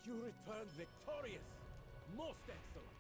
You returned victorious! Most excellent!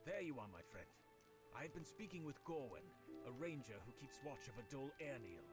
There you are, my friend. I have been speaking with Gorwin, a ranger who keeps watch over Dol Erniel.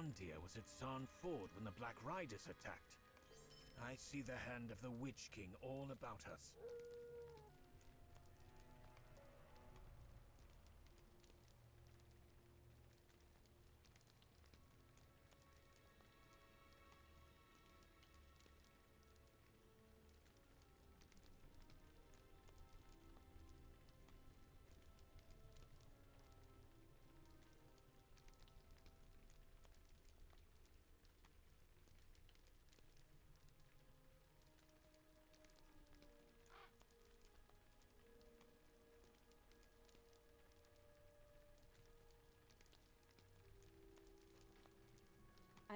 Alandia was at Sarn Ford when the Black Riders attacked. I see the hand of the Witch King all about us.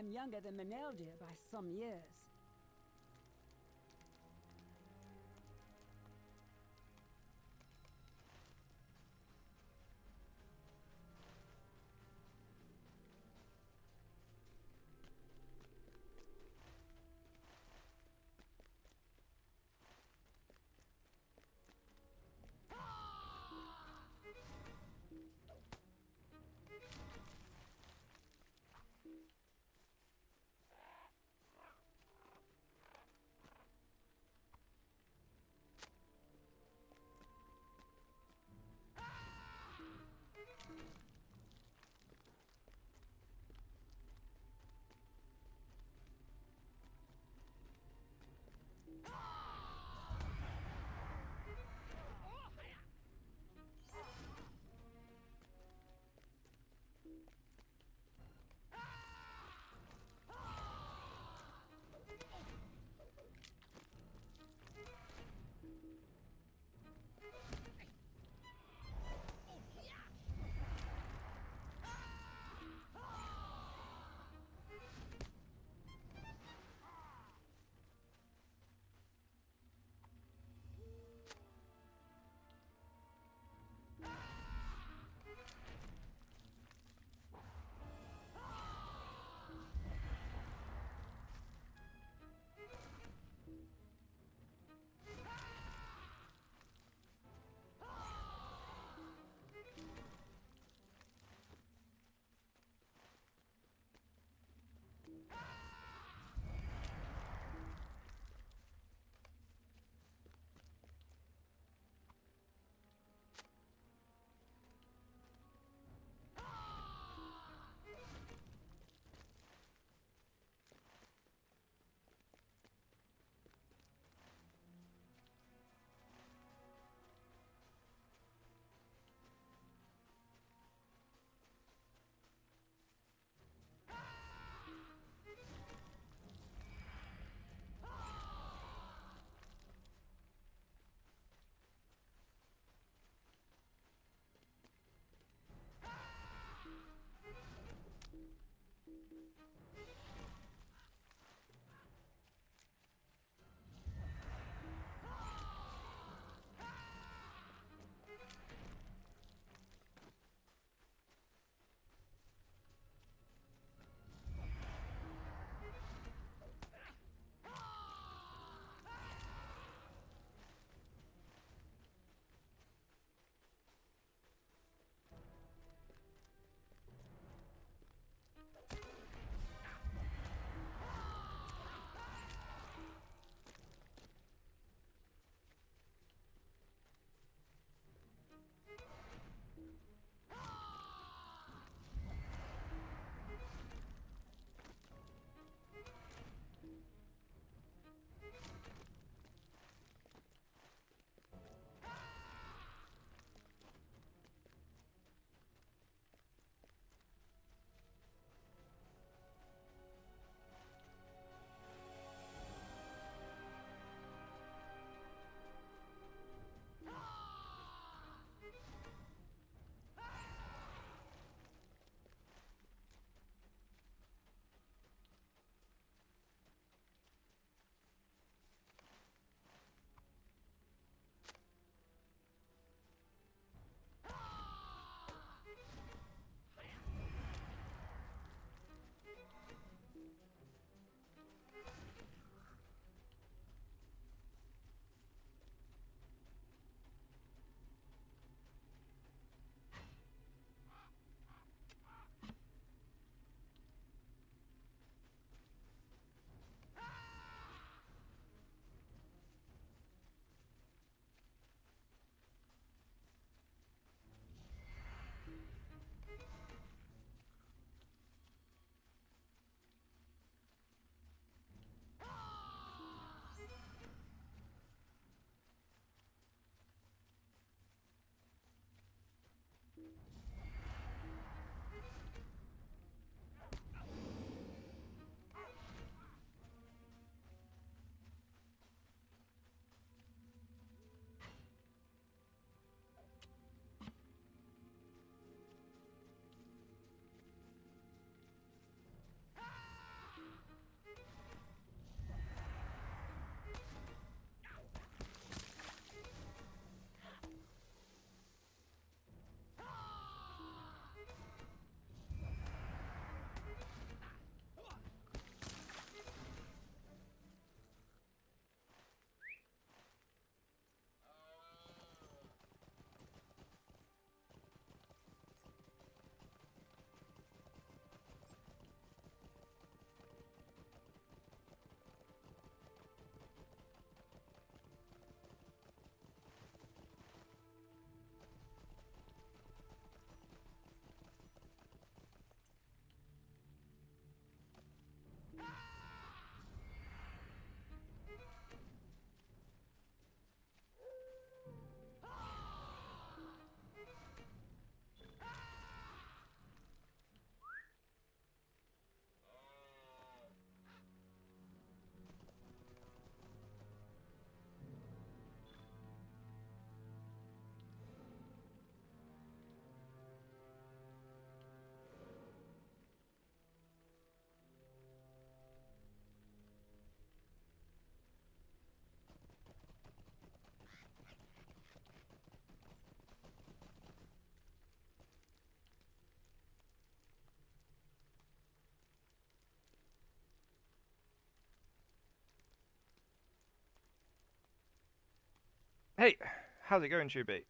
I'm younger than Meneldir by some years. Hey, how's it going, Shuby?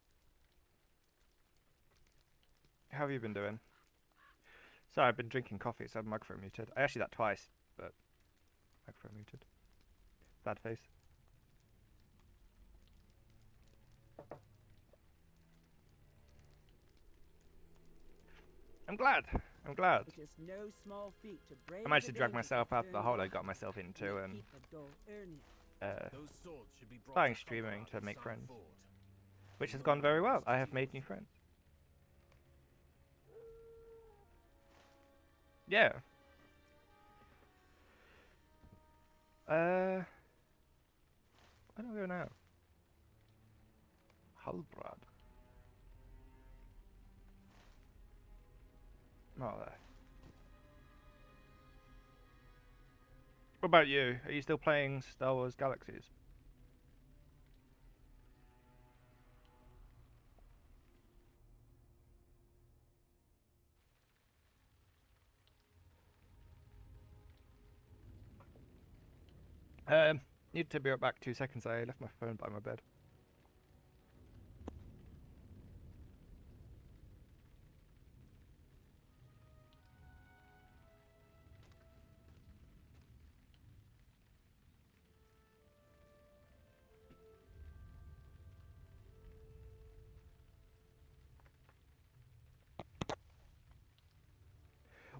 How have you been doing? Sorry, I've been drinking coffee, so I'm microphone muted. I actually that twice, but microphone muted. Bad face. I'm glad. I'm glad. It is no small feat to brave I managed to the drag dangers myself of out of the early hole I life got myself into and keep the goal earning. Those swords should be brought starting to streaming Cardolan to make inside friends, Ford. which has gone very well. I have made new friends. Yeah. Where do I go now? Halbrad. Oh, there. What about you? Are you still playing Star Wars Galaxies? Need to be right back 2 seconds. I left my phone by my bed.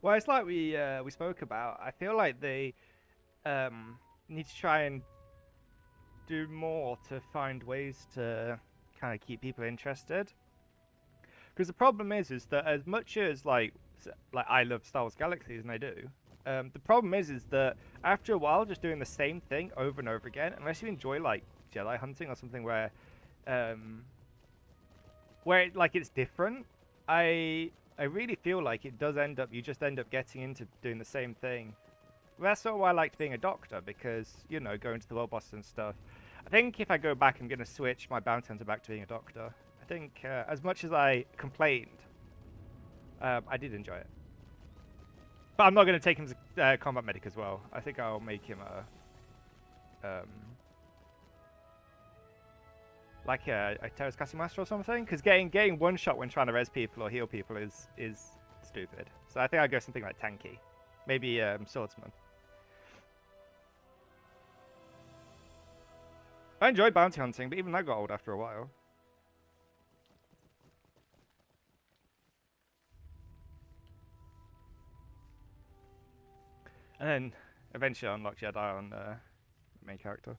Well, it's like we spoke about. I feel like they need to try and do more to find ways to kind of keep people interested. Because the problem is that as much as like I love Star Wars Galaxies and I do, the problem is that after a while, just doing the same thing over and over again, unless you enjoy like Jedi hunting or something where like it's different, I really feel like it does end up you just end up getting into doing the same thing. That's sort of why I liked being a doctor, because you know, going to the world bosses and stuff. I think if I go back, I'm gonna switch my bounty hunter back to being a doctor. I think as much as I complained, I did enjoy it. But I'm not gonna take him as a combat medic as well. I think I'll make him a like a terrorist casting master or something, because getting one shot when trying to res people or heal people is stupid. So I think I'll go something like tanky, maybe swordsman. I enjoyed bounty hunting, but even that got old after a while. And then eventually I unlocked Jedi on the main character.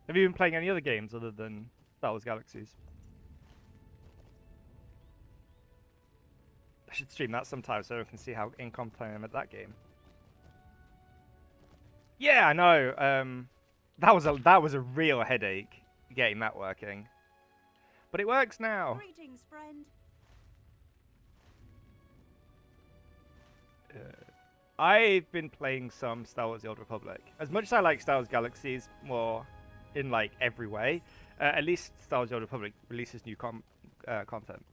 Have you been playing any other games other than Star Wars Galaxies? I should stream that sometime so I can see how incompetent I am at that game. Yeah, I know. That was a real headache getting that working, but it works now. Greetings, friend. I've been playing some Star Wars: The Old Republic. As much as I like Star Wars Galaxies more in like every way, at least Star Wars: The Old Republic releases new content.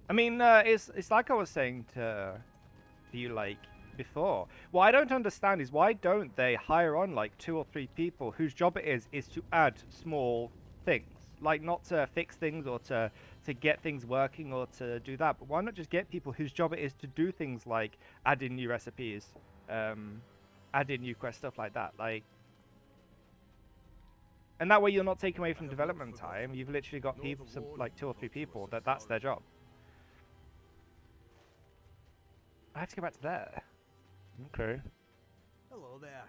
I mean, it's like I was saying to you like before. What I don't understand is why don't they hire on like 2 or 3 people whose job it is to add small things, like not to fix things or to get things working or to do that, but why not just get people whose job it is to do things like add in new recipes, add in new quests, stuff like that, like. And that way you're not taking away from development time. You've literally got people, like 2 or 3 people that's their job. I have to go back to there. Okay. Hello there.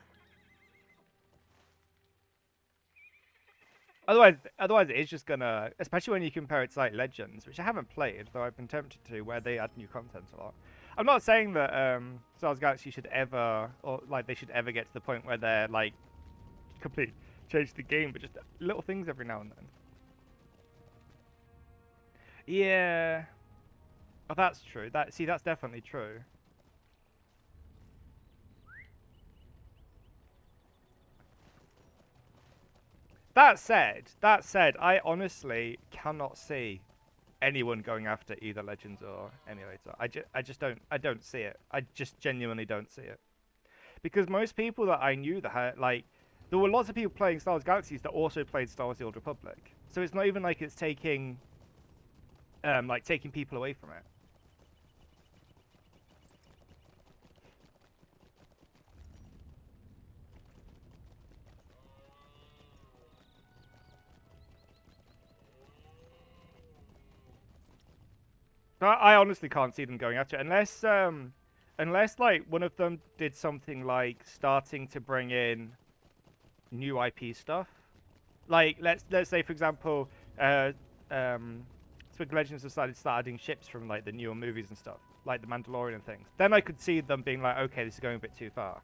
Otherwise it is just gonna, especially when you compare it to like Legends, which I haven't played, though I've been tempted to, where they add new content a lot. I'm not saying that Star Wars Galaxy should ever, or like they should ever get to the point where they're like completely change the game, but just little things every now and then. Yeah. Oh, that's true. That's definitely true. That said, I honestly cannot see anyone going after either Legends or Emulator. I don't see it. I just genuinely don't see it. Because most people that I knew that had, like, there were lots of people playing Star Wars Galaxies that also played Star Wars The Old Republic. So it's not even like it's taking, taking people away from it. I honestly can't see them going after it unless like one of them did something like starting to bring in new IP stuff. Like let's say for example, Spig Legends decided to start adding ships from like the newer movies and stuff, like the Mandalorian and things. Then I could see them being like, okay, this is going a bit too far.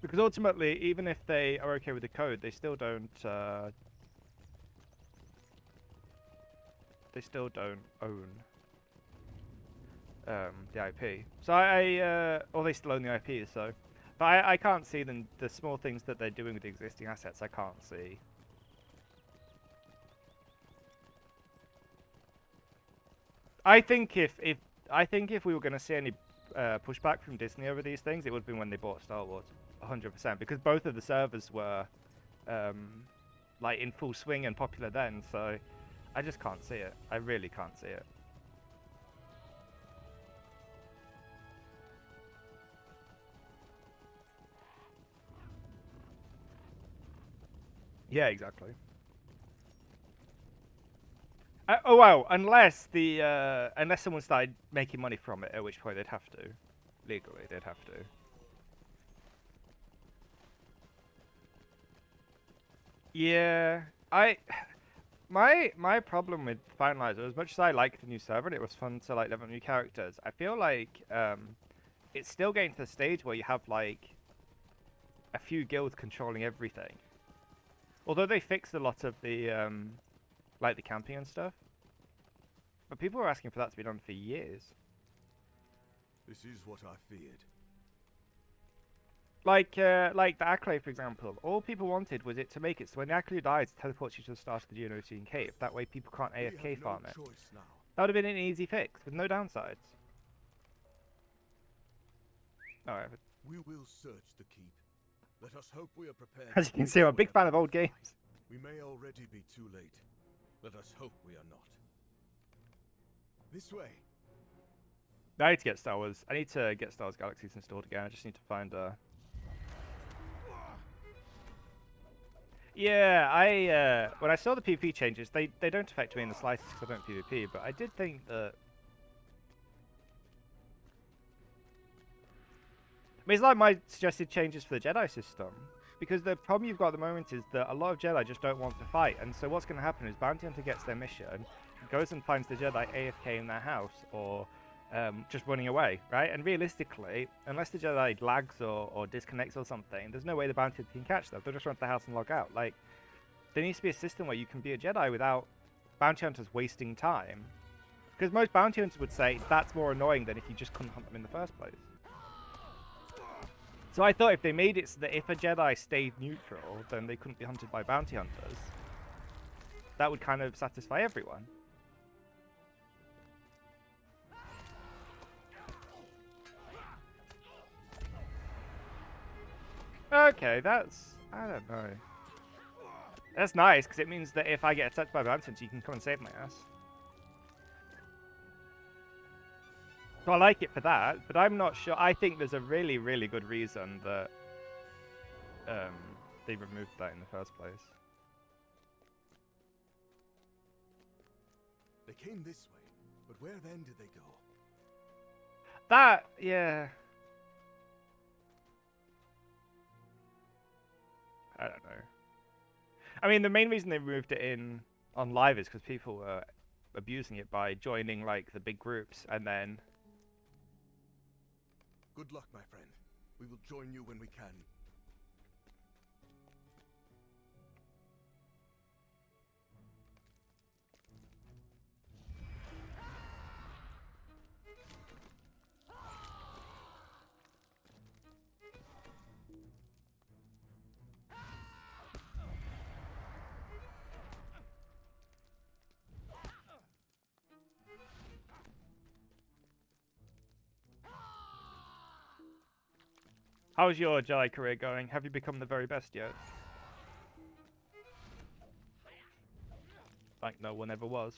Because ultimately, even if they are okay with the code, they still don't. They still don't own the IP. So or they still own the IP. So, but I can't see the small things that they're doing with the existing assets. I can't see. I think if we were going to see any pushback from Disney over these things, it would have been when they bought Star Wars, 100%, because both of the servers were like in full swing and popular then. So I just can't see it. I really can't see it. Yeah, exactly. Oh well, unless someone started making money from it, at which point they'd have to, legally they'd have to. Yeah, my problem with Finalizer, as much as I liked the new server and it was fun to like level up new characters, I feel like it's still getting to the stage where you have like a few guilds controlling everything. Although they fixed a lot of the like the camping and stuff, but people were asking for that to be done for years. This is what I feared. Like the Accolade, for example. All people wanted was it to make it so when the Accolade dies, it teleports you to the start of the Geonosian cave. That way people can't AFK farm it. That would have been an easy fix, with no downsides. Alright. We will search the keep. Let us hope we are prepared. As you can see, I'm a big fan of old games. We may already be too late. Let us hope we are not. This way. I need to get Star Wars. I need to get Star Wars Galaxies installed again. I just need to find Yeah, when I saw the PvP changes, they don't affect me in the slightest because I don't PvP, but I did think that... I mean, it's like my suggested changes for the Jedi system. Because the problem you've got at the moment is that a lot of Jedi just don't want to fight, and so what's going to happen is Bounty Hunter gets their mission, goes and finds the Jedi AFK in their house, or just running away, right? And realistically, unless the Jedi lags or disconnects or something, there's no way the Bounty Hunter can catch them. They'll just run to the house and log out. Like, there needs to be a system where you can be a Jedi without Bounty Hunters wasting time. Because most Bounty Hunters would say that's more annoying than if you just couldn't hunt them in the first place. So I thought if they made it so that if a Jedi stayed neutral, then they couldn't be hunted by Bounty Hunters. That would kind of satisfy everyone. Okay, that's... I don't know. That's nice, because it means that if I get attacked by Bounty Hunters, you can come and save my ass. So I like it for that, but I'm not sure. I think there's a really, really good reason that they removed that in the first place. They came this way, but where then did they go? That, yeah. I don't know. I mean, the main reason they removed it on live is because people were abusing it by joining like the big groups and then... Good luck, my friend. We will join you when we can. How's your Jedi career going? Have you become the very best yet? Like no one ever was.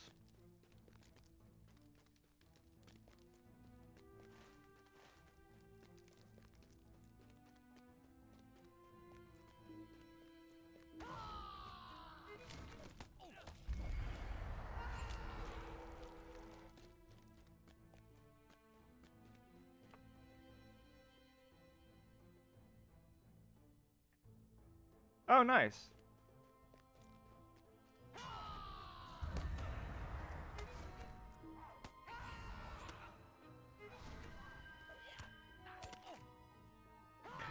Oh, nice.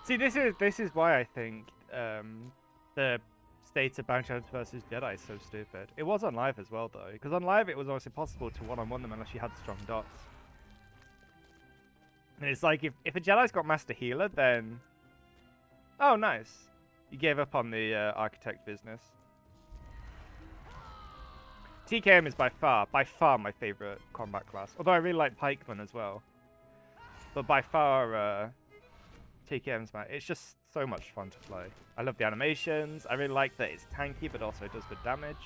See, this is why I think the state of bounty hunters versus Jedi is so stupid. It was on live as well, though, because on live it was almost impossible to one-on-one them unless you had strong dots. And it's like if a Jedi's got Master Healer, then oh, nice. You gave up on the architect business. TKM is by far my favorite combat class. Although I really like Pikeman as well. But by far, TKM's man. It's just so much fun to play. I love the animations. I really like that it's tanky, but also does good damage.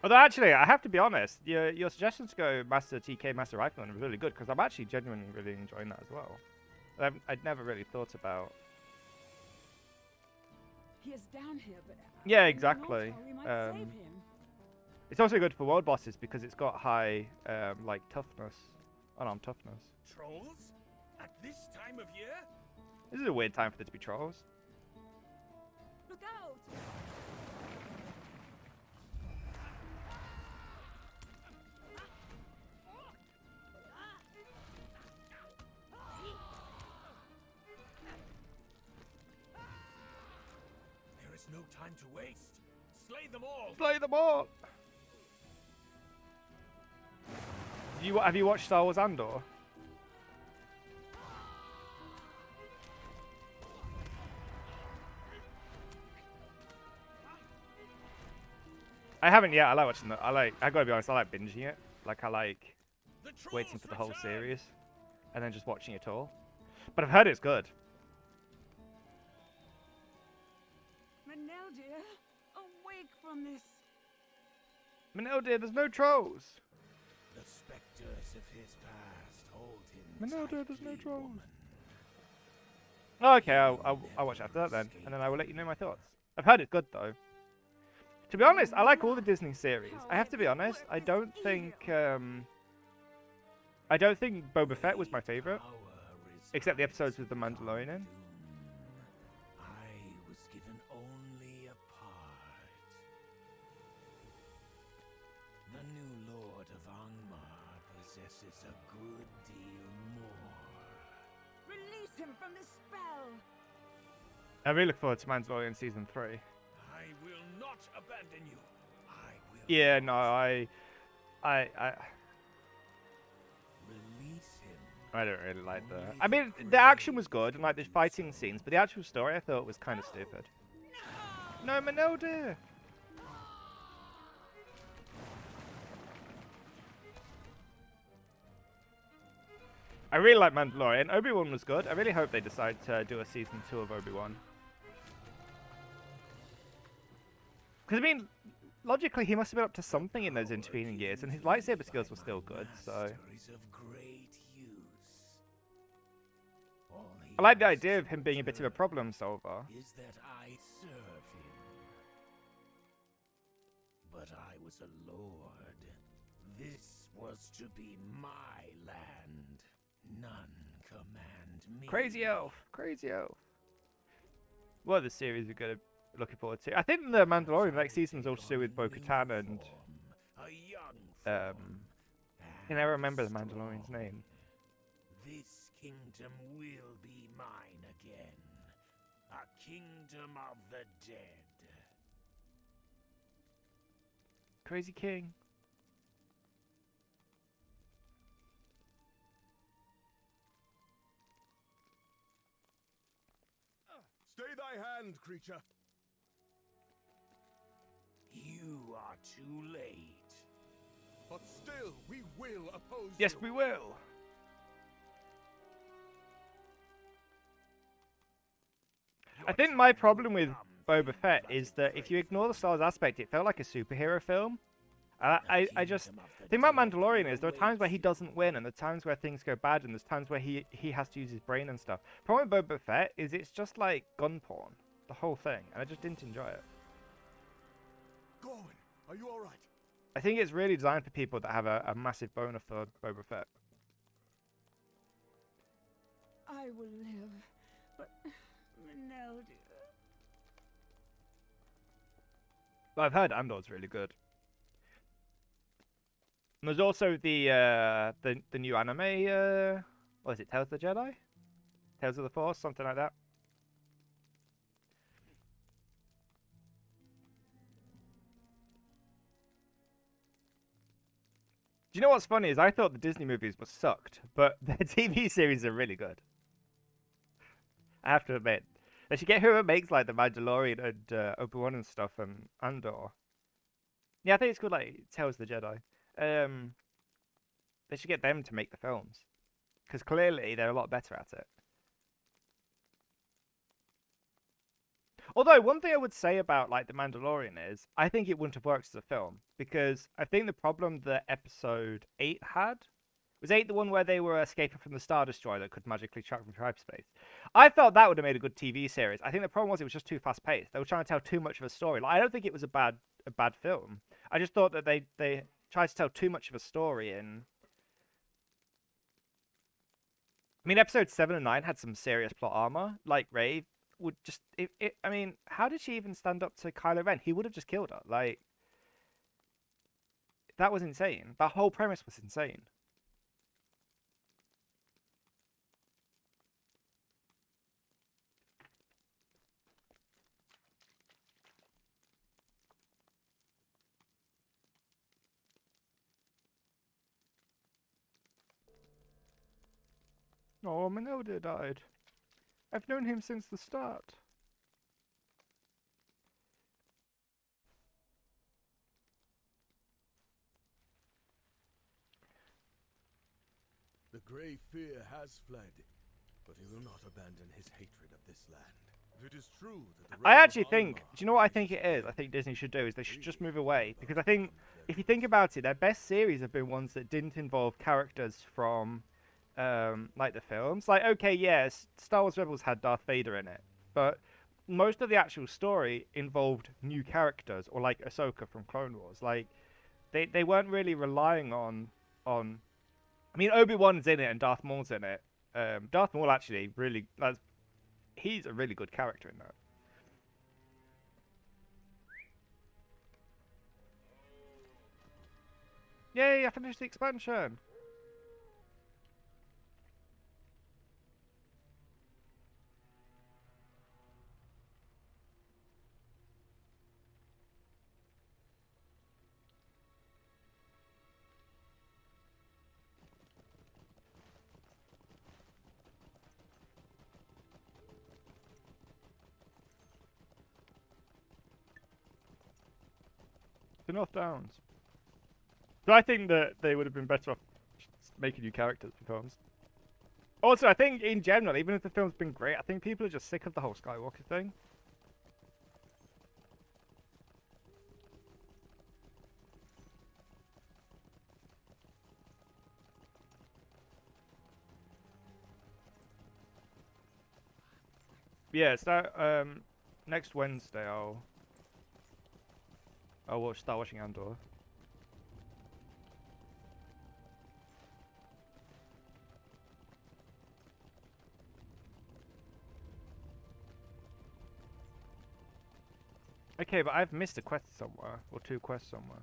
Although actually, I have to be honest, your suggestion to go Master TK, Master Rifleman was really good, because I'm actually genuinely really enjoying that as well. I'd never really thought about. He is down here, but Yeah, exactly. We might save him. It's also good for world bosses because it's got high like toughness, unarmed toughness. Trolls? At this time of year? This is a weird time for there to be trolls. Look out! There is no time to waste. Slay them all. Slay them all! Have you watched Star Wars Andor? I haven't yet. I like watching it. I gotta be honest, I like binging it. Like, I like waiting for the whole series and then just watching it all. But I've heard it's good. Manel, dear, awake from this. Manel, dear, there's no trolls. The specters of his past hold him. Manel, dear, there's no tightly, trolls. woman. Oh, okay, I'll watch after that then, and then I will let you know my thoughts. I've heard it's good though. To be honest, I like all the Disney series. I have to be honest. I don't think Boba Fett was my favorite, except the episodes with the Mandalorian. I was given only a part. The new Lord of Angmar possesses a good deal more. Release him from this spell. I really look forward to Mandalorian season 3. I will not abandon you. I will. Yeah, no, I Release him. I don't really like that. I mean, the action was good and like the fighting scenes, but the actual story I thought was kind of stupid. No, Manel, dear. I really like Mandalorian. Obi-Wan was good. I really hope they decide to do a season 2 of Obi-Wan. Because, I mean, logically, he must have been up to something in those intervening years, and his lightsaber skills were still good, so... I like the idea of him being a bit of a problem solver. Is that I serve him. But I was a lord. This was to be my land. None command me. Crazy Elf. Crazy Elf. What other series are going to looking forward to? I think the Mandalorian next season's all to do with Bo-Katan and... I can never remember the Mandalorian's name. This kingdom will be mine again. A kingdom of the dead. Crazy King. Stay thy hand, creature. You are too late. But still, we will oppose Yes, you. we will. I think my problem with Boba Fett is that if you ignore the Star Wars aspect, it felt like a superhero film. I just the thing about Mandalorian is there are times where he doesn't win, and there are times where things go bad, and there's times where he has to use his brain and stuff. Problem with Boba Fett is it's just like gun porn, the whole thing, and I just didn't enjoy it. Gorwin, are you all right? I think it's really designed for people that have a massive boner for Boba Fett. I will live, but Manel, dear. But I've heard Andor's really good. And there's also the new anime. What is it? Tales of the Jedi? Tales of the Force, something like that. Do you know what's funny is I thought the Disney movies were sucked, but the TV series are really good. I have to admit. They should get whoever makes like the Mandalorian and Obi-Wan and stuff and Andor. Yeah, I think it's called like Tales of the Jedi. They should get them to make the films, because clearly they're a lot better at it. Although one thing I would say about like the Mandalorian is I think it wouldn't have worked as a film, because I think the problem that Episode 8 had was 8 the one where they were escaping from the Star Destroyer that could magically track from hyperspace. I felt that would have made a good TV series. I think the problem was it was just too fast paced. They were trying to tell too much of a story. Like, I don't think it was a bad film. I just thought that they tried to tell too much of a story in. I mean, Episode 7 and 9 had some serious plot armor. Like Rey would just, I mean, how did she even stand up to Kylo Ren? He would have just killed her. Like, that was insane. That whole premise was insane. Oh, Manelda died. I've known him since the start. The grey fear has fled, but he will not abandon his hatred of this land. If it is true that the I realm of actually think, Alma do you know what I think it is? I think Disney should do is they should just move away, because I think if you think about it, their best series have been ones that didn't involve characters from like the films. Like, okay, yes, Star Wars Rebels had Darth Vader in it, but most of the actual story involved new characters, or like Ahsoka from Clone Wars. Like, they weren't really relying on. I mean, Obi-Wan's in it and Darth Maul's in it. Darth Maul actually really, he's a really good character in that. Yay! I finished the expansion. The North Downs. So I think that they would have been better off just making new characters for films. Also, I think in general, even if the film's been great, I think people are just sick of the whole Skywalker thing. Yeah, so next Wednesday I'll start watching Andor. Okay, but I've missed a quest somewhere, or 2 quests somewhere.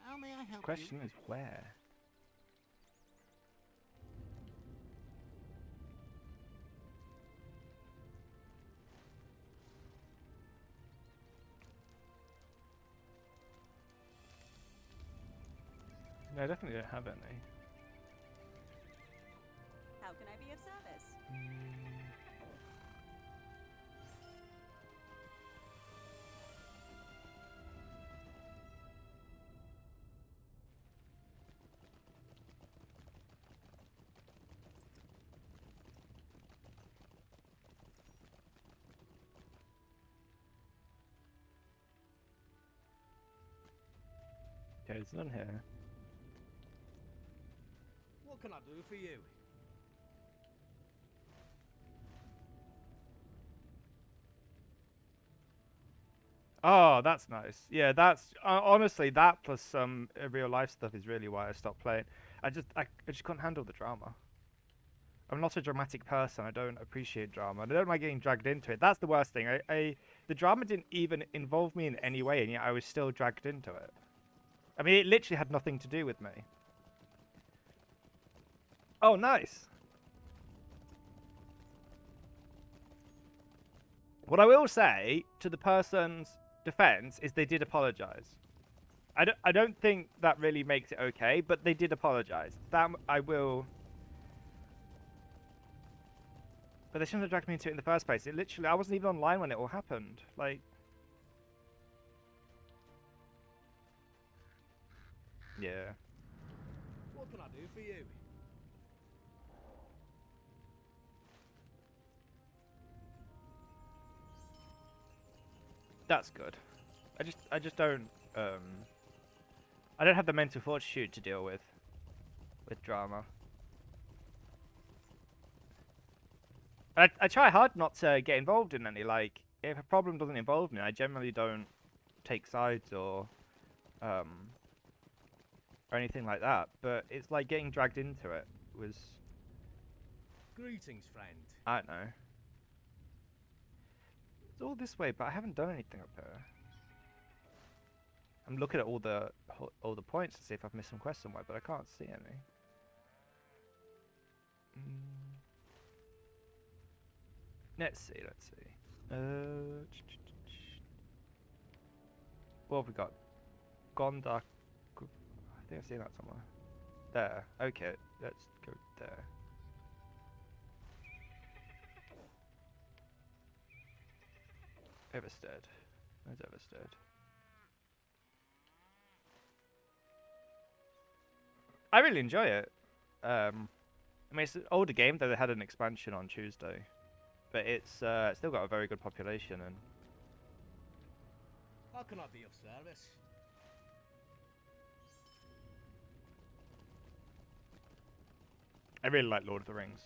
How may I help Question is where? I definitely don't have any. How can I be of service? Okay, there's none here. What can I do for you? Oh, that's nice. Yeah, that's honestly that plus some real life stuff is really why I stopped playing. I just couldn't handle the drama. I'm not a dramatic person. I don't appreciate drama. I don't like getting dragged into it. That's the worst thing. The drama didn't even involve me in any way, and yet I was still dragged into it. I mean, it literally had nothing to do with me. Oh, nice. What I will say to the person's defense is they did apologize. I don't think that really makes it okay, but they did apologize. That I will. But they shouldn't have dragged me into it in the first place. It literally, I wasn't even online when it all happened. Like, yeah. What can I do for you? That's good. I just don't I don't have the mental fortitude to deal with drama. I try hard not to get involved in any, like, if a problem doesn't involve me, I generally don't take sides or anything like that, but it's like getting dragged into it was, Greetings, friend. I don't know. It's all this way, but I haven't done anything up here. I'm looking at all the points to see if I've missed some quests somewhere, but I can't see any. Let's see. What have we got? Gondak. I think I've seen that somewhere. There. Okay, let's go there. Everstead. Where's Everstead? I really enjoy it. I mean, it's an older game, though they had an expansion on Tuesday. But it's still got a very good population, and How can I be of service? I really like Lord of the Rings.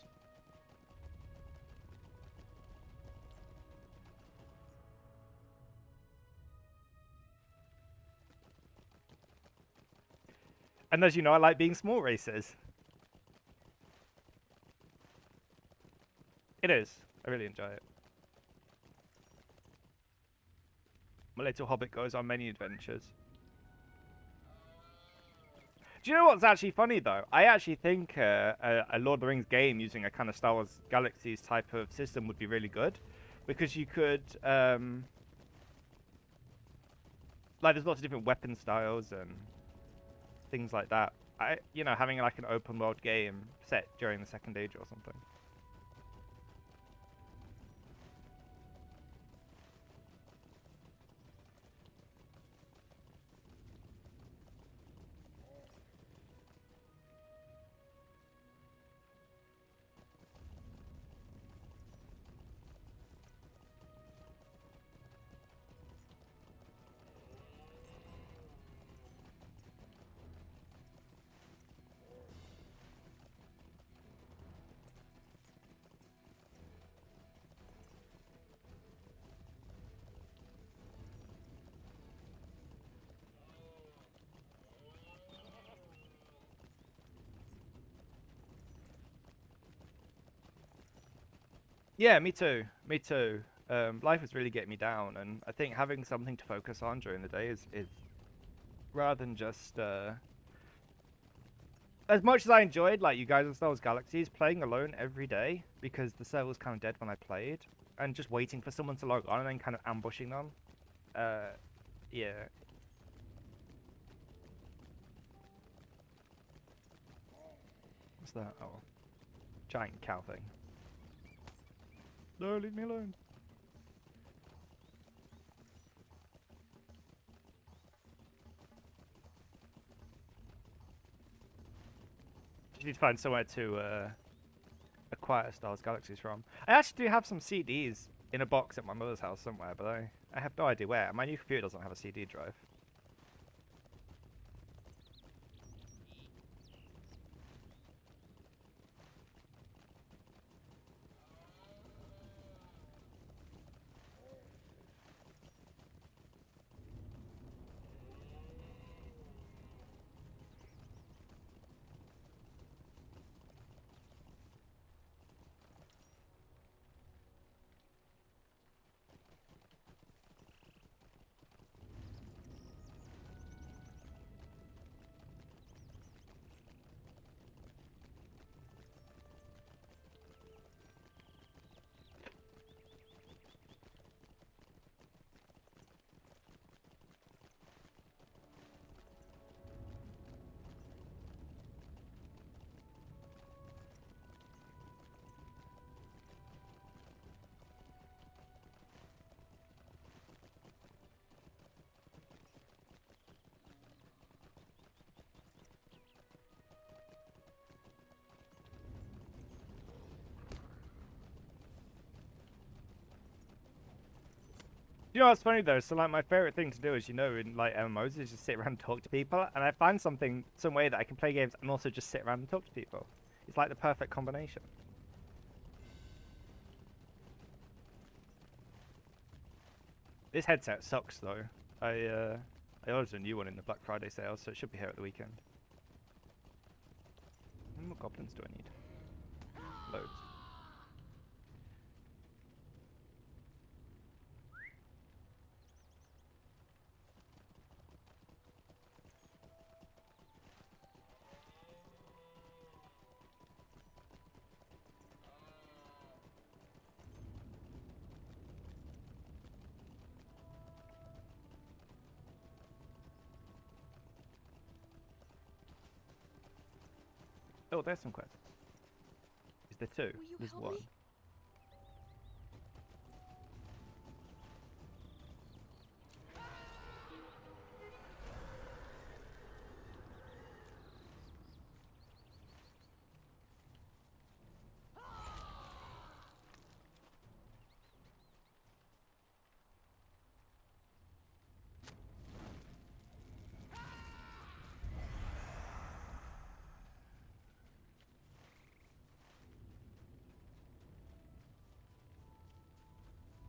And as you know, I like being small races. It is. I really enjoy it. My little hobbit goes on many adventures. Do you know what's actually funny, though? I actually think a Lord of the Rings game using a kind of Star Wars Galaxies type of system would be really good. Because you could... like, there's lots of different weapon styles and things like that. You know, having like an open world game set during the Second Age or something. Yeah, me too. Me too. Life is really getting me down, and I think having something to focus on during the day is rather than just as much as I enjoyed, like, you guys in Star Wars Galaxies, playing alone every day because the server was kind of dead when I played, and just waiting for someone to log on and then kind of ambushing them. Yeah. What's that? Oh, giant cow thing. No, leave me alone. Just need to find somewhere to acquire Star Wars Galaxies from. I actually do have some CDs in a box at my mother's house somewhere, but I have no idea where. My new computer doesn't have a CD drive. You know what's funny though? So like my favorite thing to do, as you know, in like MMOs, is just sit around and talk to people, and I find some way that I can play games and also just sit around and talk to people. It's like the perfect combination. This headset sucks though. I ordered a new one in the Black Friday sale, so it should be here at the weekend. How many more goblins do I need? Loads. Oh, there's some quests. Is there two? Will you There's help one. me?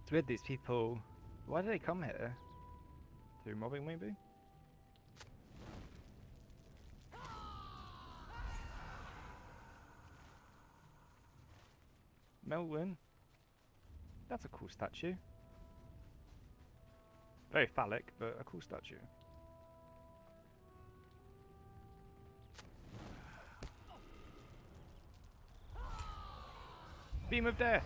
It's weird these people. Why do they come here? Through mobbing, maybe? Melwin. That's a cool statue. Very phallic, but a cool statue. Beam of Death!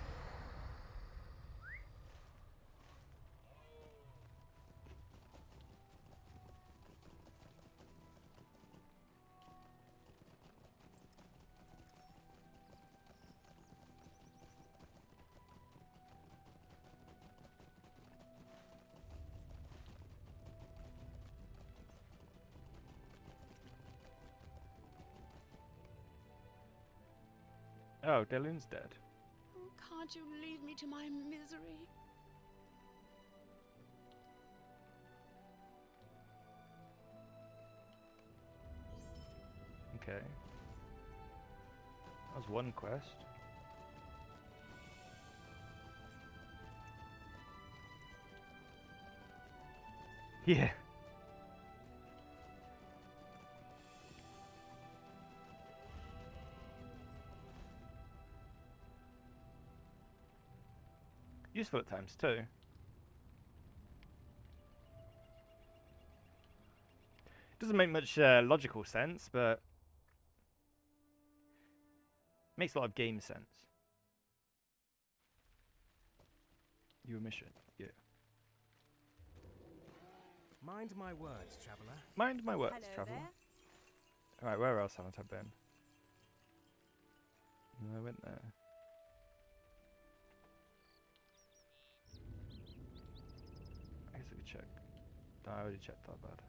Oh, Delun's dead. Oh, can't you leave me to my misery? Okay. That was one quest. Yeah. Useful at times too. Doesn't make much logical sense, but makes a lot of game sense. Your mission, yeah. Mind my words, traveler. Mind my words, Hello traveler. there. Alright, where else haven't I been? No, I went there. I guess I could check. No, I already checked that bad.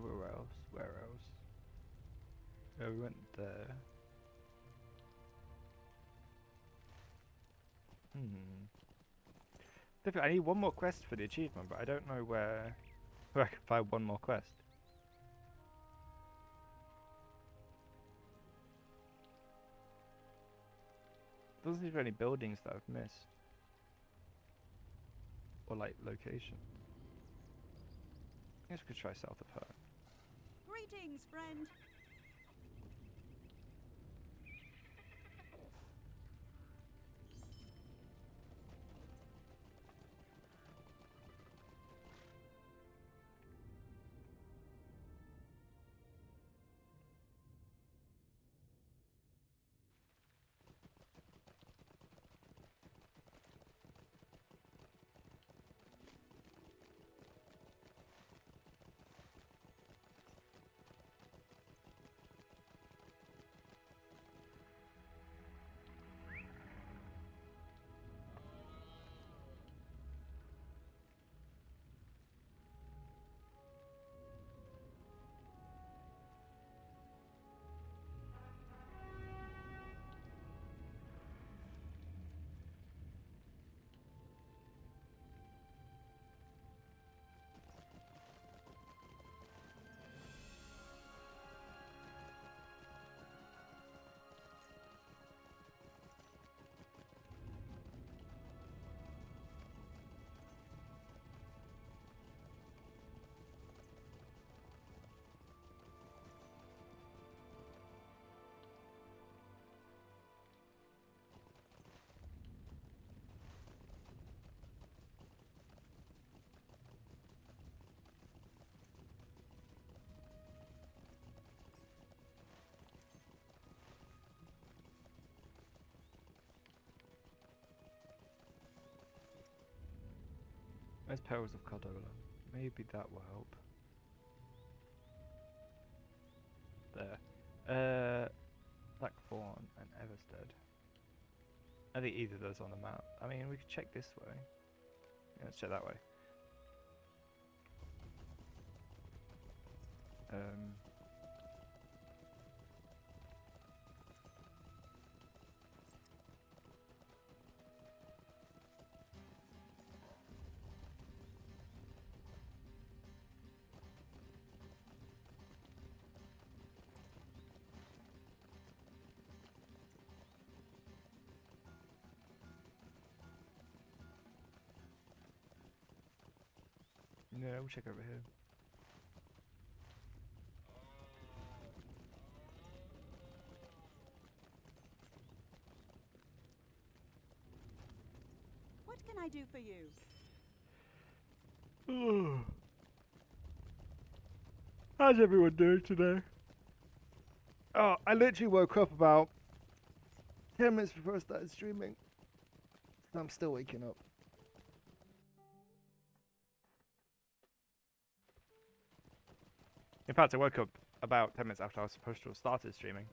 Where else? Where else? Oh, we went there. I need one more quest for the achievement, but I don't know where I can find one more quest. Doesn't seem to be any buildings that I've missed. Or like locations. I guess we could try south of her. Greetings, friend. Where's Perils of Cardolan? Maybe that will help. There. Blackthorn and Everstead. I think either of those on the map. I mean, we could check this way. Yeah, let's check that way. Yeah, we'll check over here. What can I do for you? How's everyone doing today? Oh, I literally woke up about 10 minutes before I started streaming. I'm still waking up. In fact, I woke up about 10 minutes after I was supposed to have started streaming.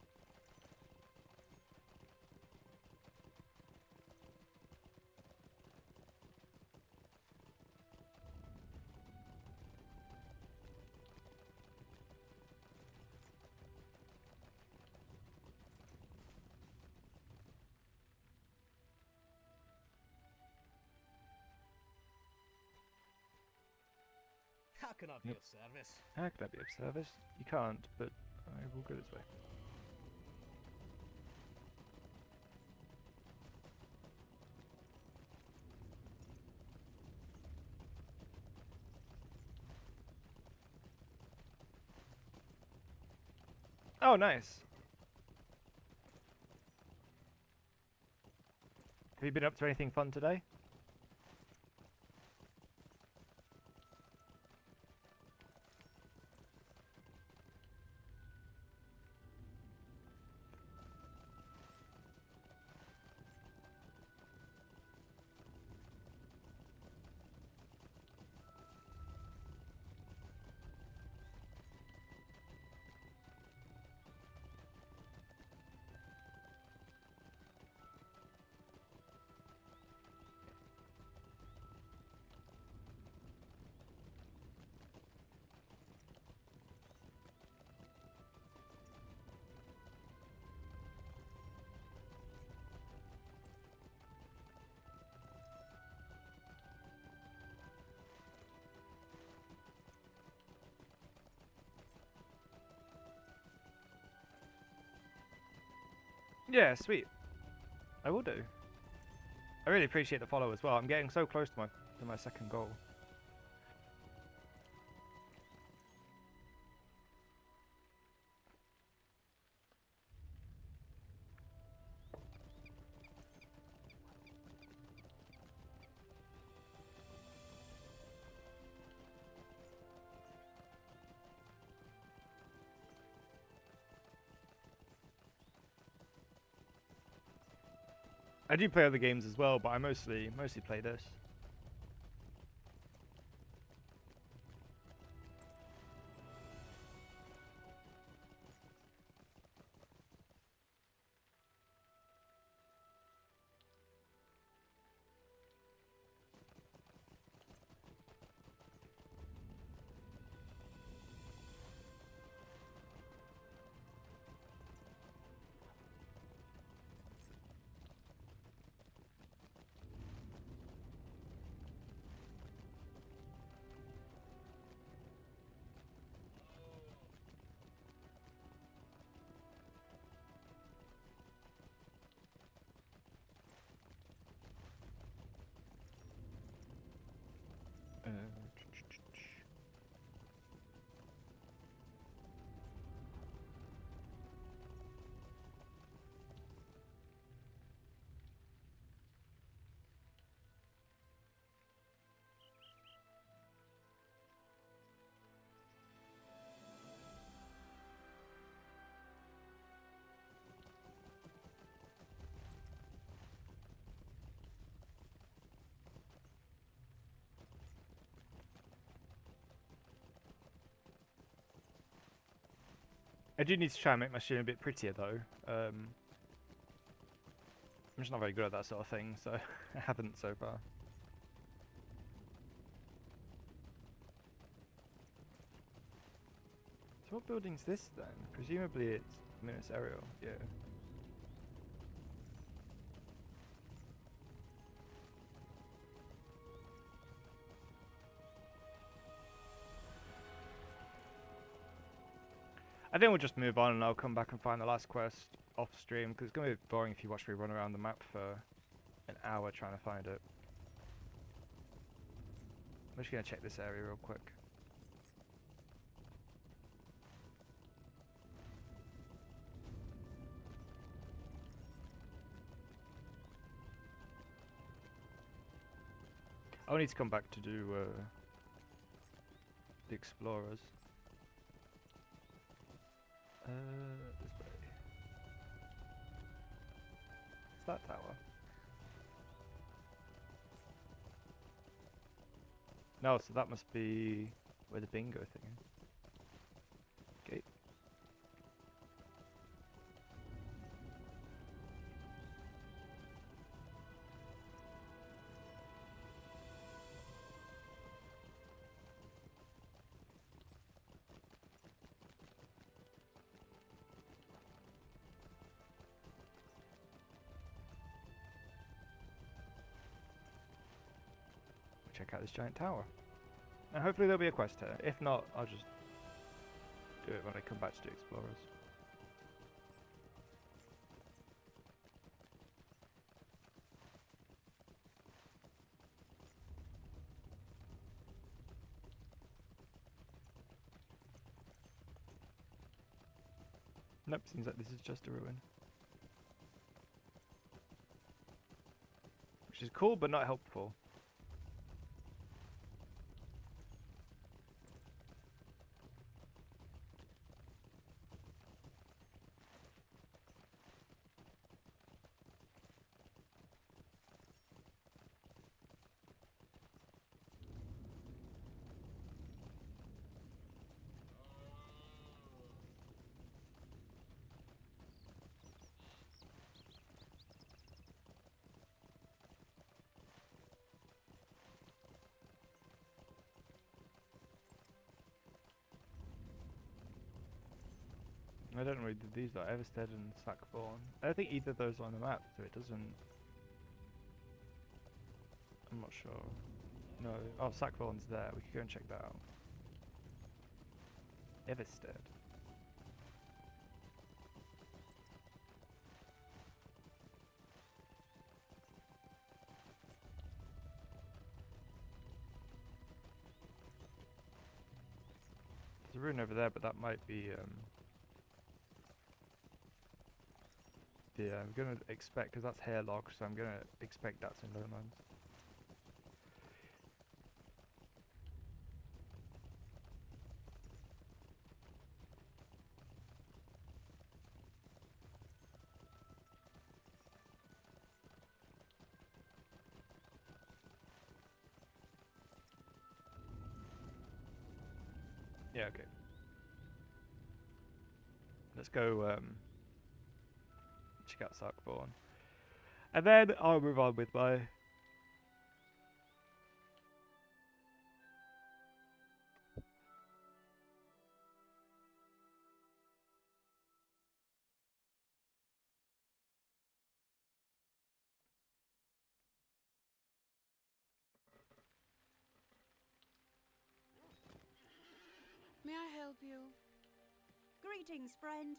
How can I be of service? How can I be of service? You can't, but I will go this way. Oh, nice. you been up to anything fun today? Yeah, sweet. I will do. I really appreciate the follow as well. I'm getting so close to my second goal. I do play other games as well, but I mostly play this. I do need to try and make my stream a bit prettier though. I'm just not very good at that sort of thing, so I haven't so far. So what building's this then? Presumably it's Minas Aerial, yeah. I think we'll just move on and I'll come back and find the last quest off stream, because it's going to be boring if you watch me run around the map for an hour trying to find it. I'm just going to check this area real quick. I'll need to come back to do the explorers. This way. It's that tower. No, so that must be where the bingo thing is. Okay. Check out this giant tower. And hopefully there'll be a quest here. If not, I'll just do it when I come back to do explorers. Nope, seems like this is just a ruin. which is cool but not helpful. I don't know whether these are Everstead and Sackthorn. I don't think either of those are on the map, so it doesn't... I'm not sure. No. Oh, Sackthorn's there. We could go and check that out. Everstead. There's a rune over there, but that might be... Yeah, I'm gonna expect, because that's hair log, so I'm gonna expect that's in Lowlands. Yeah, okay. Let's go check out Sackthorn. And then I'll move on with my... May I help you? Greetings, friend.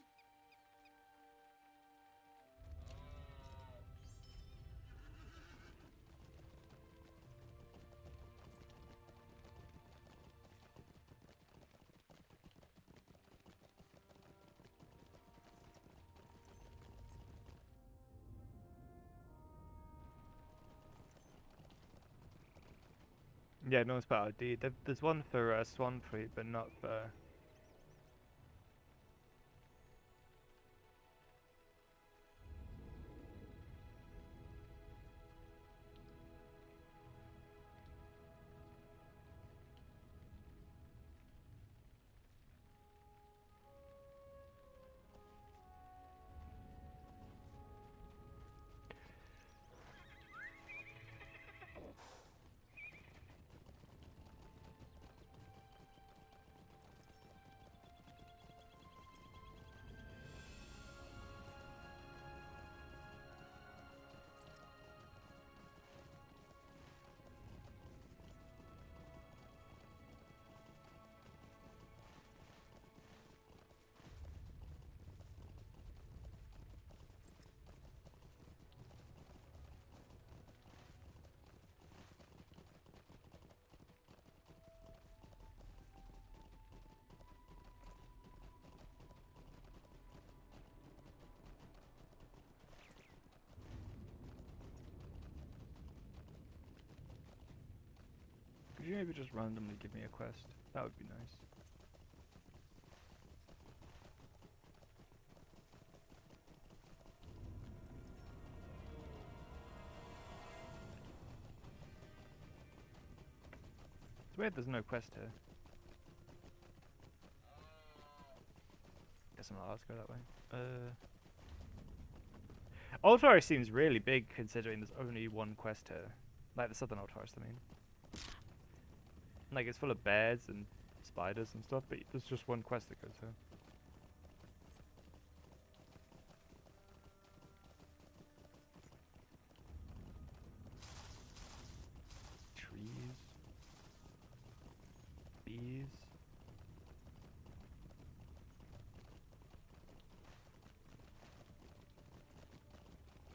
Yeah, no, it's about ID. There's one for Swanfleet, but not for... Could you maybe just randomly give me a quest? That would be nice. It's weird there's no quest here. Guess I'm not allowed to go that way. Old Forest seems really big considering there's only one quest here. Like the Southern Old Forest, I mean. Like, it's full of bears and spiders and stuff, but there's just one quest that goes here. Trees. Bees.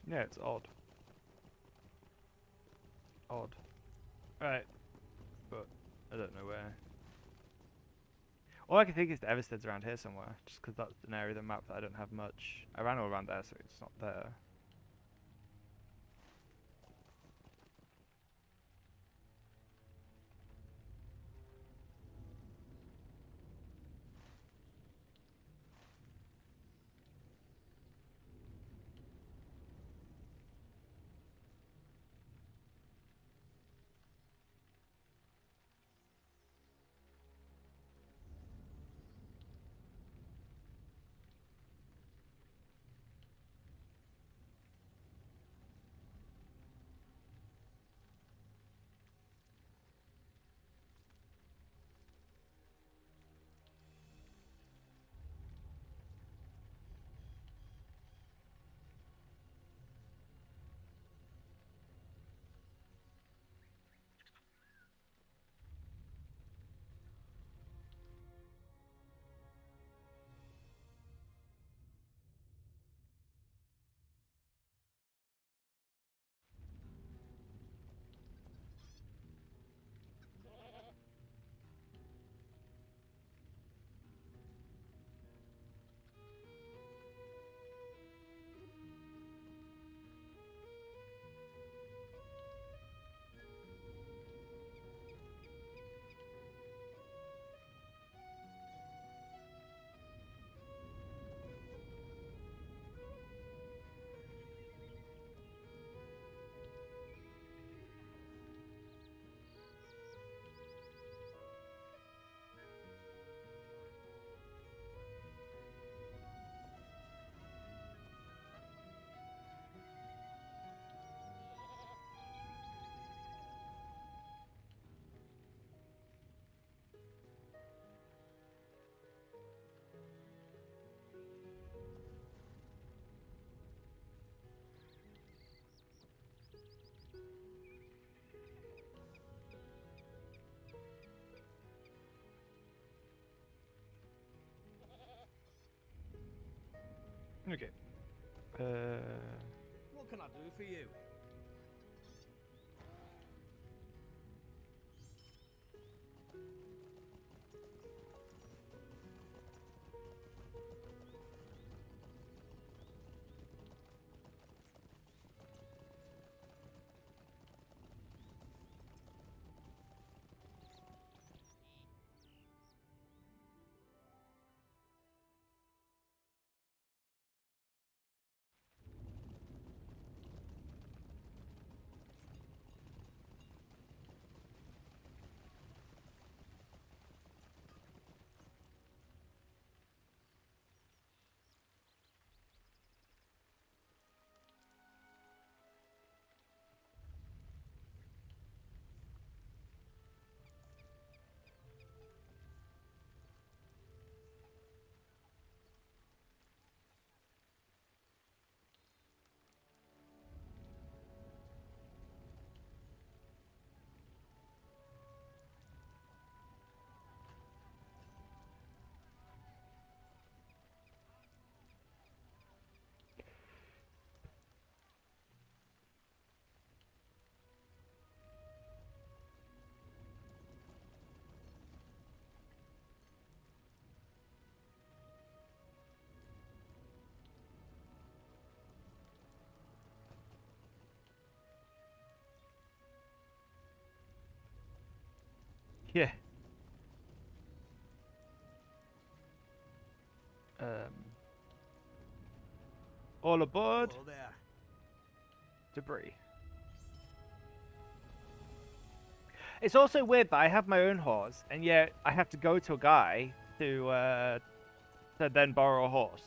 Yeah, it's odd. Odd. Right. But I don't know where. All I can think is the Everstead's around here somewhere, just because that's an area of the map that I don't have much. I ran all around there, so it's not there. Okay. What can I do for you? Yeah. All aboard. Hello there. Debris. It's also weird that I have my own horse, and yet I have to go to a guy to then borrow a horse.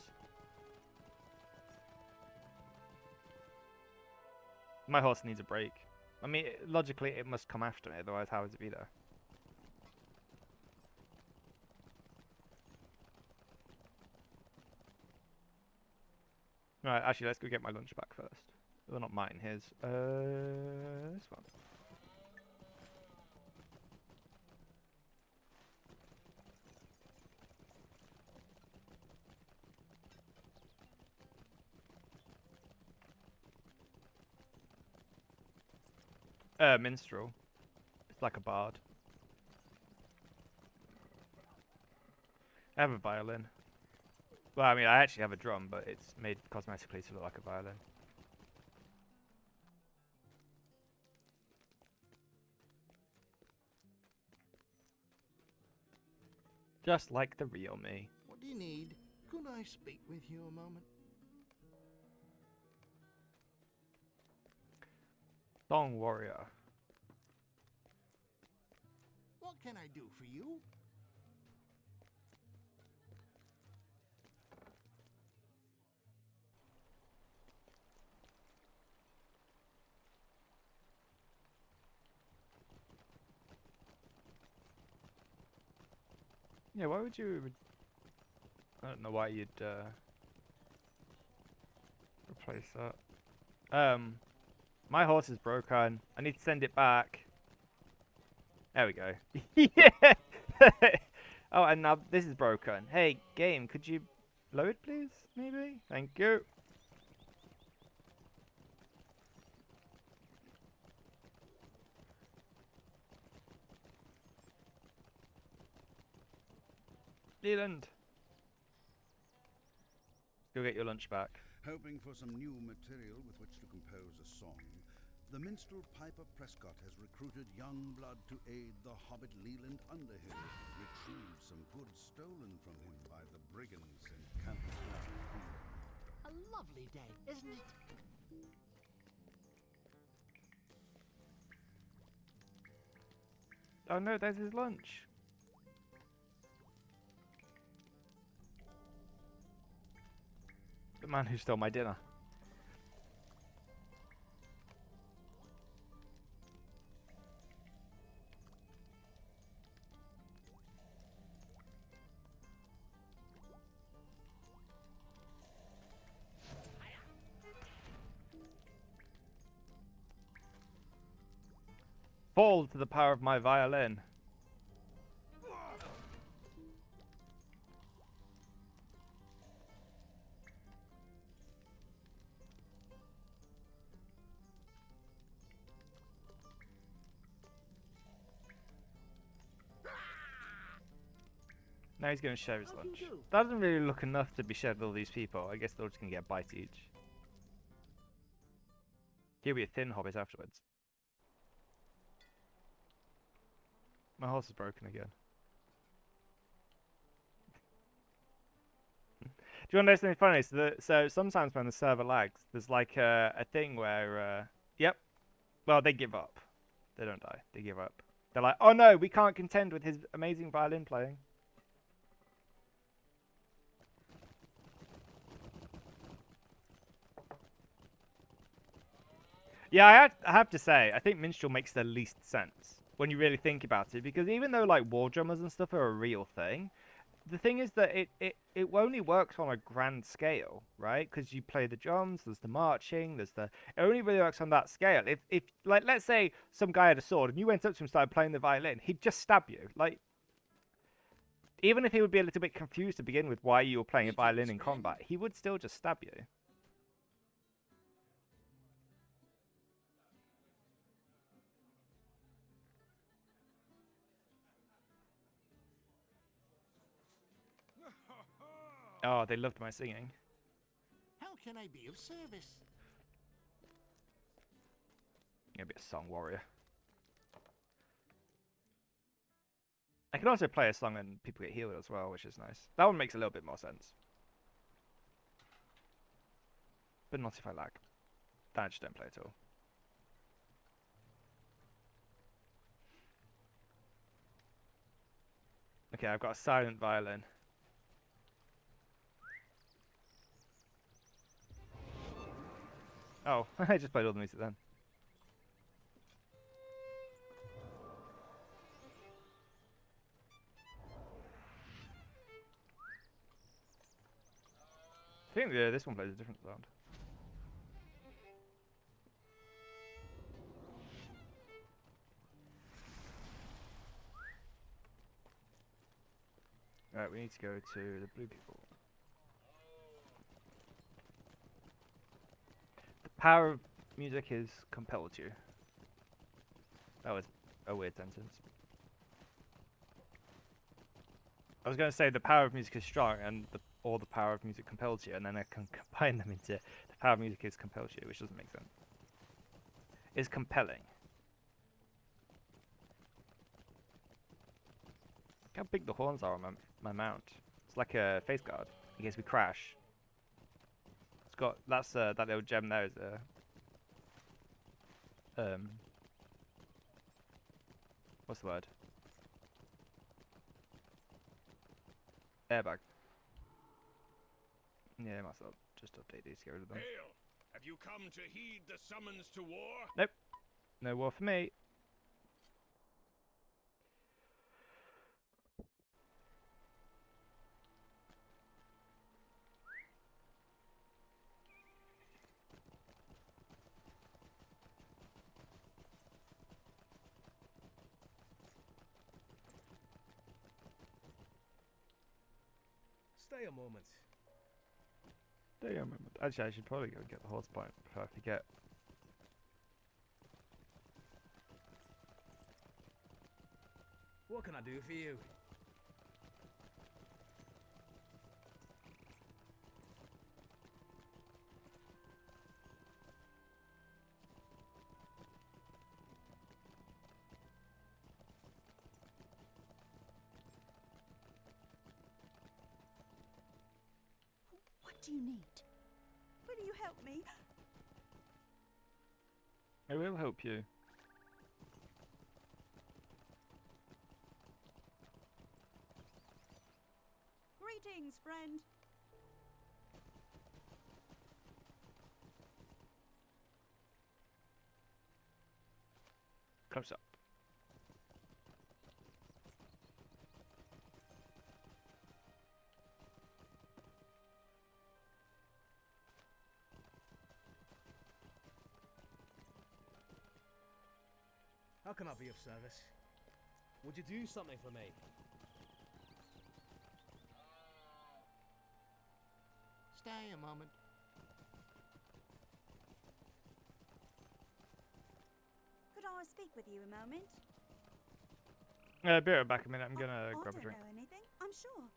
My horse needs a break. I mean, logically, it must come after me, otherwise how would it be there? Right, actually, let's go get my lunch back first. Well, not mine, his. This one. Minstrel. It's like a bard. I have a violin. Well, I mean, I actually have a drum, but it's made cosmetically to look like a violin. Just like the real me. What do you need? Could I speak with you a moment? Song warrior. What can I do for you? Yeah, why would you... I don't know why you'd replace that. My horse is broken. I need to send it back. There we go. Yeah! Oh, and now this is broken. Hey, game, could you load, please? Maybe? Thank you. Leland. Go get your lunch back. Hoping for some new material with which to compose a song, the minstrel Piper Prescott has recruited young blood to aid the hobbit Leland Underhill retrieve some goods stolen from him by the brigands in Cardolan. A lovely day, isn't it? Oh no, there's his lunch. The man who stole my dinner. Fall to the power of my violin. Now he's going to share his lunch. That doesn't really look enough to be shared with all these people. I guess they're just going to get a bite each. He'll be a thin hobbit afterwards. My horse is broken again. Do you want to know something funny? So sometimes when the server lags, there's like a thing where, yep, well, they give up. They don't die. They give up. They're like, oh no, we can't contend with his amazing violin playing. Yeah, I have to say, I think minstrel makes the least sense when you really think about it, because even though like war drummers and stuff are a real thing, the thing is that it only works on a grand scale, right? Because you play the drums, there's the marching, it only really works on that scale. If like, let's say some guy had a sword and you went up to him and started playing the violin, he'd just stab you. Like, even if he would be a little bit confused to begin with why you were playing a violin in combat, he would still just stab you. Oh, they loved my singing. How can I be of service? I'm gonna be a song warrior. I can also play a song and people get healed as well, which is nice. That one makes a little bit more sense. But not if I lag. Then I just don't play at all. Okay, I've got a silent violin. Oh, I just played all the music then. I think this one plays a different sound. Alright, we need to go to the blue people. The power of music is compelled you. That was a weird sentence. I was going to say the power of music is strong and or the power of music compels you, and then I can combine them into the power of music is compels you, which doesn't make sense. Is compelling. Look how big the horns are on my mount. It's like a face guard in case we crash. It's got that little gem there is a what's the word? Airbag. Yeah, I must just update these, get rid of them. Hail! Have you come to heed the summons to war? Nope. No war for me. Stay a moment. Stay a moment. Actually, I should probably go and get the horse point before I forget. What can I do for you? What do you need? Will you help me? I will help you. Greetings, friend. Close up. How can I be of service? Would you do something for me? Stay a moment. Could I speak with you a moment? Be right back a minute. I'm gonna grab a drink. I don't know anything. I'm sure.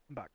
I'm back.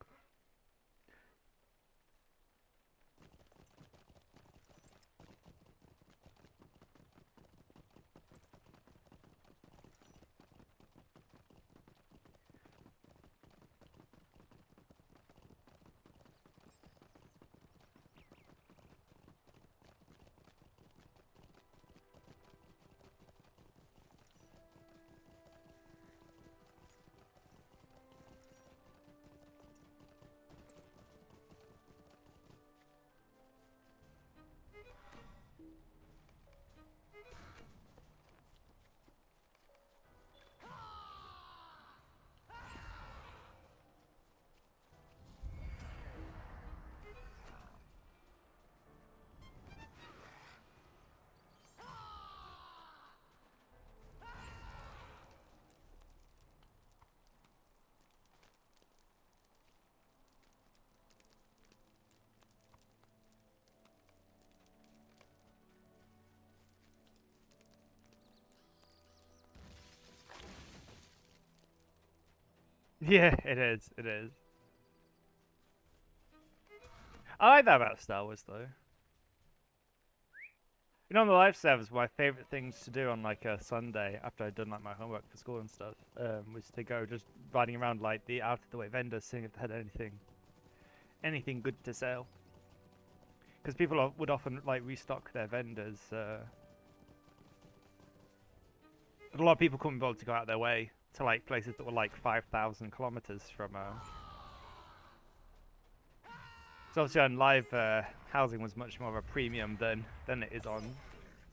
Yeah, it is. It is. I like that about Star Wars, though. You know, on the live servers, my favorite things to do on like a Sunday after I'd done like my homework for school and stuff, was to go just riding around like the out of the way vendors, seeing if they had anything good to sell. Because people would often like restock their vendors. But a lot of people couldn't be able to go out their way to like places that were like 5,000 kilometers from. So obviously on live, housing was much more of a premium than it is on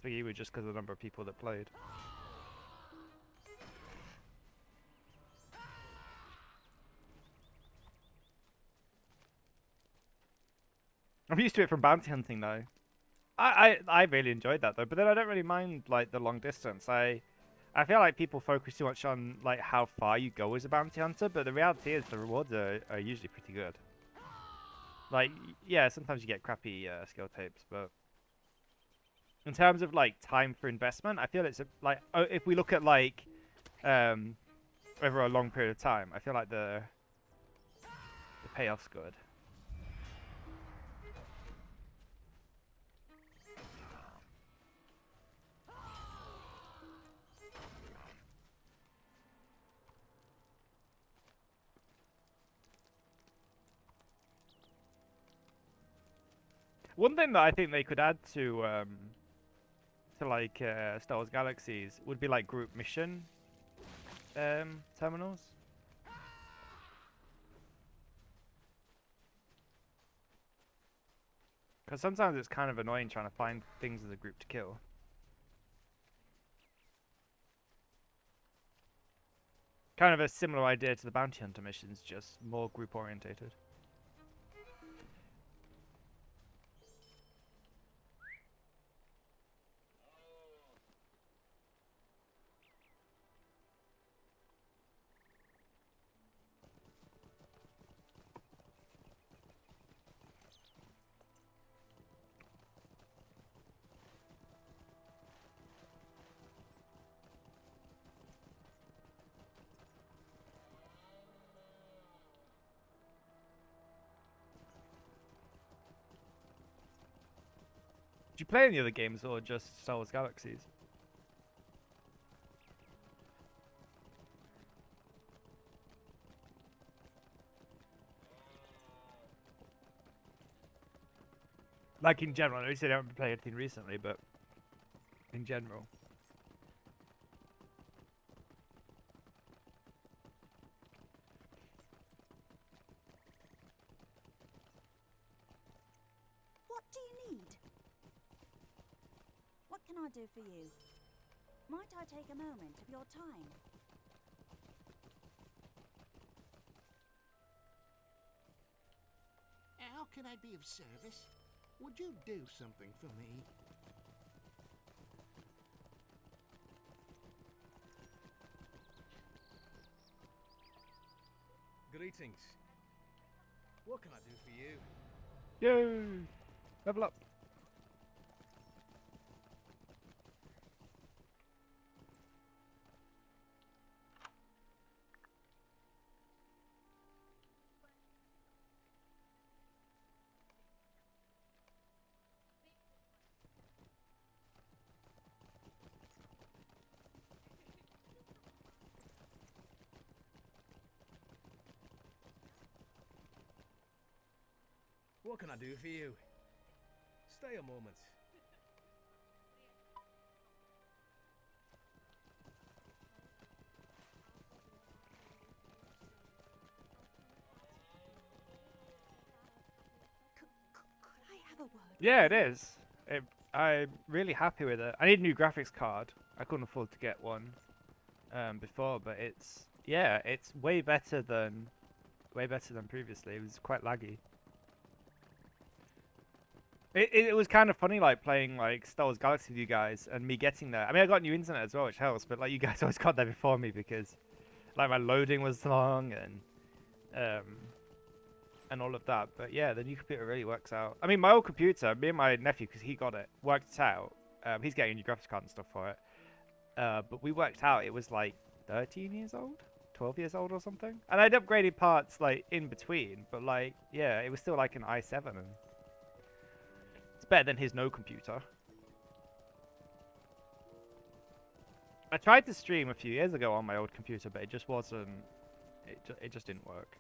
Twiggy, just because of the number of people that played. I'm used to it from bounty hunting though. I really enjoyed that though, but then I don't really mind like the long distance. I feel like people focus too much on like how far you go as a bounty hunter, but the reality is the rewards are usually pretty good. Like, yeah, sometimes you get crappy skill tapes, but in terms of like time for investment, I feel it's like if we look at like over a long period of time, I feel like the payoff's good. One thing that I think they could add to like Star Wars Galaxies would be like group mission terminals. Because sometimes it's kind of annoying trying to find things as a group to kill. Kind of a similar idea to the bounty hunter missions, just more group orientated. Did you play any other games or just Star Wars Galaxies? Like in general, I know you said I haven't played anything recently, but in general. What do you need? What can I do for you? Might I take a moment of your time? How can I be of service? Would you do something for me? Greetings. What can I do for you? Yay! Level up. What can I do for you? Stay a moment. Could I have a word? Yeah, it is. I'm really happy with it. I need a new graphics card. I couldn't afford to get one before, but it's way better than previously. It was quite laggy. It was kind of funny, like playing like Star Wars Galaxy with you guys and me getting there. I mean, I got new internet as well, which helps. But like you guys always got there before me because like my loading was long and all of that. But yeah, the new computer really works out. I mean, my old computer, me and my nephew, because he got it, worked it out. He's getting a new graphics card and stuff for it. But we worked out it was like 13 years old, 12 years old or something. And I'd upgraded parts like in between, but like yeah, it was still like an i7 and. It's better than his no computer. I tried to stream a few years ago on my old computer, but it just wasn't. It just didn't work.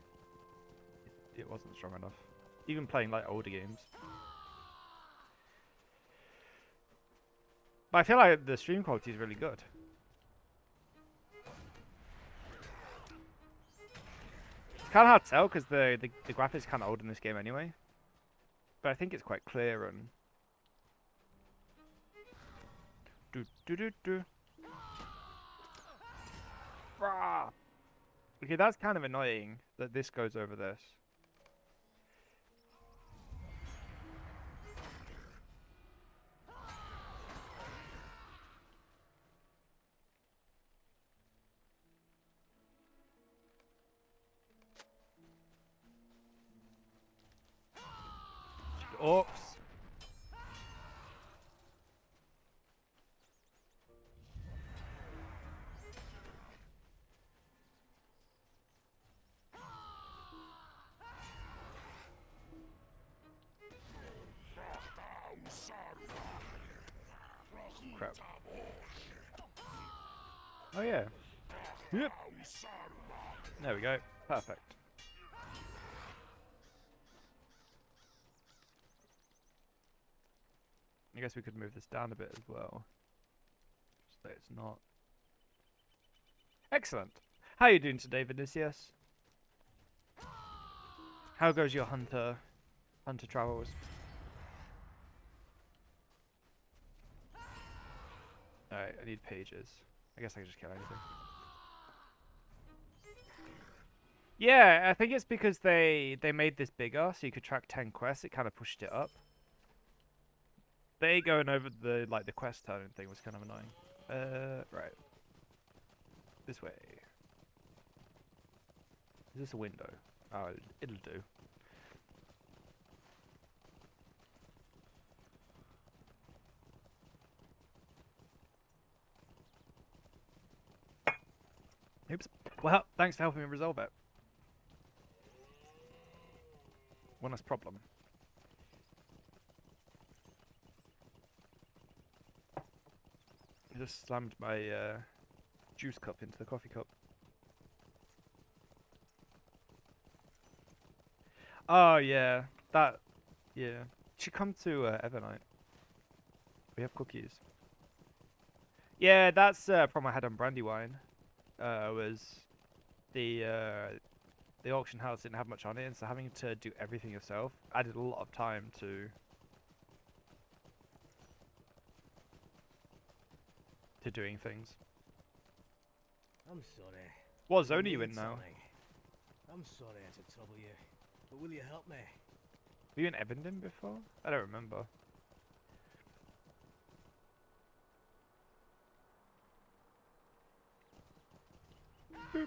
It wasn't strong enough. Even playing like older games. But I feel like the stream quality is really good. Kind of hard to tell because the graphics kind of old in this game anyway. But I think it's quite clear and. Rah! Okay, that's kind of annoying that this goes over this. Oops. Crap. Oh yeah. Yep. There we go. Perfect. guess we could move this down a bit as well. So it's not. Excellent. How are you doing today, Vinicius? How goes your hunter travels? Alright, I need pages. I guess I can just kill anything. Yeah, I think it's because they made this bigger so you could track 10 quests. It kind of pushed it up. They going over the quest turning thing was kind of annoying. Right. This way. Is this a window? Oh, it'll do. Oops. Well, thanks for helping me resolve it. One less problem. I just slammed my juice cup into the coffee cup. Oh yeah, that. Yeah, you should come to Evernight. We have cookies. Yeah, that's problem I had on Brandywine. Was the auction house didn't have much on it, and so having to do everything yourself added a lot of time to doing things. I'm sorry. What zone are you in now? I'm sorry to trouble you, but will you help me? Were you in Evenden before? I don't remember. Boop.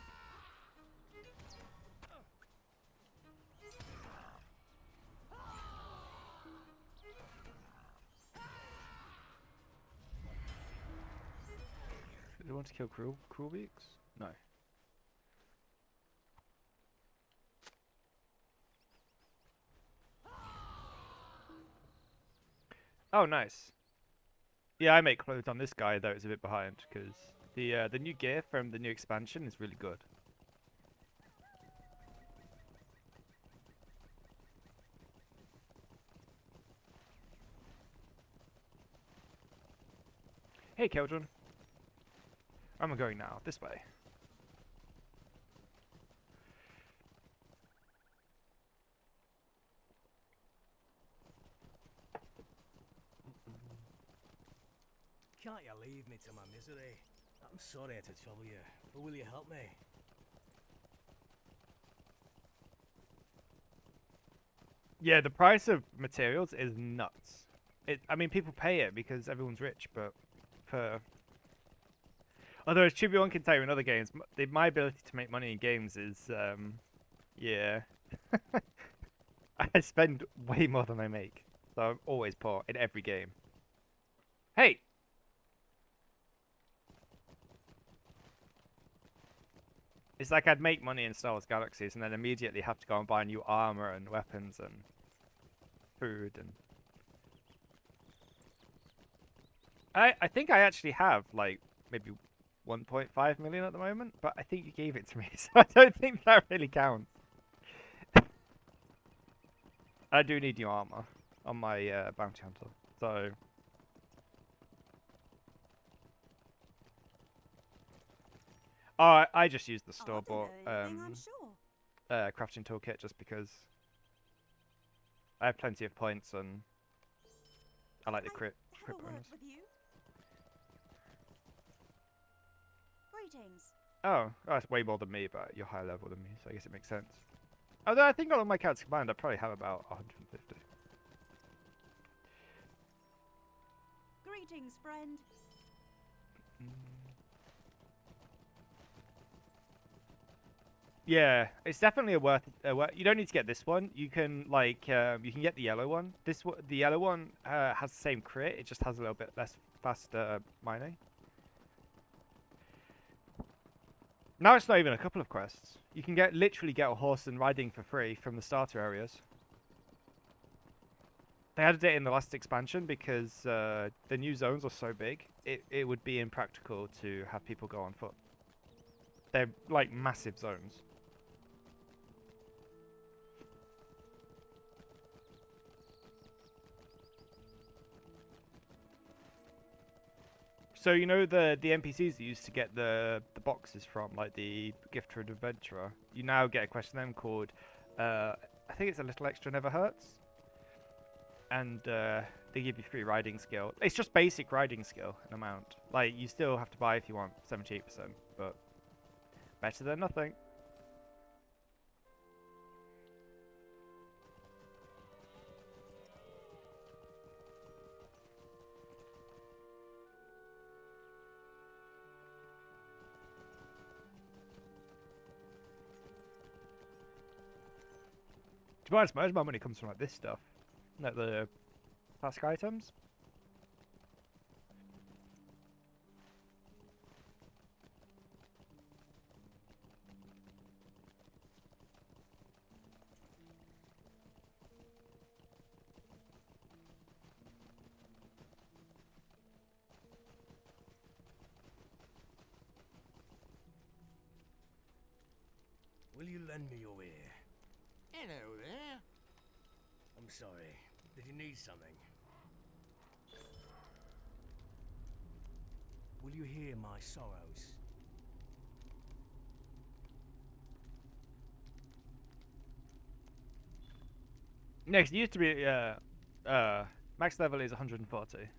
Do you want to kill cruel beaks? No. Oh, nice. Yeah, I make clothes on this guy, though it's a bit behind, because the new gear from the new expansion is really good. Hey, Keldron. Where am I going now? This way. Can't you leave me to my misery? I'm sorry to trouble you, but will you help me? Yeah, the price of materials is nuts. I mean, people pay it because everyone's rich, but for... Although, as Chibi1 can tell you in other games, my ability to make money in games is, yeah. I spend way more than I make. So I'm always poor in every game. Hey! It's like I'd make money in Star Wars Galaxies and then immediately have to go and buy new armor and weapons and food and... I think I actually have, like, maybe 1.5 million at the moment, but I think you gave it to me, so I don't think that really counts. I do need new armor on my bounty hunter, so... Oh, I just used the store-bought crafting toolkit just because I have plenty of points and I like the crit bonus. Greetings. Oh, that's way more than me, but you're higher level than me, so I guess it makes sense. Although I think on all my characters combined, I probably have about 150. Greetings, friend. Yeah, it's definitely a worth. You don't need to get this one. You can you can get the yellow one. The yellow one has the same crit. It just has a little bit less fast mining. Now it's not even a couple of quests. You can literally get a horse and riding for free from the starter areas. They added it in the last expansion because the new zones are so big. It would be impractical to have people go on foot. They're like massive zones. So you know the NPCs that you used to get the boxes from, like the Gift for an Adventurer. You now get a quest from them called, I think it's a little extra never hurts, and they give you free riding skill. It's just basic riding skill and amount. Like you still have to buy if you want 78%, but better than nothing. To be honest, most of my money comes from like this stuff, like the classic items. Will you lend me your ear? Hello there. I'm sorry. Did you need something? Will you hear my sorrows? Next, it used to be max level is 140.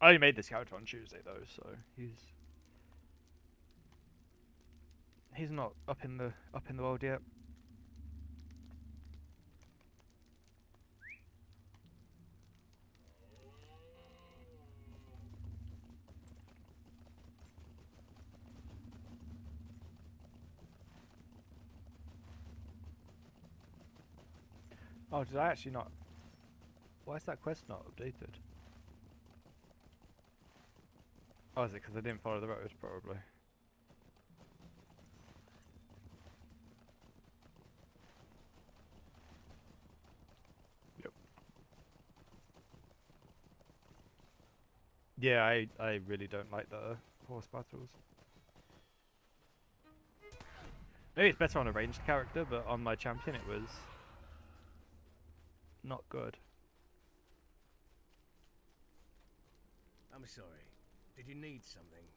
I only made this character on Tuesday though, so he's not up in the world yet. Oh, did I actually not? Why is that quest not updated? Oh, is it because I didn't follow the road? Probably. Yep. Yeah, I really don't like the horse battles. Maybe it's better on a ranged character, but on my champion it was not good. I'm sorry. Did you need something?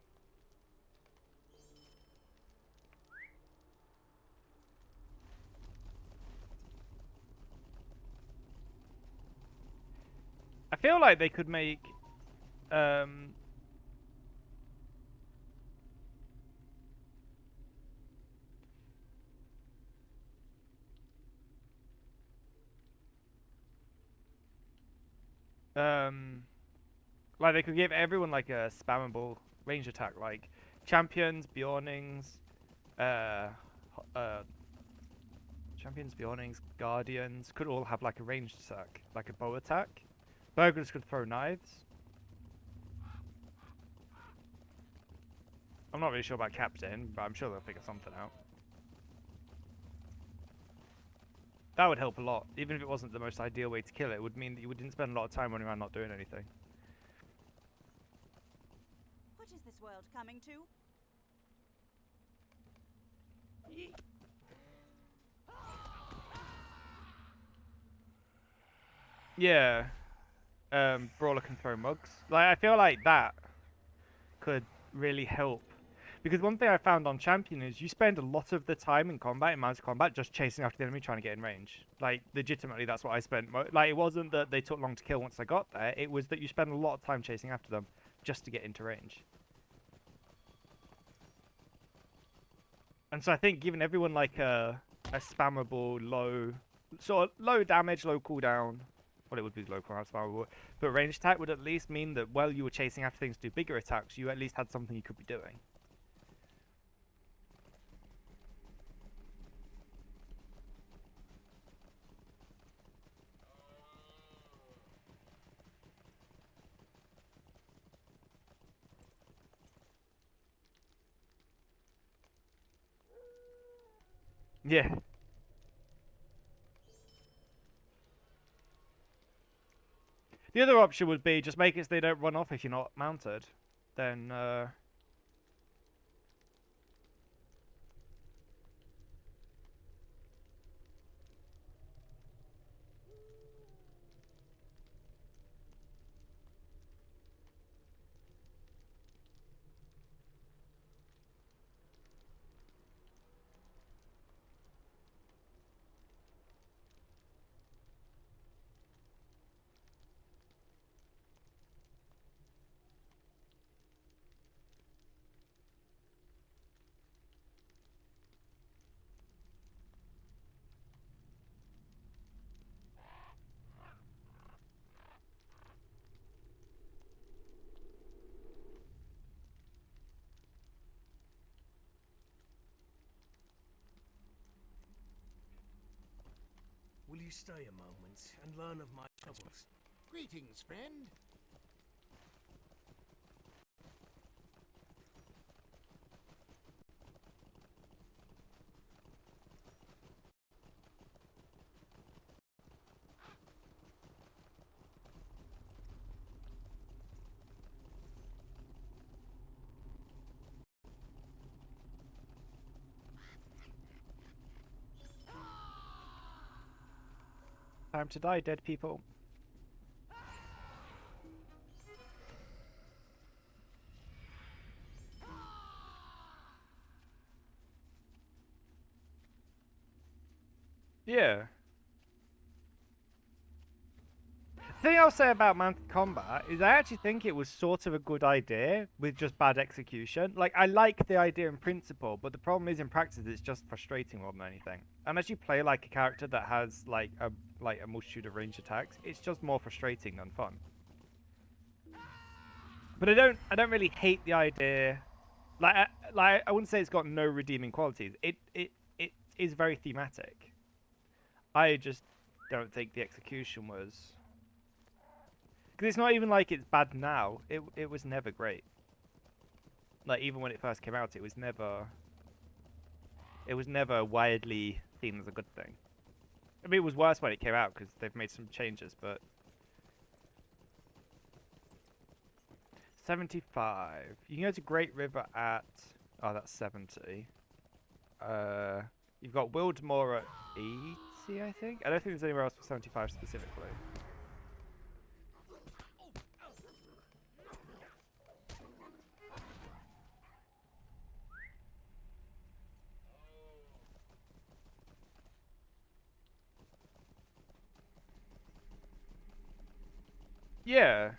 I feel like they could make like they could give everyone like a spammable range attack, like champions, Bjornings, champions, Bjornings, guardians could all have like a ranged attack, like a bow attack. Burglars could throw knives. I'm not really sure about Captain, but I'm sure they'll figure something out. That would help a lot. Even if it wasn't the most ideal way to kill it, it would mean that you didn't spend a lot of time running around not doing anything. What is this world coming to? Yeah. Brawler can throw mugs. Like, I feel like that could really help. Because one thing I found on Champion is you spend a lot of the time in combat, in mounted combat, just chasing after the enemy, trying to get in range. Like, legitimately, that's what I spent. Like, it wasn't that they took long to kill once I got there. It was that you spend a lot of time chasing after them just to get into range. And so I think giving everyone, like, a spammable, low damage, low cooldown. Well, it would be low cooldown, spammable. But range attack would at least mean that while you were chasing after things to do bigger attacks, you at least had something you could be doing. Yeah. The other option would be just make it so they don't run off if you're not mounted. Then, will you stay a moment and learn of my troubles? Greetings, friend. Time to die, dead people. Yeah. The thing I'll say about mounted combat is I actually think it was sort of a good idea with just bad execution. Like, I like the idea in principle, but the problem is in practice it's just frustrating more than anything. Unless you play like a character that has like a multitude of ranged attacks, it's just more frustrating than fun. But I don't really hate the idea. Like I wouldn't say it's got no redeeming qualities. It is very thematic. I just don't think the execution was. Because it's not even like it's bad now. It was never great. Like, even when it first came out, it was never widely seen as a good thing. I mean, it was worse when it came out because they've made some changes, but 75. You can go to Great River at that's 70. You've got Wildmoor at 80, I think. I don't think there's anywhere else for 75 specifically. Yeah.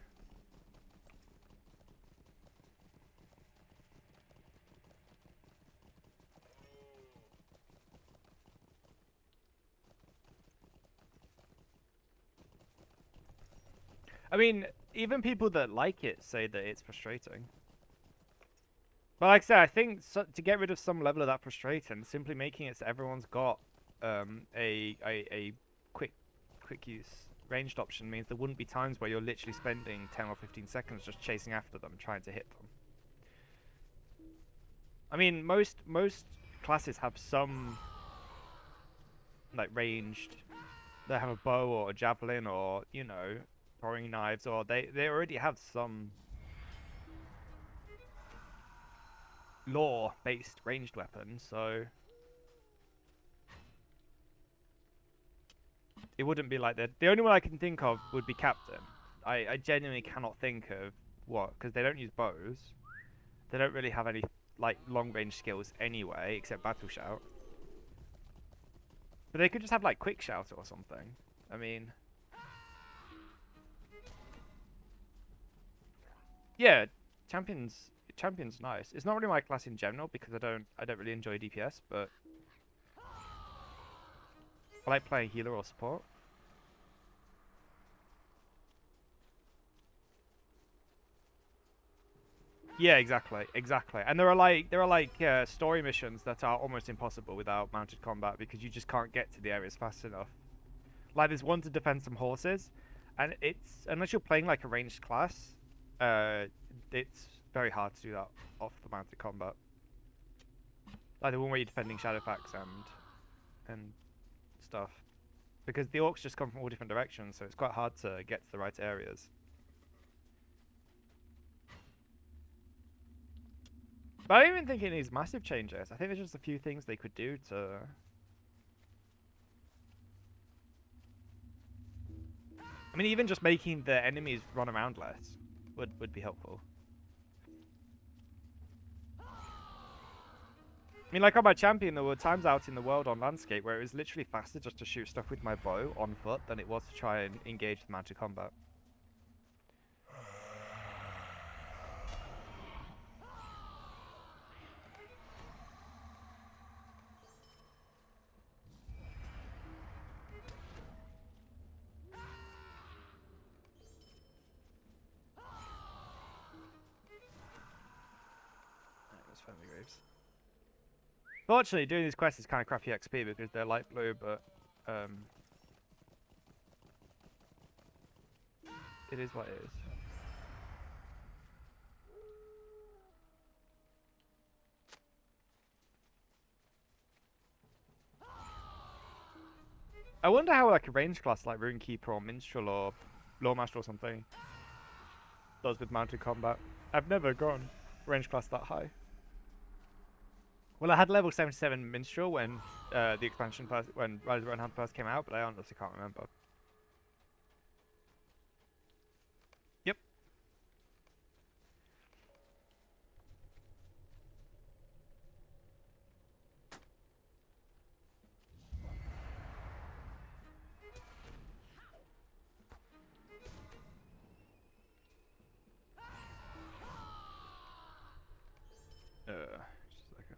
I mean, even people that like it say that it's frustrating. But like I said, I think to get rid of some level of that frustration, simply making it so everyone's got a quick use ranged option means there wouldn't be times where you're literally spending 10 or 15 seconds just chasing after them, trying to hit them. I mean, most classes have some like ranged. They have a bow or a javelin or, you know, throwing knives, or they already have some lore-based ranged weapons, so it wouldn't be like that. The only one I can think of would be Captain. I genuinely cannot think of what, because they don't use bows. They don't really have any like long-range skills anyway, except Battle Shout. But they could just have like Quick Shout or something. I mean, yeah, Champion's nice. It's not really my class in general because I don't really enjoy DPS, but I like playing healer or support. Yeah, exactly. And there are like story missions that are almost impossible without mounted combat because you just can't get to the areas fast enough. Like there's one to defend some horses, and it's unless you're playing like a ranged class, it's very hard to do that off the mounted combat. Like the one where you're defending Shadowfax and stuff, because the orcs just come from all different directions, so it's quite hard to get to the right areas. But I don't even think it needs massive changes. I think there's just a few things they could do to. I mean, even just making the enemies run around less would be helpful. I mean, like on my champion, there were times out in the world on landscape where it was literally faster just to shoot stuff with my bow on foot than it was to try and engage the mounted combat. Fortunately, doing these quests is kind of crappy XP because they're light blue, but it is what it is. I wonder how like a range class like Runekeeper or Minstrel or Lawmaster or something does with mounted combat. I've never gone range class that high. Well, I had level 77 Minstrel when the expansion first, when Rise of the Roundhound first came out, but I honestly can't remember. Yep. Just a second.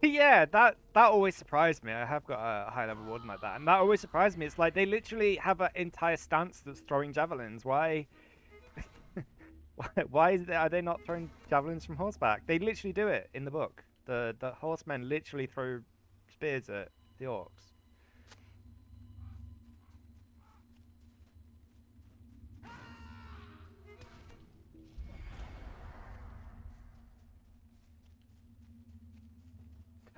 Yeah, that always surprised me. I have got a high level warden like that, and that always surprised me. It's like they literally have an entire stance that's throwing javelins. Why? Why are they not throwing javelins from horseback? They literally do it in the book. The horsemen literally throw spears at the orcs.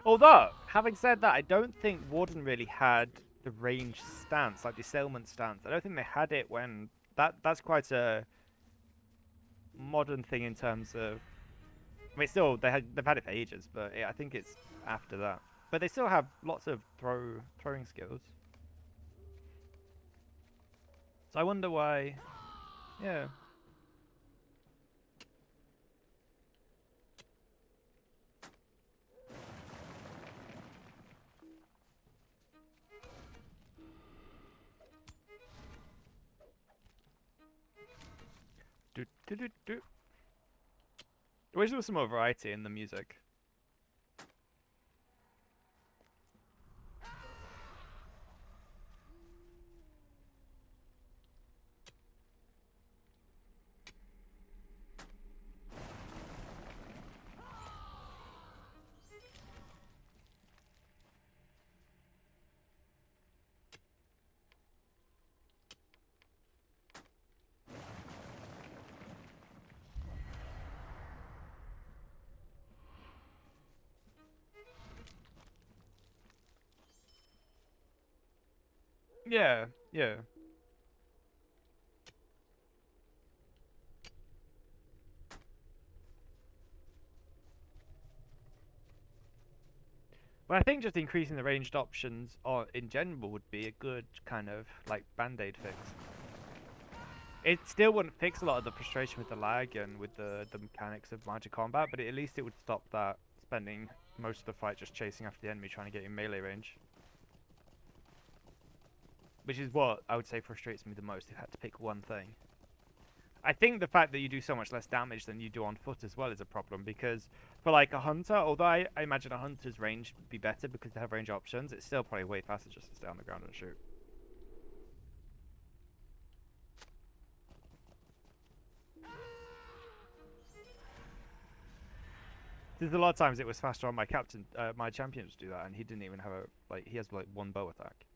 Although, having said that, I don't think Warden really had the range stance, like the assailment stance. I don't think they had it when that's quite a modern thing in terms of. I mean, still they've had it for ages, but I think it's after that. But they still have lots of throwing skills. So I wonder why. Yeah. I wish there was some more variety in the music. Yeah, yeah. But I think just increasing the ranged options in general would be a good kind of like band-aid fix. It still wouldn't fix a lot of the frustration with the lag and with the mechanics of magic combat, but at least it would stop that spending most of the fight just chasing after the enemy trying to get in melee range. Which is what I would say frustrates me the most if I had to pick one thing. I think the fact that you do so much less damage than you do on foot as well is a problem, because for like a hunter, although I imagine a hunter's range would be better because they have range options, it's still probably way faster just to stay on the ground and shoot. There's a lot of times it was faster on my captain, my champion to do that, and he didn't even have a he has like one bow attack.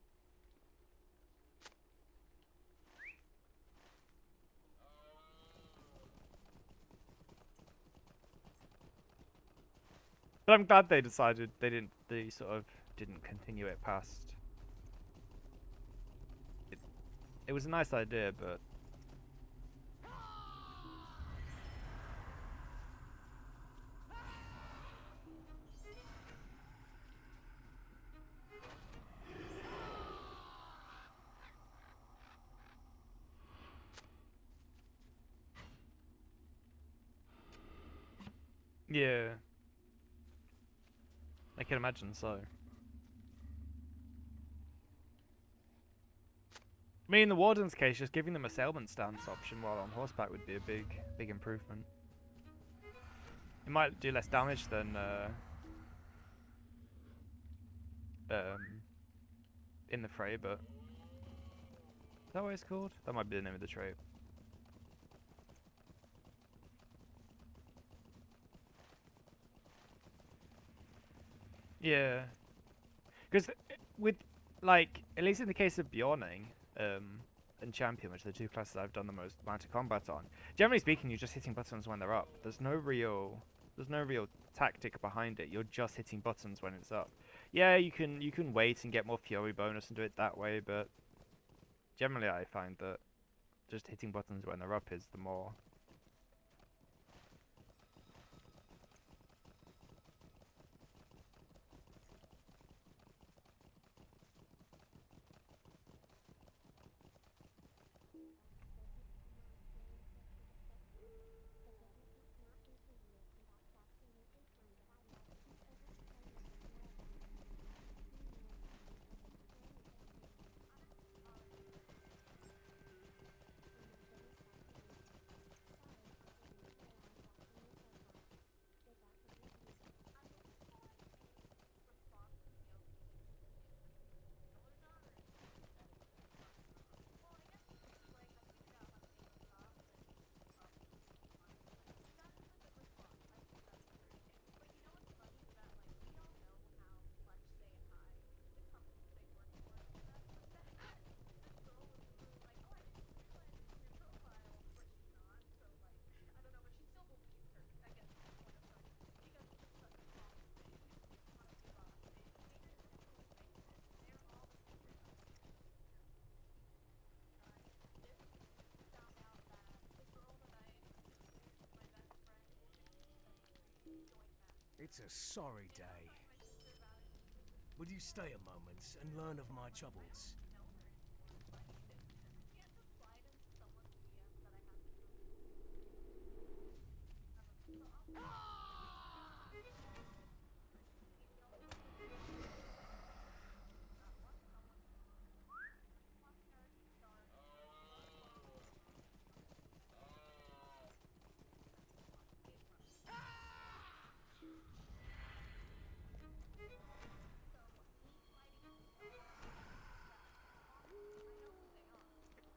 But I'm glad they decided they sort of didn't continue it past. It was a nice idea, but yeah, I can imagine so. I mean, in the Warden's case, just giving them a sailment stance option while on horseback would be a big improvement. It might do less damage than in the fray, but is that what it's called? That might be the name of the trait. Yeah, because with like at least in the case of Bjorning and Champion, which are the two classes I've done the most amount of combat on, generally speaking, you're just hitting buttons when they're up. There's no real tactic behind it. You're just hitting buttons when it's up. Yeah, you can wait and get more fury bonus and do it that way, but generally I find that just hitting buttons when they're up is the more. It's a sorry day. Would you stay a moment and learn of my troubles?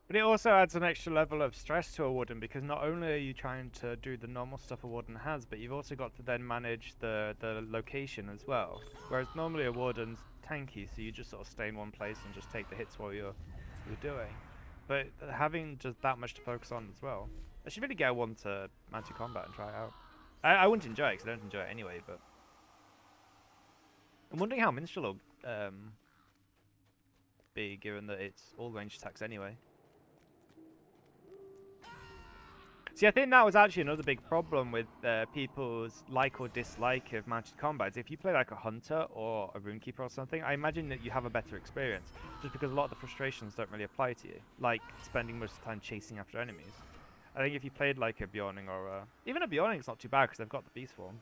But it also adds an extra level of stress to a Warden, because not only are you trying to do the normal stuff a Warden has, but you've also got to then manage the location as well. Whereas normally a Warden's tanky, so you just sort of stay in one place and just take the hits while you're doing. But having just that much to focus on as well. I should really get one to Mounted Combat and try it out. I wouldn't enjoy it, because I don't enjoy it anyway, but I'm wondering how Minstrel will be, given that it's all ranged attacks anyway. See, I think that was actually another big problem with people's like or dislike of mounted combats. If you play like a hunter or a runekeeper or something, I imagine that you have a better experience, just because a lot of the frustrations don't really apply to you, like spending most of the time chasing after enemies. I think if you played like a Bjorning or even a Bjorning, it's not too bad because they've got the beast form.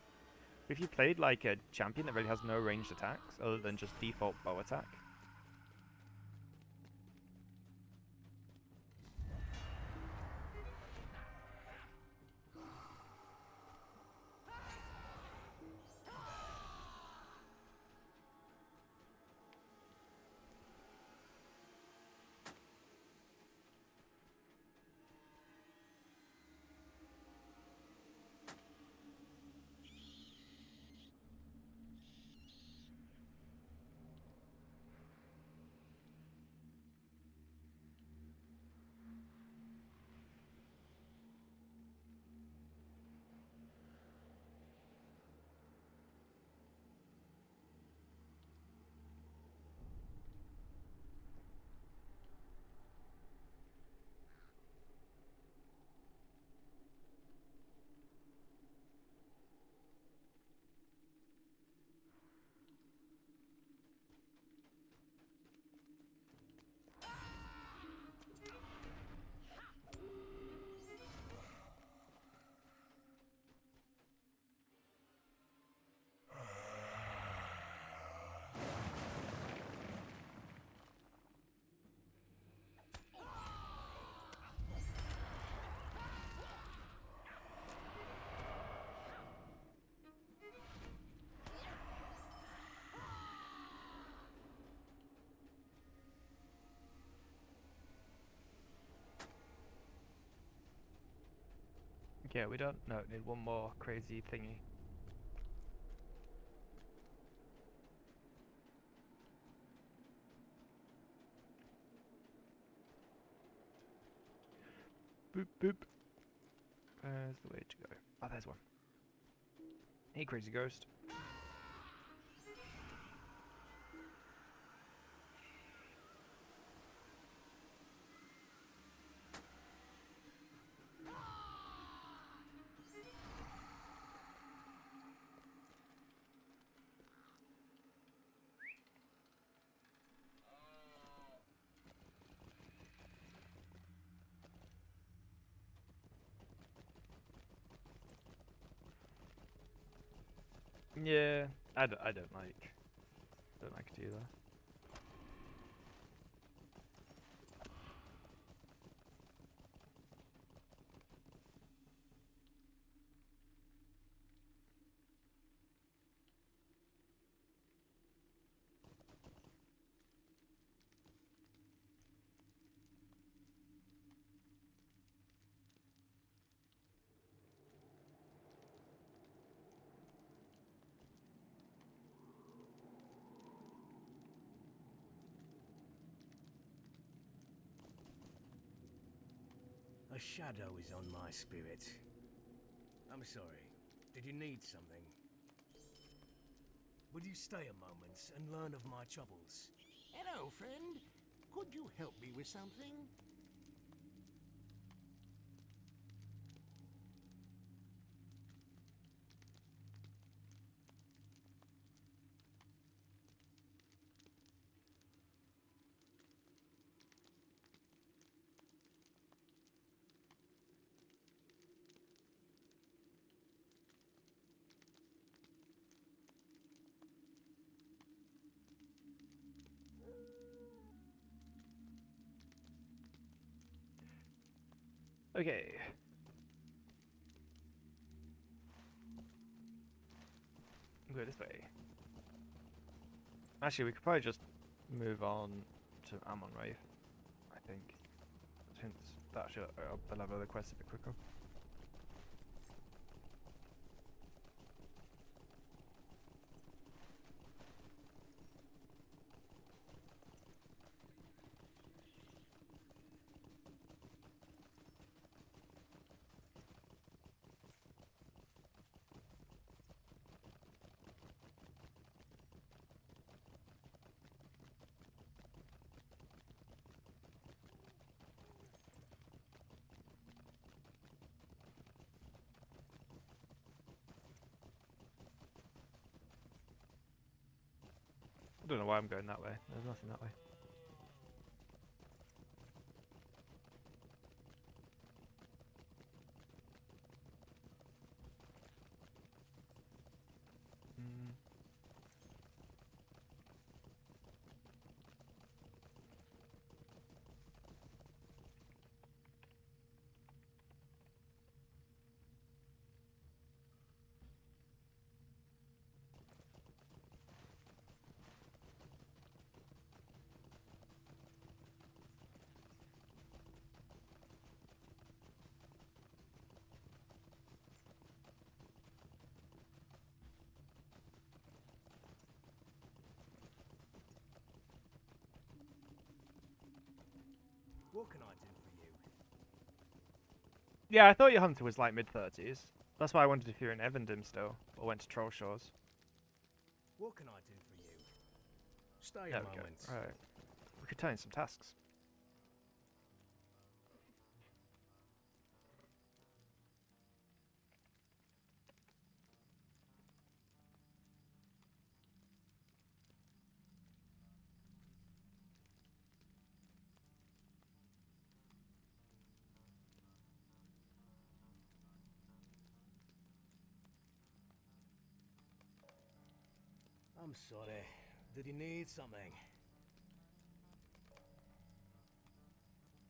But if you played like a champion that really has no ranged attacks other than just default bow attack, Yeah, we don't. No, need one more crazy thingy. Boop boop. Where's the way to go? Oh, there's one. Hey, crazy ghost. Yeah, I don't like it either. A shadow is on my spirit. I'm sorry. Did you need something? Would you stay a moment and learn of my troubles? Hello, friend. Could you help me with something? Okay. Go this way. Actually, we could probably just move on to Amon Wraith, I think. Since that should up the level of the quest a bit quicker. I don't know why I'm going that way. There's nothing that way. Mm. What can I do for you? Yeah, I thought your hunter was like mid-30s. That's why I wondered if you're in Evendom still, or went to Troll Shores. What can I do for you? Stay There a we go. moment. Right. We could turn in some tasks. I'm sorry. Did you need something?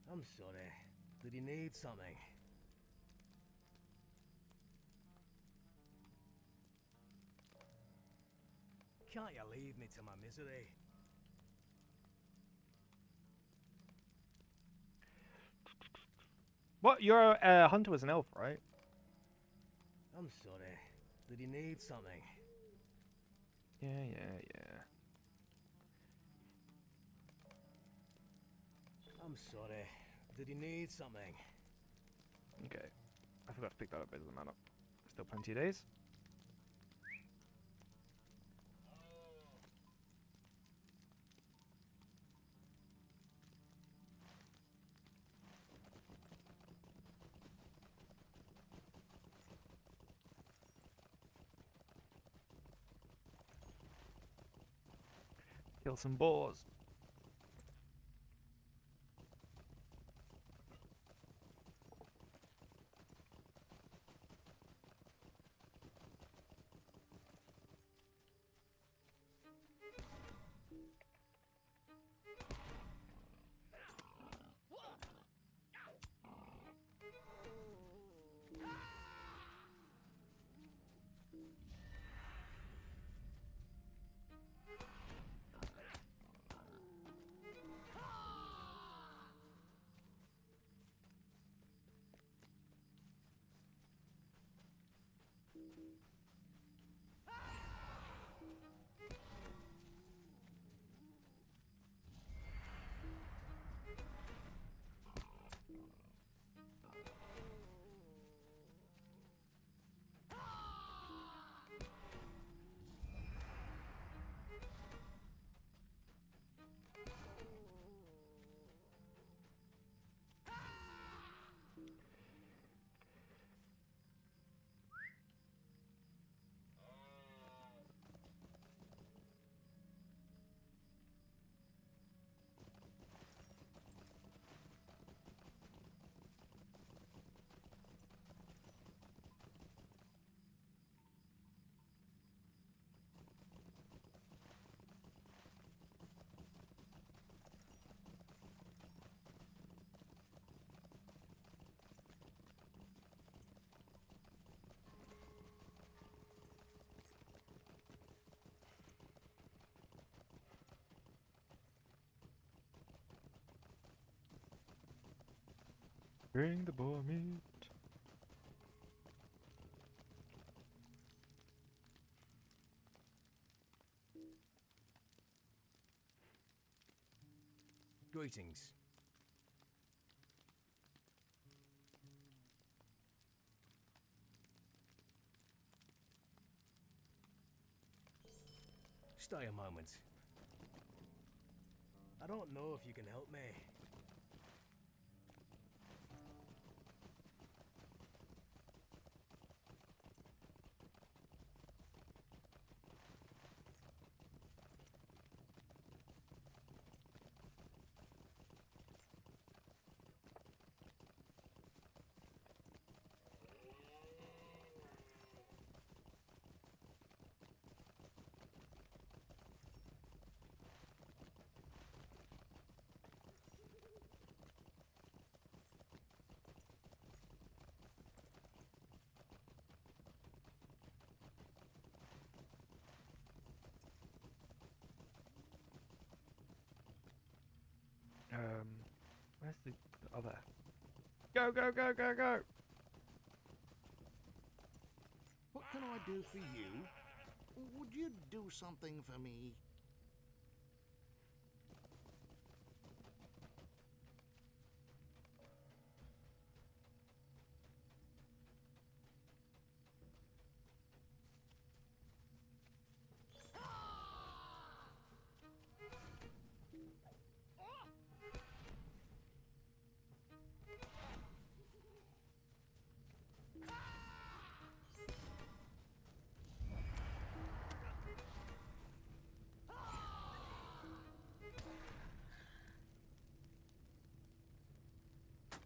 I'm sorry. Did you need something? Can't you leave me to my misery? What? Your hunter was an elf, right? I'm sorry. Did he need something? Yeah. I'm sorry. Did he need something? Okay. I forgot to pick that up, but it doesn't matter. Still plenty of days. Kill some boars. Bring the boar meat. Greetings. Stay a moment. I don't know if you can help me. Where's the other? Go, go, go, go, go! What can I do for you? Would you do something for me?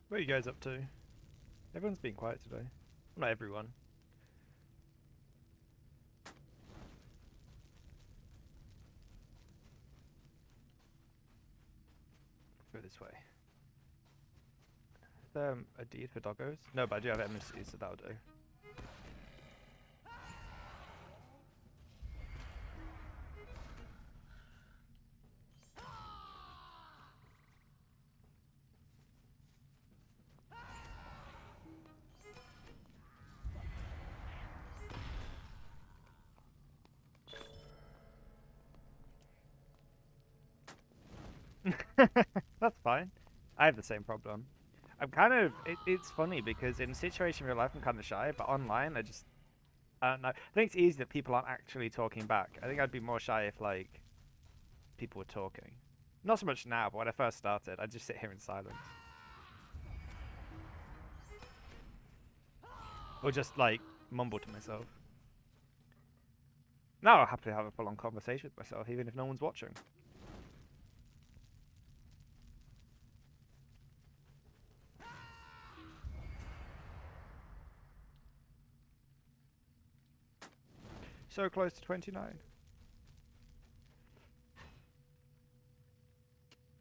What are you guys up to? Everyone's been quiet today. Not everyone. Go this way. Is there a deed for doggos? No, but I do have embassies, so that'll do. That's fine. I have the same problem. I'm kind of. It's funny because in a situation in real life, I'm kind of shy, but online, I don't know. I think it's easy that people aren't actually talking back. I think I'd be more shy if, like, people were talking. Not so much now, but when I first started, I'd just sit here in silence. Or just, like, mumble to myself. Now I'll happily have a full-on conversation with myself, even if no one's watching. So close to 29.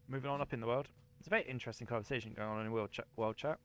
Moving on up in the world. It's a very interesting conversation going on in world chat.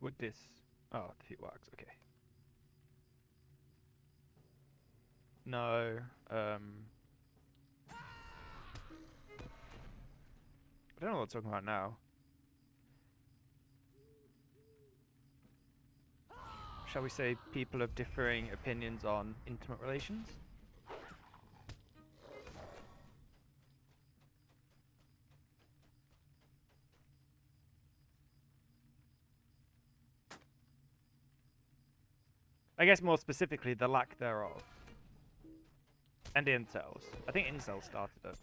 Would this... Oh, defeat works, okay. No, I don't know what I'm talking about now. Shall we say people of differing opinions on intimate relations? I guess more specifically, the lack thereof. And incels. I think incels started it.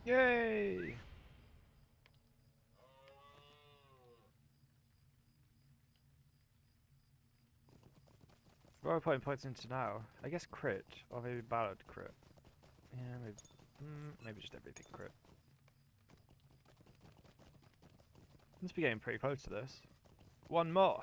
Yay! What am I putting points into now? I guess crit, or maybe ballad crit. Yeah, maybe, maybe just everything crit. Must be getting pretty close to this. One more.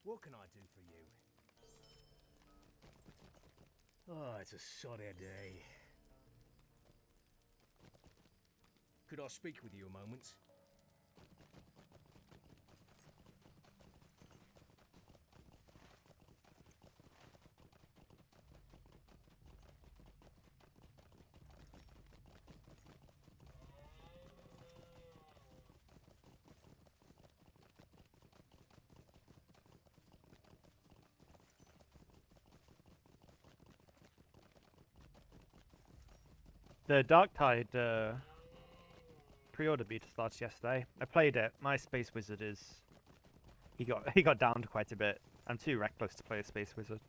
What can I do for you? Oh, it's a soddy day. Could I speak with you a moment? The Darktide pre-order beta started yesterday. I played it. My Space Wizard is... He got downed quite a bit. I'm too reckless to play a Space Wizard.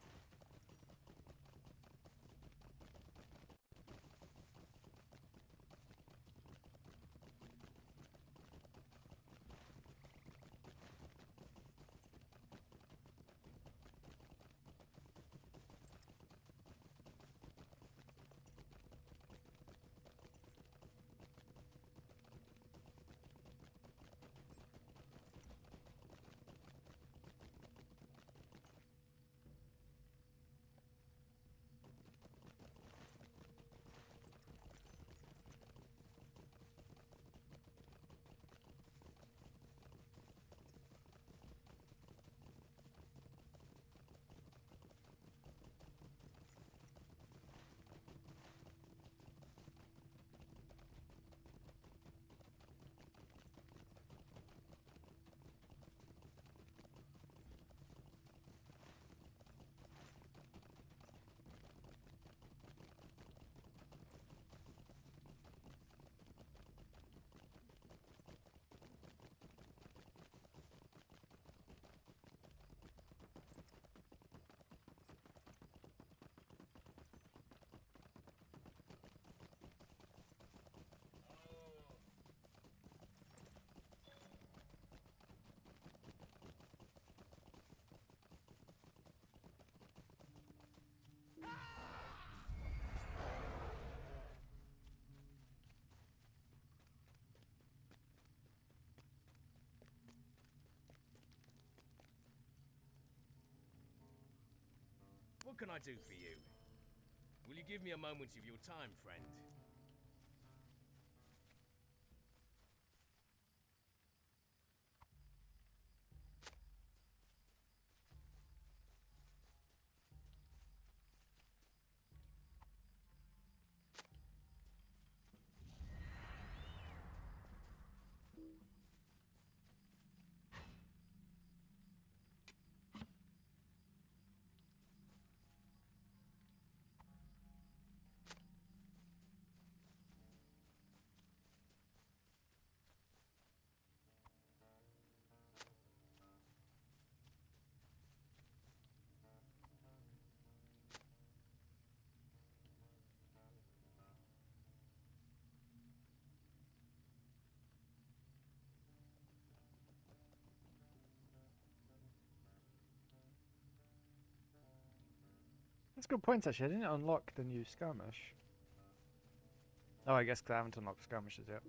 What can I do for you? Will you give me a moment of your time, friend? That's a good point, actually. I didn't unlock the new skirmish. Oh, I guess because I haven't unlocked skirmishes yet.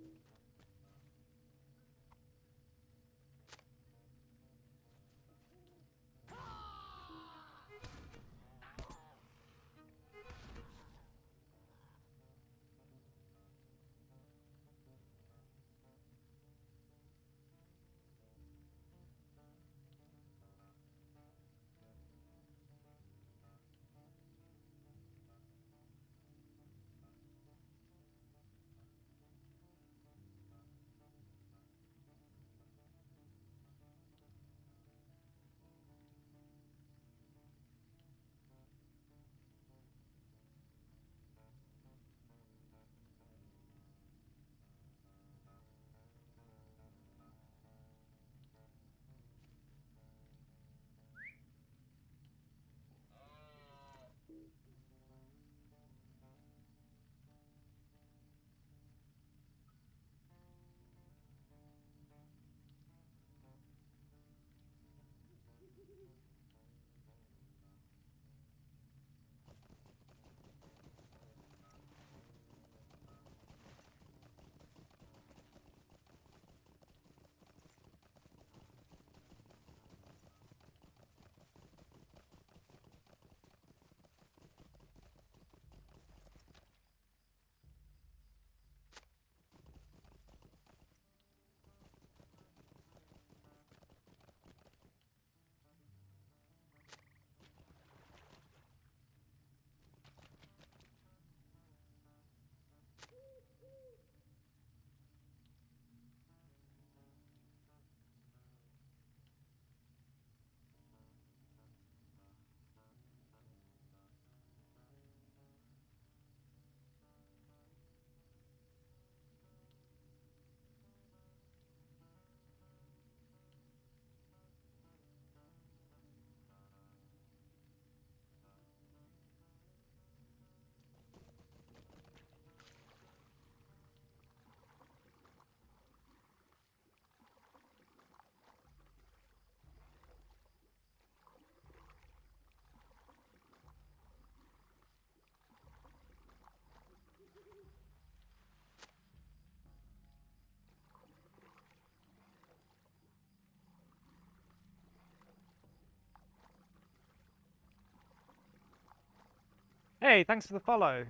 Hey, thanks for the follow,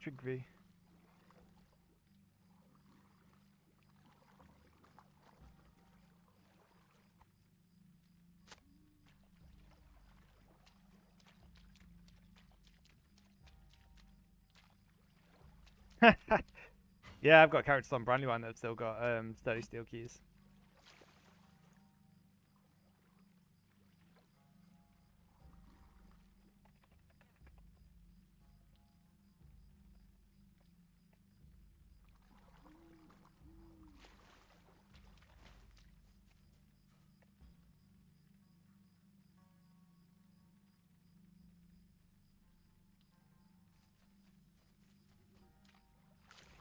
Trigby. Yeah, I've got characters on Brandywine that have still got 30 steel keys.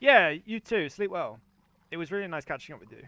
Yeah, you too. Sleep well. It was really nice catching up with you.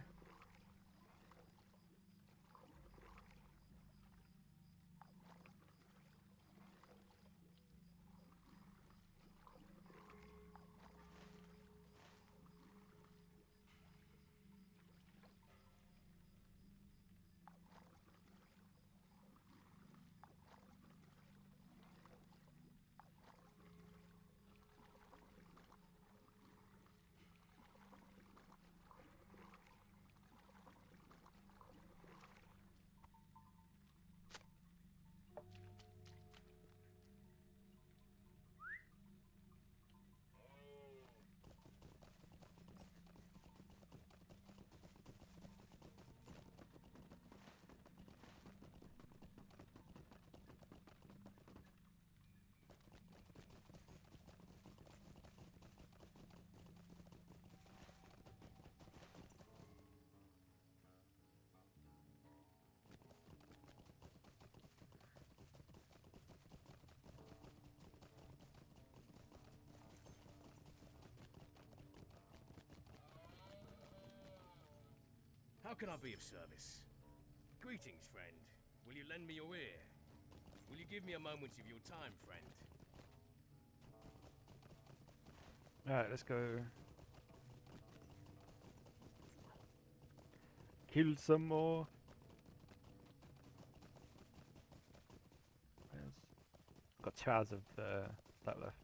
How can I be of service? Greetings, friend. Will you lend me your ear? Will you give me a moment of your time, friend? Alright, let's go. Kill some more. Got 2 hours of that left.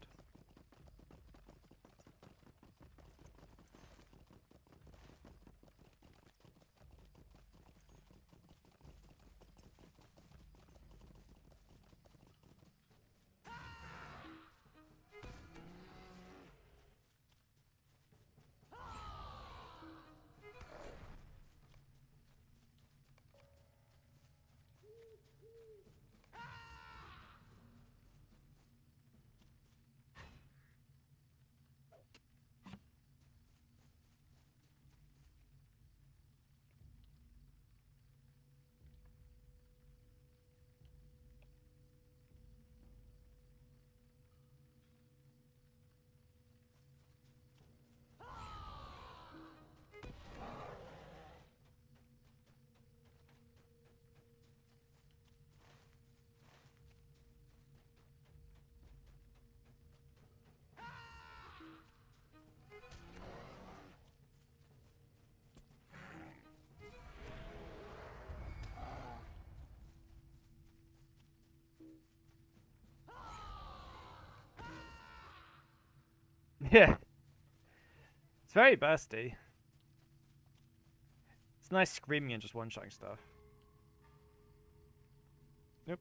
Yeah. It's very bursty. It's nice screaming and just one-shotting stuff. Yep.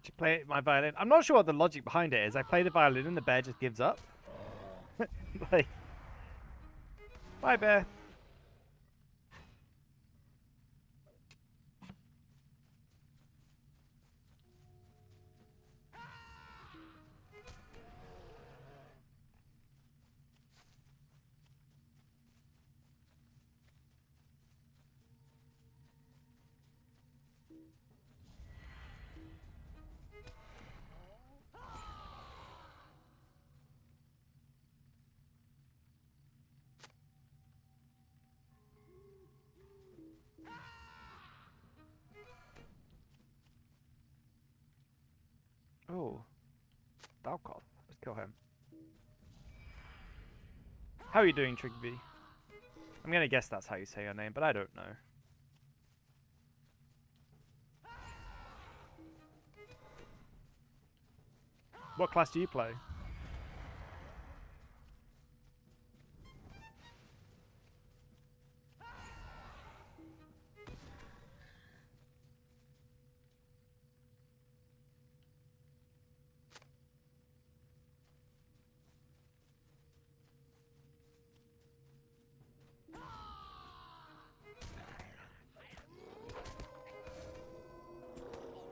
To play my violin. I'm not sure what the logic behind it is. I play the violin and the bear just gives up. Like, bye, bear. Oh, Dalkoth. Let's kill him. How are you doing, Trigby? I'm gonna guess that's how you say your name, but I don't know. What class do you play?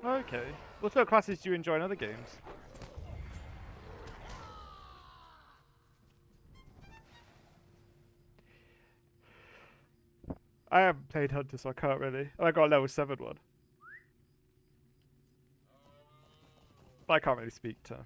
Okay. What sort of classes do you enjoy in other games? I haven't played Hunter, so I can't really. I got a level 7 one. But I can't really speak to.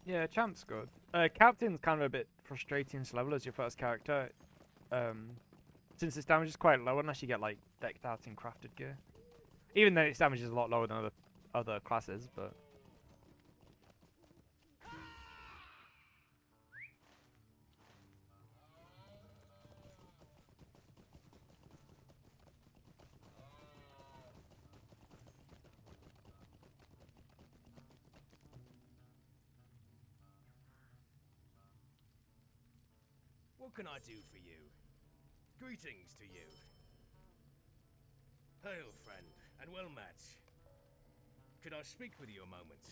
Yeah, Champ's good. Captain's kind of a bit frustrating to level as your first character. Since its damage is quite low unless you get like decked out in crafted gear. Even though its damage is a lot lower than other classes, but What can I do for you? Greetings to you. Hail, friend, and well met. Could I speak with you a moment?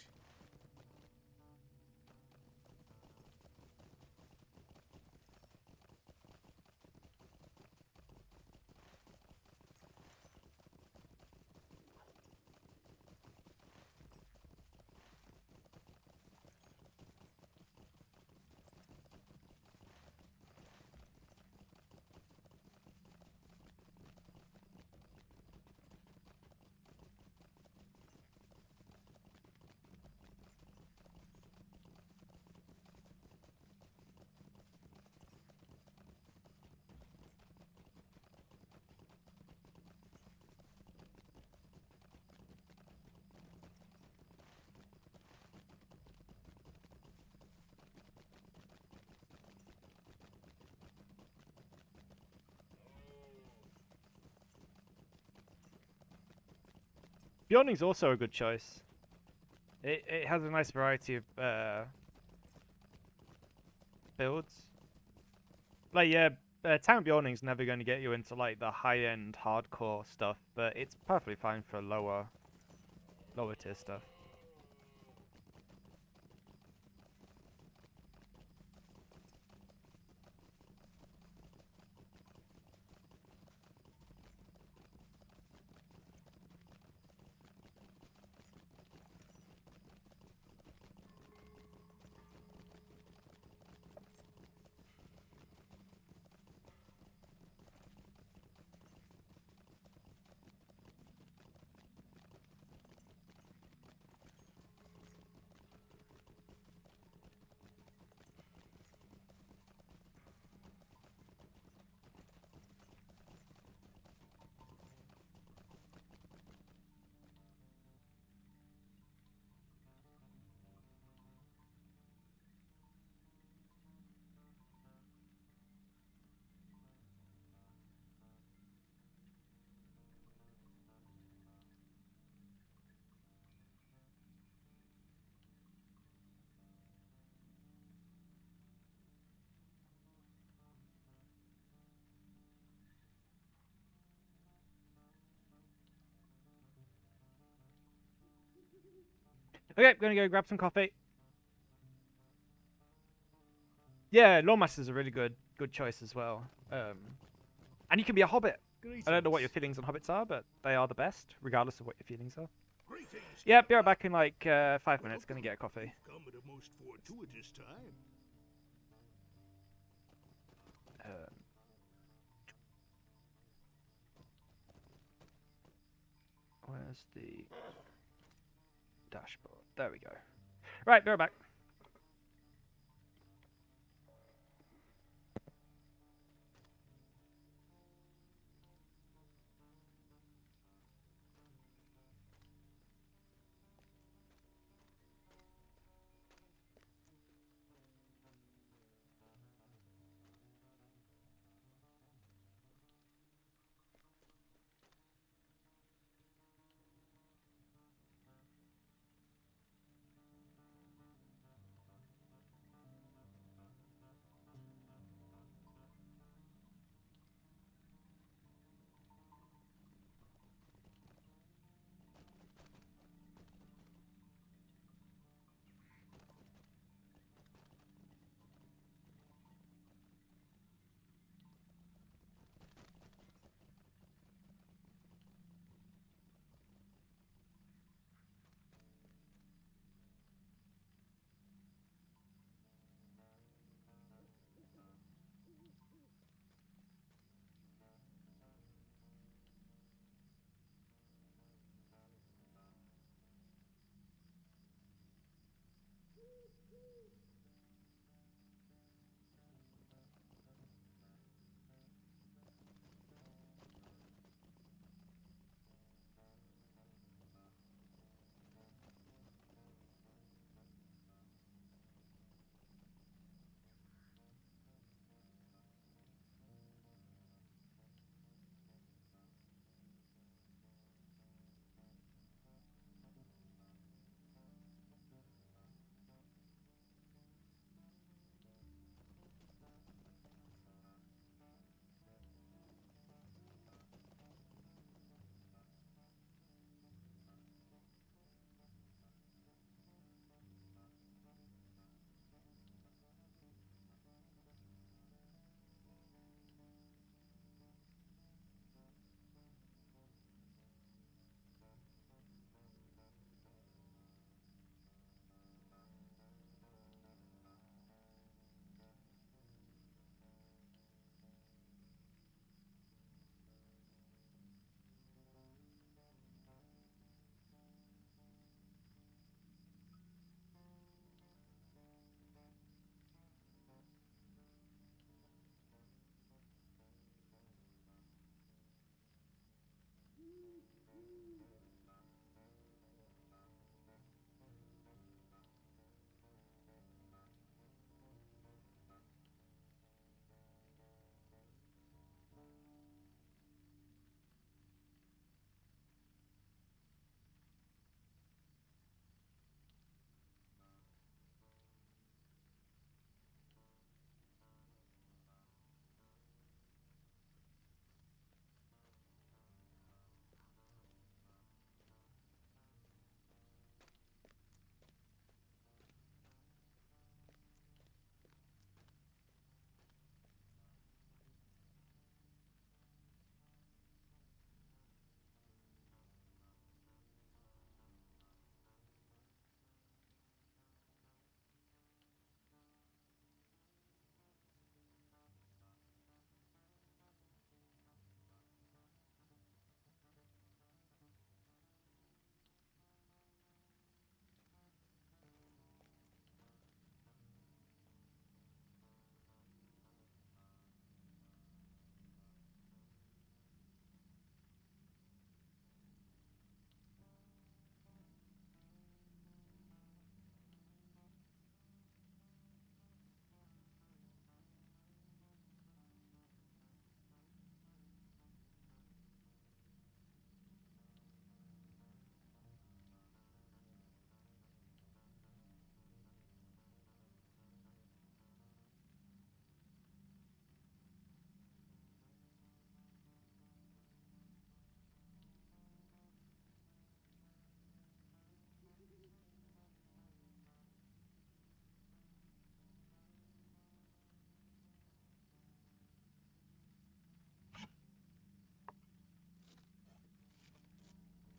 Bjorning's also a good choice. It has a nice variety of builds. Like, yeah, Town Bjorning's never going to get you into like the high-end hardcore stuff, but it's perfectly fine for lower tier stuff. Okay, I'm gonna go grab some coffee. Yeah, Lawmaster's a really good choice as well. And you can be a hobbit. I don't know what your feelings on hobbits are, but they are the best, regardless of what your feelings are. Yeah, be right back in like 5 minutes. Gonna get a coffee. Come at a most fortuitous time. Where's the dashboard? There we go. Right, be right back.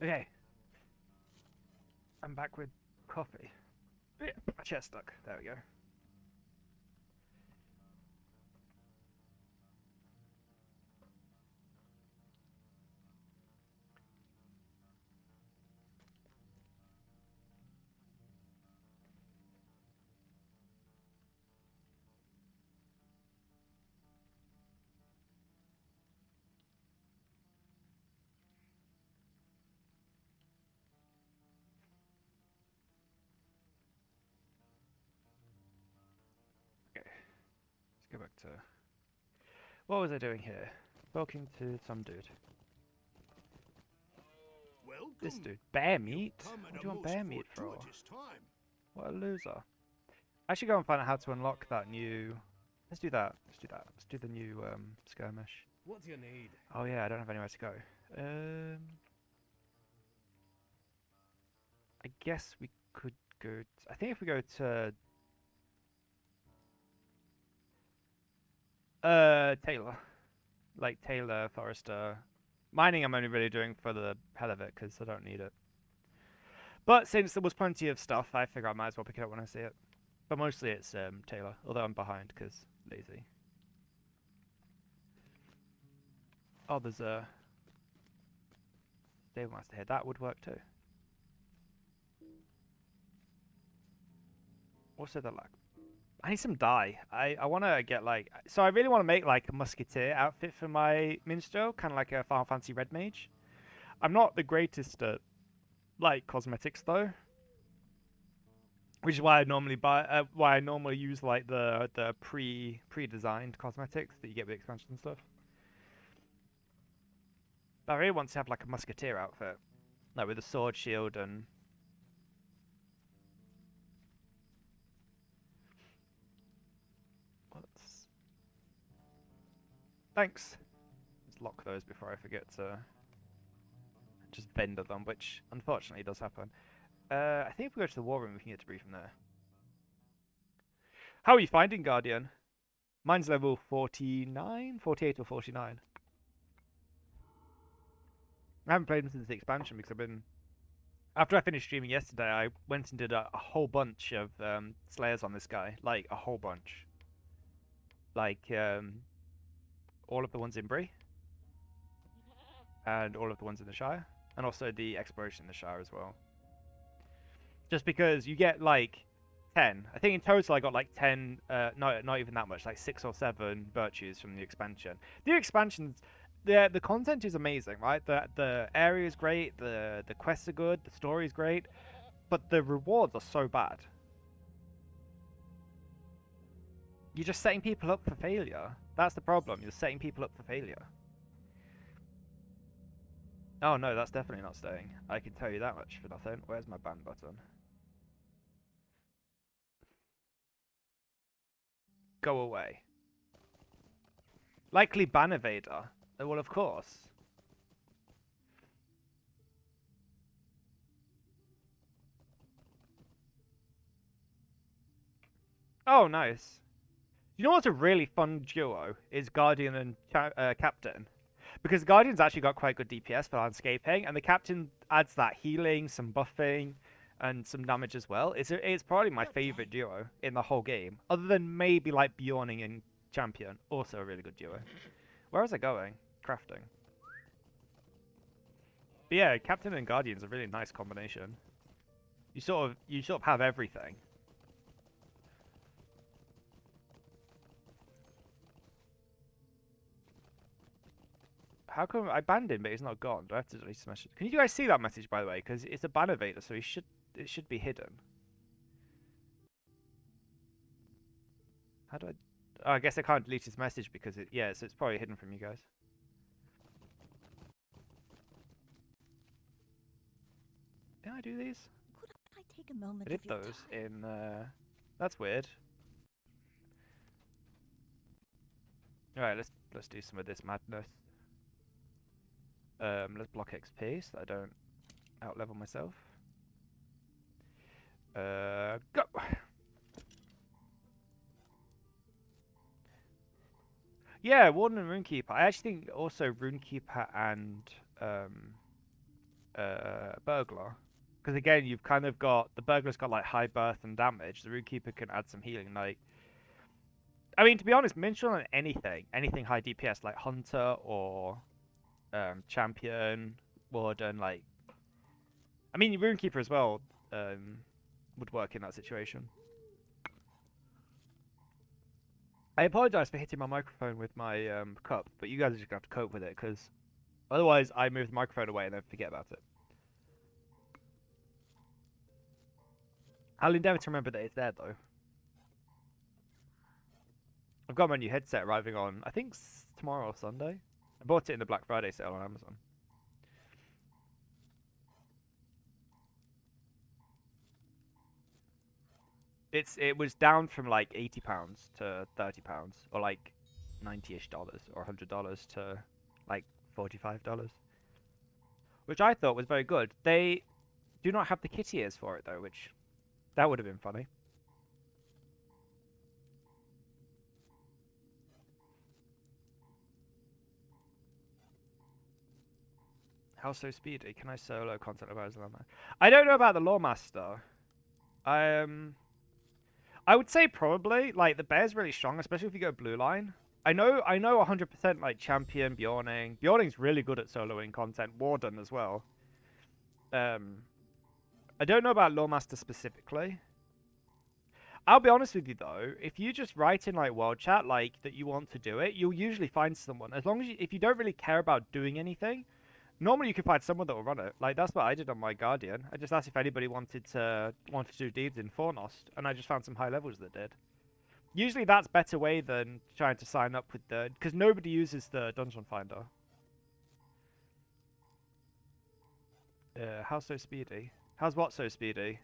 Okay. I'm back with coffee. Yeah, my chair's stuck. There we go. Okay. Let's go back to... What was I doing here? Talking to some dude. Welcome. This dude. Bear meat? Come What at do a you want most bear meat for? fortuitous time. What a loser. I should go and find out how to unlock that new... Let's do that. Let's do that. Let's do the new skirmish. What do you need? Oh yeah, I don't have anywhere to go. I guess we could go... I think if we go to... Taylor. Like Taylor, Forrester. Mining I'm only really doing for the hell of it, because I don't need it. But since there was plenty of stuff, I figure I might as well pick it up when I see it. But mostly it's Taylor, although I'm behind, because lazy. Oh, there's a... Stable Master here. That would work too. Also the like... I need some dye. I want to get like... So I really want to make like a musketeer outfit for my minstrel, kind of like a Final Fantasy Red Mage. I'm not the greatest at like cosmetics though, which is why I normally buy. Why I normally use like the pre-designed cosmetics that you get with expansion and stuff. But I really want to have like a musketeer outfit, like with a sword, shield, and... Thanks. Let's lock those before I forget to just vendor them, which unfortunately does happen. I think if we go to the war room, we can get debris from there. How are you finding Guardian? Mine's level 49, 48 or 49. I haven't played him since the expansion because I've been... After I finished streaming yesterday, I went and did a whole bunch of slayers on this guy. Like, a whole bunch. Like, all of the ones in Bree. And all of the ones in the Shire. And also the exploration in the Shire as well. Just because you get, like, 10. I think in total I got, like, 10... not even that much. Like, 6 or 7 virtues from the expansion. The expansions... The content is amazing, right? The area is great, the quests are good, the story is great, but the rewards are so bad. You're just setting people up for failure. That's the problem. You're setting people up for failure. Oh no, that's definitely not staying. I can tell you that much for nothing. Where's my ban button? Go away. Likely ban evader. Well, of course. Oh, nice. You know what's a really fun duo? Is Guardian and Captain. Because Guardian's actually got quite good DPS for landscaping, and the Captain adds that healing, some buffing, and some damage as well. It's probably my favourite duo in the whole game. Other than maybe like Bjorning and Champion. Also a really good duo. Where was I going? Crafting. But yeah, Captain and Guardian's a really nice combination. You sort of have everything. How come I banned him, but he's not gone? Do I have to delete his message? Can you guys see that message, by the way? Because it's a ban evader, so it should be hidden. How do I... Oh, I guess I can't delete his message because yeah, so it's probably hidden from you guys. Did I do these? Could I take a moment I did of your those time? in... That's weird. Alright, let's do some of this madness. Let's block XP so that I don't outlevel myself. Go! Yeah, Warden and Runekeeper. I actually think also Runekeeper and burglar. Because again, you've kind of got the burglar's got like high burst and damage. The runekeeper can add some healing. Like, I mean, to be honest, minstrel on anything high DPS like hunter or champion, warden. Like, I mean, runekeeper as well would work in that situation. I apologize for hitting my microphone with my cup, but you guys are just gonna have to cope with it because otherwise I move the microphone away and then forget about it. I'll endeavour to remember that it's there though. I've got my new headset arriving on, I think tomorrow or Sunday. I bought it in the Black Friday sale on Amazon. It was down from like £80 to £30, or like $90-ish or $100 to like $45, which I thought was very good. They do not have the kitty ears for it though, which that would have been funny. How so speedy? Can I solo content about Lawmaster? I don't know about the Lawmaster. I would say probably. Like, the bear's really strong, especially if you go blue line. I know 100% like champion Bjorning. Bjorning's really good at soloing content. Warden as well. I don't know about Lawmaster specifically. I'll be honest with you though, if you just write in like world chat like that you want to do it, you'll usually find someone. As long as if you don't really care about doing anything, normally you can find someone that will run it. Like that's what I did on my Guardian. I just asked if anybody wanted to do deeds in Fornost, and I just found some high levels that did. Usually that's better way than trying to sign up with the, because nobody uses the Dungeon Finder. How's so speedy? How's what so speedy?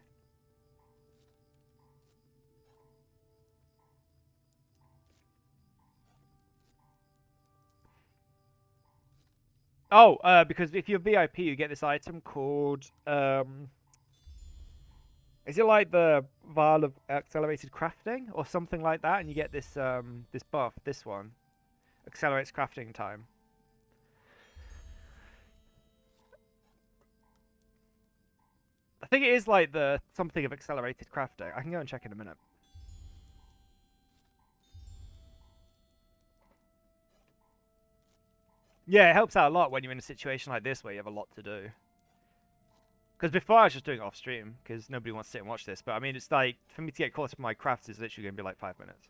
Oh, because if you're VIP, you get this item called, is it like the Vial of Accelerated Crafting or something like that? And you get this, this buff, this one. Accelerates crafting time. I think it is like the something of accelerated crafting. I can go and check in a minute. Yeah, it helps out a lot when you're in a situation like this where you have a lot to do. Because before I was just doing it off stream, because nobody wants to sit and watch this. But I mean, it's like, for me to get caught up in my crafts is literally going to be like 5 minutes.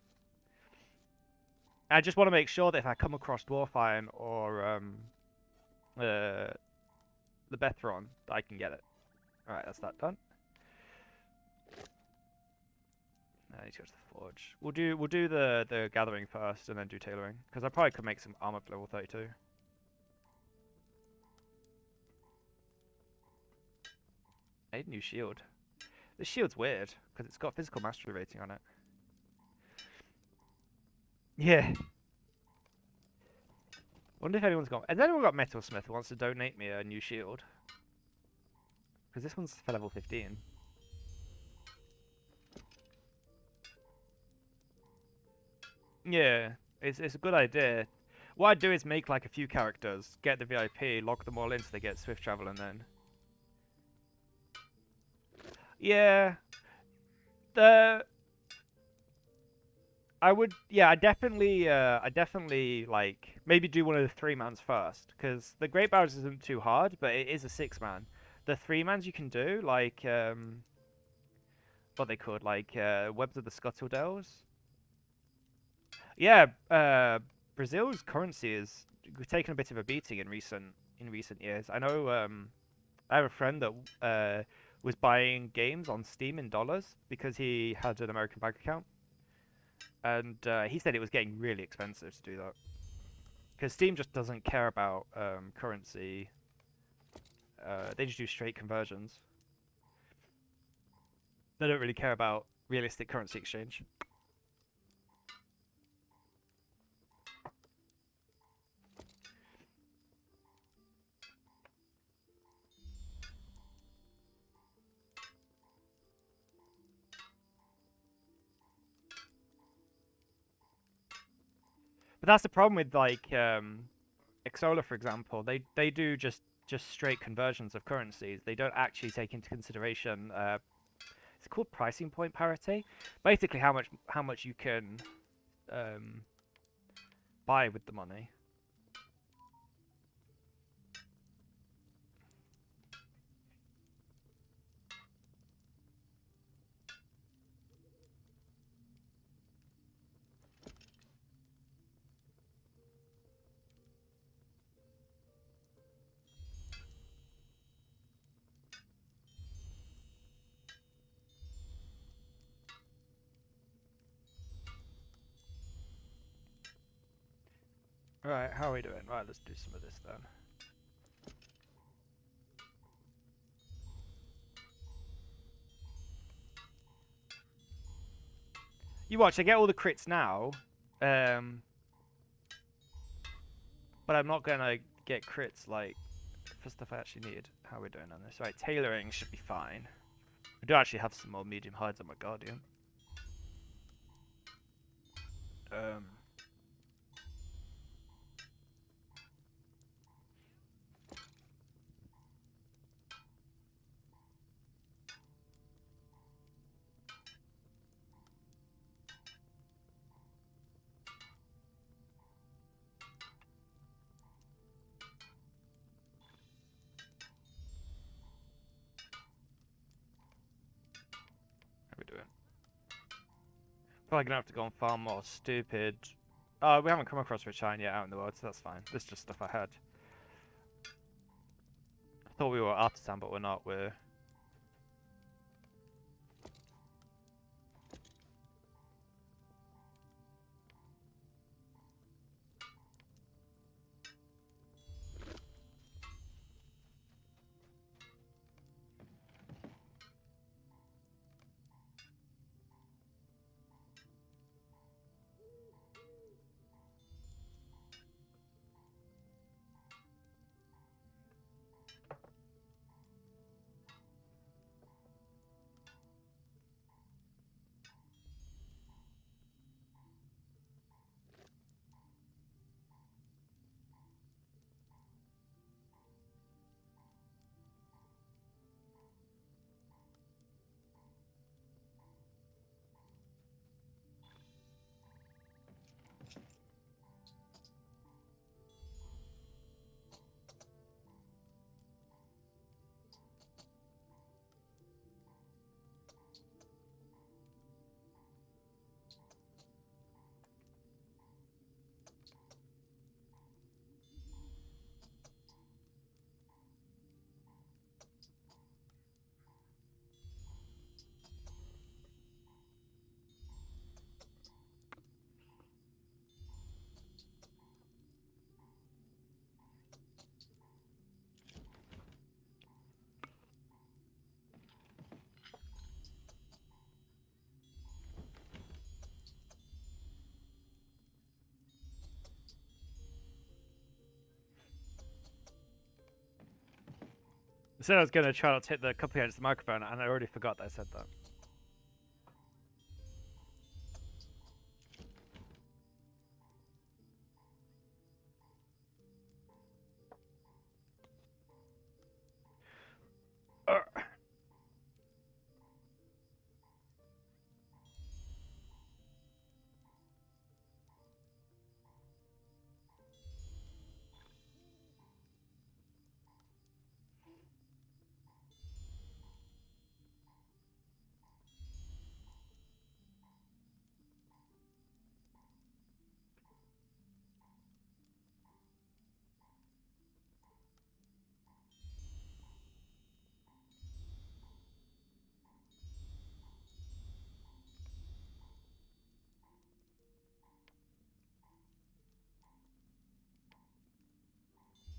I just want to make sure that if I come across Dwarf Iron or the Bethron, that I can get it. Alright, that's that done. I need to go to the forge. We'll do the gathering first and then do tailoring. Because I probably could make some armor for level 32. I need a new shield. This shield's weird, because it's got physical mastery rating on it. Yeah. Wonder if anyone's got... Has anyone got Metalsmith who wants to donate me a new shield? Because this one's for level 15. Yeah, it's a good idea. What I'd do is make like a few characters, get the VIP, lock them all in so they get swift travel, and then... Yeah. I definitely like maybe do one of the 3-mans first, because the Great Barrows isn't too hard, but it is a 6-man. The 3-mans you can do like what they called like Webs of the Scuttledales. Yeah, Brazil's currency is taken a bit of a beating in recent years. I know I have a friend that was buying games on Steam in dollars because he had an American bank account. And he said it was getting really expensive to do that. Because Steam just doesn't care about currency. They just do straight conversions. They don't really care about realistic currency exchange. But that's the problem with like Exola, for example. They do just just straight conversions of currencies. They don't actually take into consideration. It's called pricing point parity. Basically, how much you can buy with the money. Right, how are we doing? Right, let's do some of this then. You watch, I get all the crits now, but I'm not gonna get crits like for stuff I actually need. How are we doing on this? Right, tailoring should be fine. I do actually have some more medium hides on my Guardian. Probably gonna have to go on far more stupid. We haven't come across Richine yet out in the world, so that's fine. This is just stuff I had. I thought we were artisan, but we're not. We're... I said I was gonna try not to hit the cup against the microphone, and I already forgot that I said that.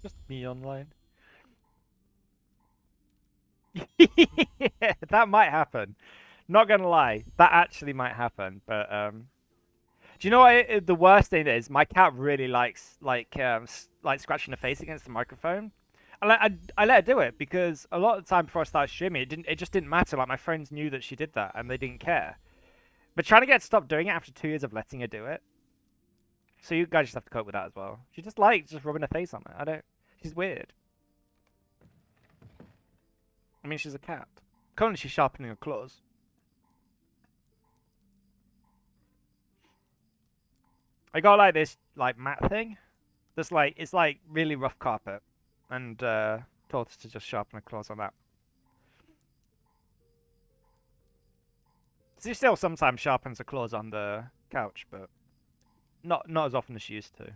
Just me online. Yeah, that might happen. Not gonna lie, that actually might happen. But do you know what the worst thing is? My cat really likes like scratching her face against the microphone. I let her do it because a lot of the time before I started streaming, it just didn't matter. Like my friends knew that she did that and they didn't care. But trying to get her to stop doing it after 2 years of letting her do it. So you guys just have to cope with that as well. She just likes just rubbing her face on it. She's weird. I mean, she's a cat. Currently, she's sharpening her claws. I got like this like mat thing. That's like it's like really rough carpet, and told us to just sharpen her claws on that. She still sometimes sharpens her claws on the couch, but not as often as she used to.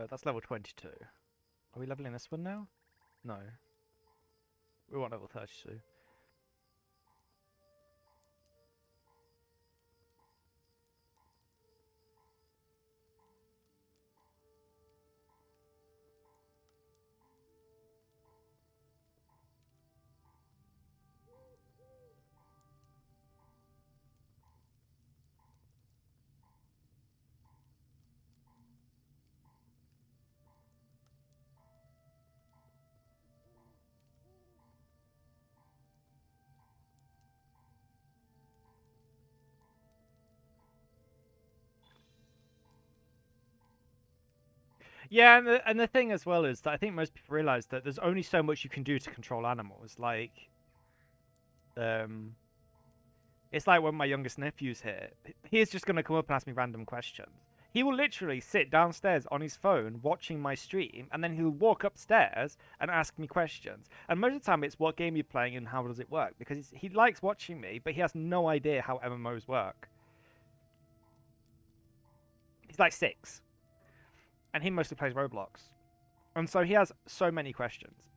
That's level 22. Are we leveling this one now? No. We want level 32. Yeah, and the thing as well is that I think most people realize that there's only so much you can do to control animals. Like, it's like when my youngest nephew's here. He's just gonna come up and ask me random questions. He will literally sit downstairs on his phone watching my stream, and then he'll walk upstairs and ask me questions. And most of the time, it's what game you're playing and how does it work, because he likes watching me, but he has no idea how MMOs work. He's like 6. And he mostly plays Roblox. And so he has so many questions.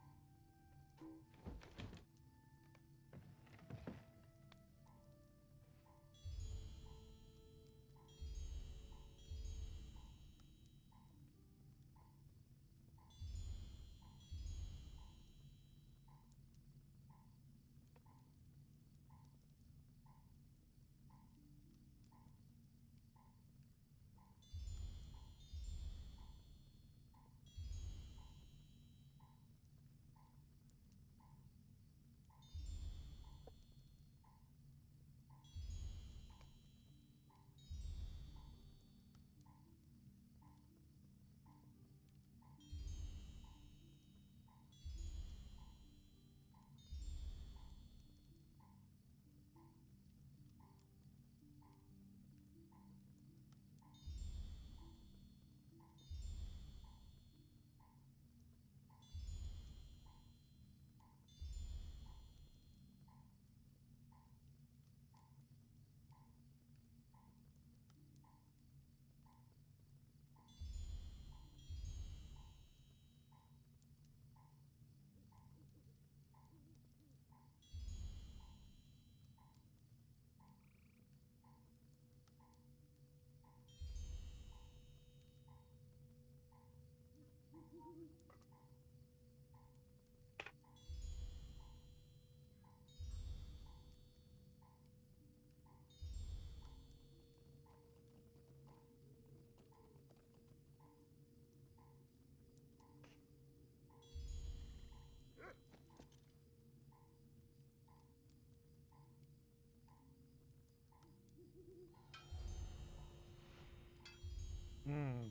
Mm.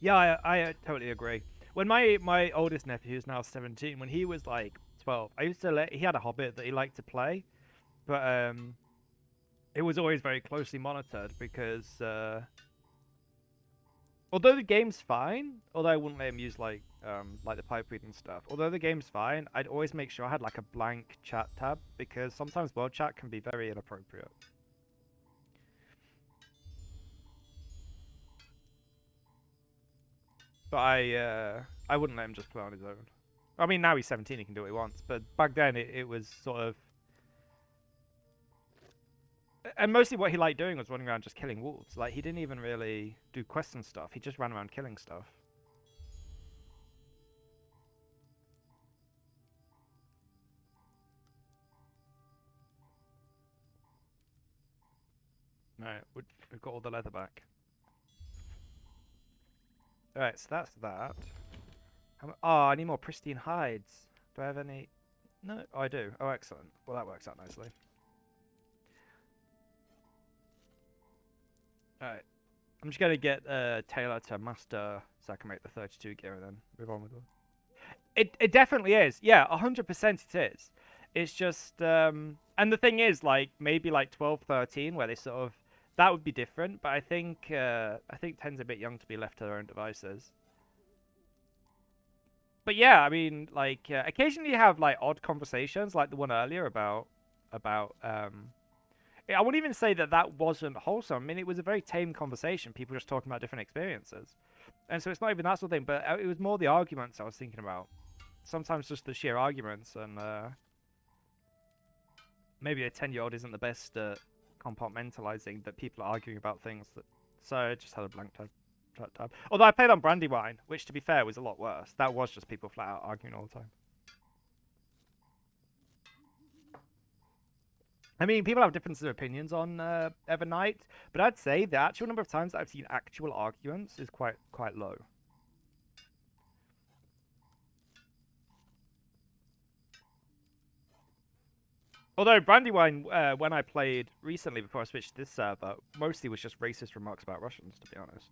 Yeah, I totally agree. When my oldest nephew, who's now 17, when he was like 12, I used to he had a Hobbit that he liked to play, but it was always very closely monitored because although the game's fine, although I wouldn't let him use like the pipe reading stuff, although the game's fine, I'd always make sure I had like a blank chat tab because sometimes world chat can be very inappropriate. But I wouldn't let him just play on his own. I mean, now he's 17, he can do what he wants, but back then it was sort of... And mostly what he liked doing was running around just killing wolves. Like, he didn't even really do quests and stuff, he just ran around killing stuff. Alright, we've got all the leather back. Alright, so that's that. Oh, I need more pristine hides. Do I have any? No, oh, I do. Oh, excellent. Well, that works out nicely. Alright. I'm just going to get Taylor to master so I can make the 32 gear and then move on with it. It definitely is. Yeah, 100% it is. It's just... and the thing is, like, maybe like 12, 13, where they sort of... That would be different, but I think 10's a bit young to be left to their own devices. But yeah, I mean, like, occasionally you have, like, odd conversations, like the one earlier about I wouldn't even say that wasn't wholesome. I mean, it was a very tame conversation, people just talking about different experiences. And so it's not even that sort of thing, but it was more the arguments I was thinking about. Sometimes just the sheer arguments, and maybe a 10-year-old isn't the best at compartmentalizing that people are arguing about things. So I just had a blank tab. Although I played on Brandywine, which to be fair was a lot worse. That was just people flat out arguing all the time. I mean, people have differences of opinions on Evernight, but I'd say the actual number of times that I've seen actual arguments is quite low. Although Brandywine, when I played recently before I switched to this server, mostly was just racist remarks about Russians, to be honest.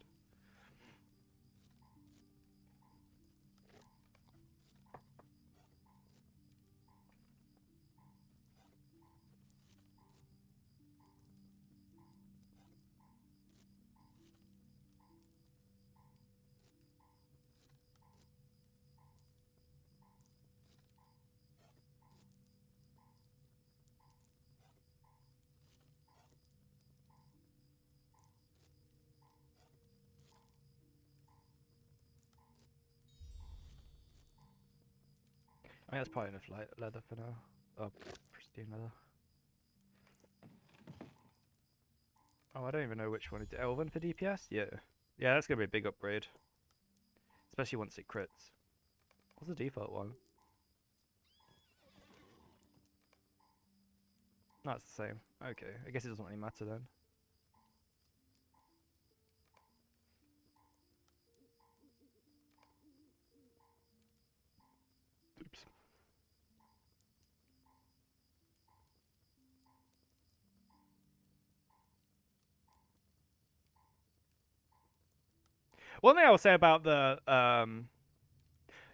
I think that's probably enough leather for now. Oh, pristine leather. Oh, I don't even know which one. Is Elven for DPS? Yeah. Yeah, that's going to be a big upgrade. Especially once it crits. What's the default one? No, it's the same. Okay, I guess it doesn't really matter then. Oops. One thing I will say about the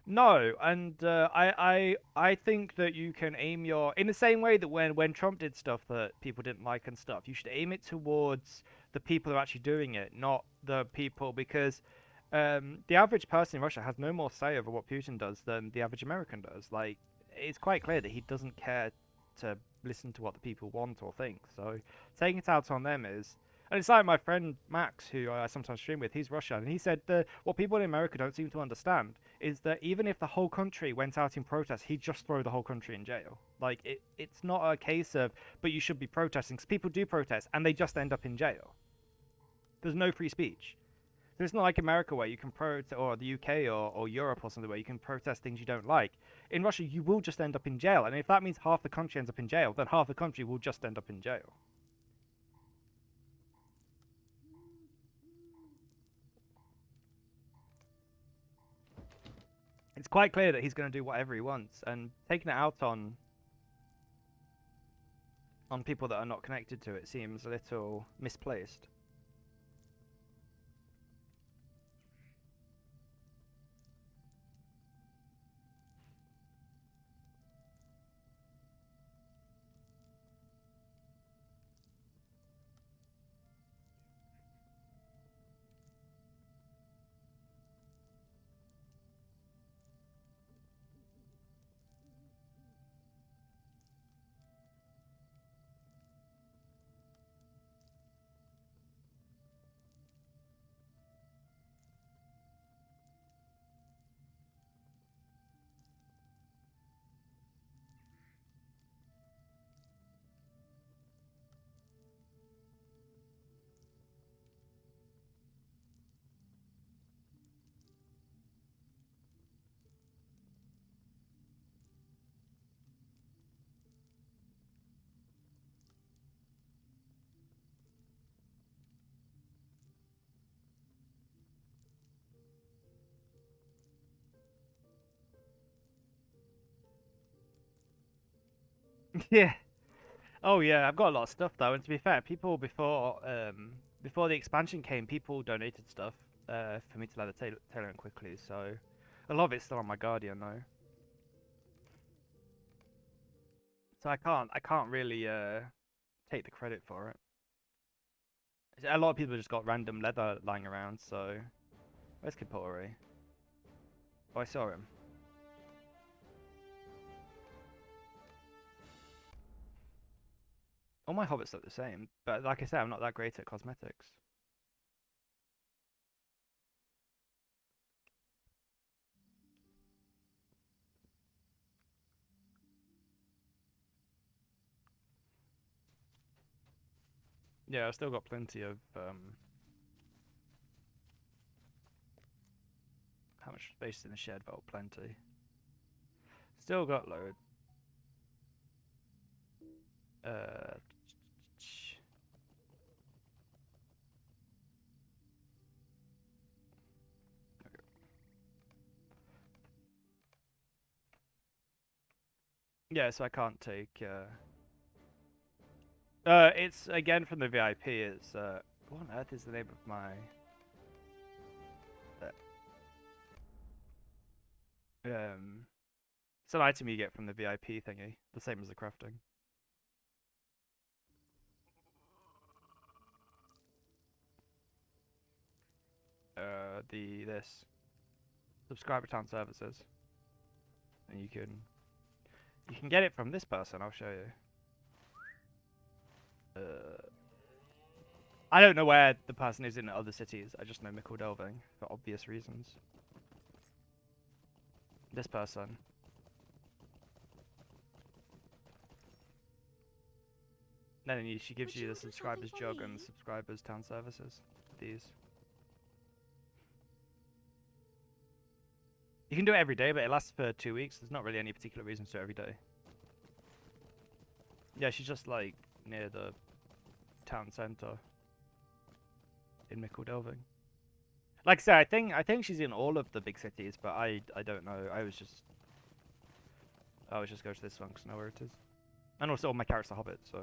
no, and I think that you can aim your in the same way that when Trump did stuff that people didn't like and stuff, you should aim it towards the people who are actually doing it, not the people, because the average person in Russia has no more say over what Putin does than the average American does. Like, it's quite clear that he doesn't care to listen to what the people want or think. So taking it out on them is... And it's like my friend Max, who I sometimes stream with, he's Russian, and he said that what people in America don't seem to understand is that even if the whole country went out in protest, he'd just throw the whole country in jail. Like, it's not a case of, but you should be protesting, because people do protest, and they just end up in jail. There's no free speech. So it's not like America where you can or the UK or Europe or something where you can protest things you don't like. In Russia, you will just end up in jail, and if that means half the country ends up in jail, then half the country will just end up in jail. It's quite clear that he's going to do whatever he wants, and taking it out on people that are not connected to it seems a little misplaced. Yeah. Oh yeah, I've got a lot of stuff though, and to be fair, people before the expansion came, people donated stuff for me to let the tailor in quickly. So a lot of it's still on my Guardian though. So I can't really take the credit for it. A lot of people just got random leather lying around. So where's Kippori? Oh, I saw him. All my hobbits look the same, but like I said, I'm not that great at cosmetics. Yeah, I've still got plenty of how much space in the shed? Well, plenty. Still got loads. Uh, yeah, so I can't take. It's again from the VIP. It's what on earth is the name of my? It's an item you get from the VIP thingy, the same as the crafting. This subscriber town services, and you can get it from this person. I'll show you. I don't know where the person is in other cities. I just know Mickle Delving for obvious reasons. This person. Then she gives you the subscribers jug and subscribers town services. These. You can do it every day, but it lasts for 2 weeks. There's not really any particular reason to do it every day. Yeah, she's just like near the town centre in Mickle Delving. Like I said, I think she's in all of the big cities, but I don't know. I was just go to this one because I know where it is, and also all my characters are hobbits, so.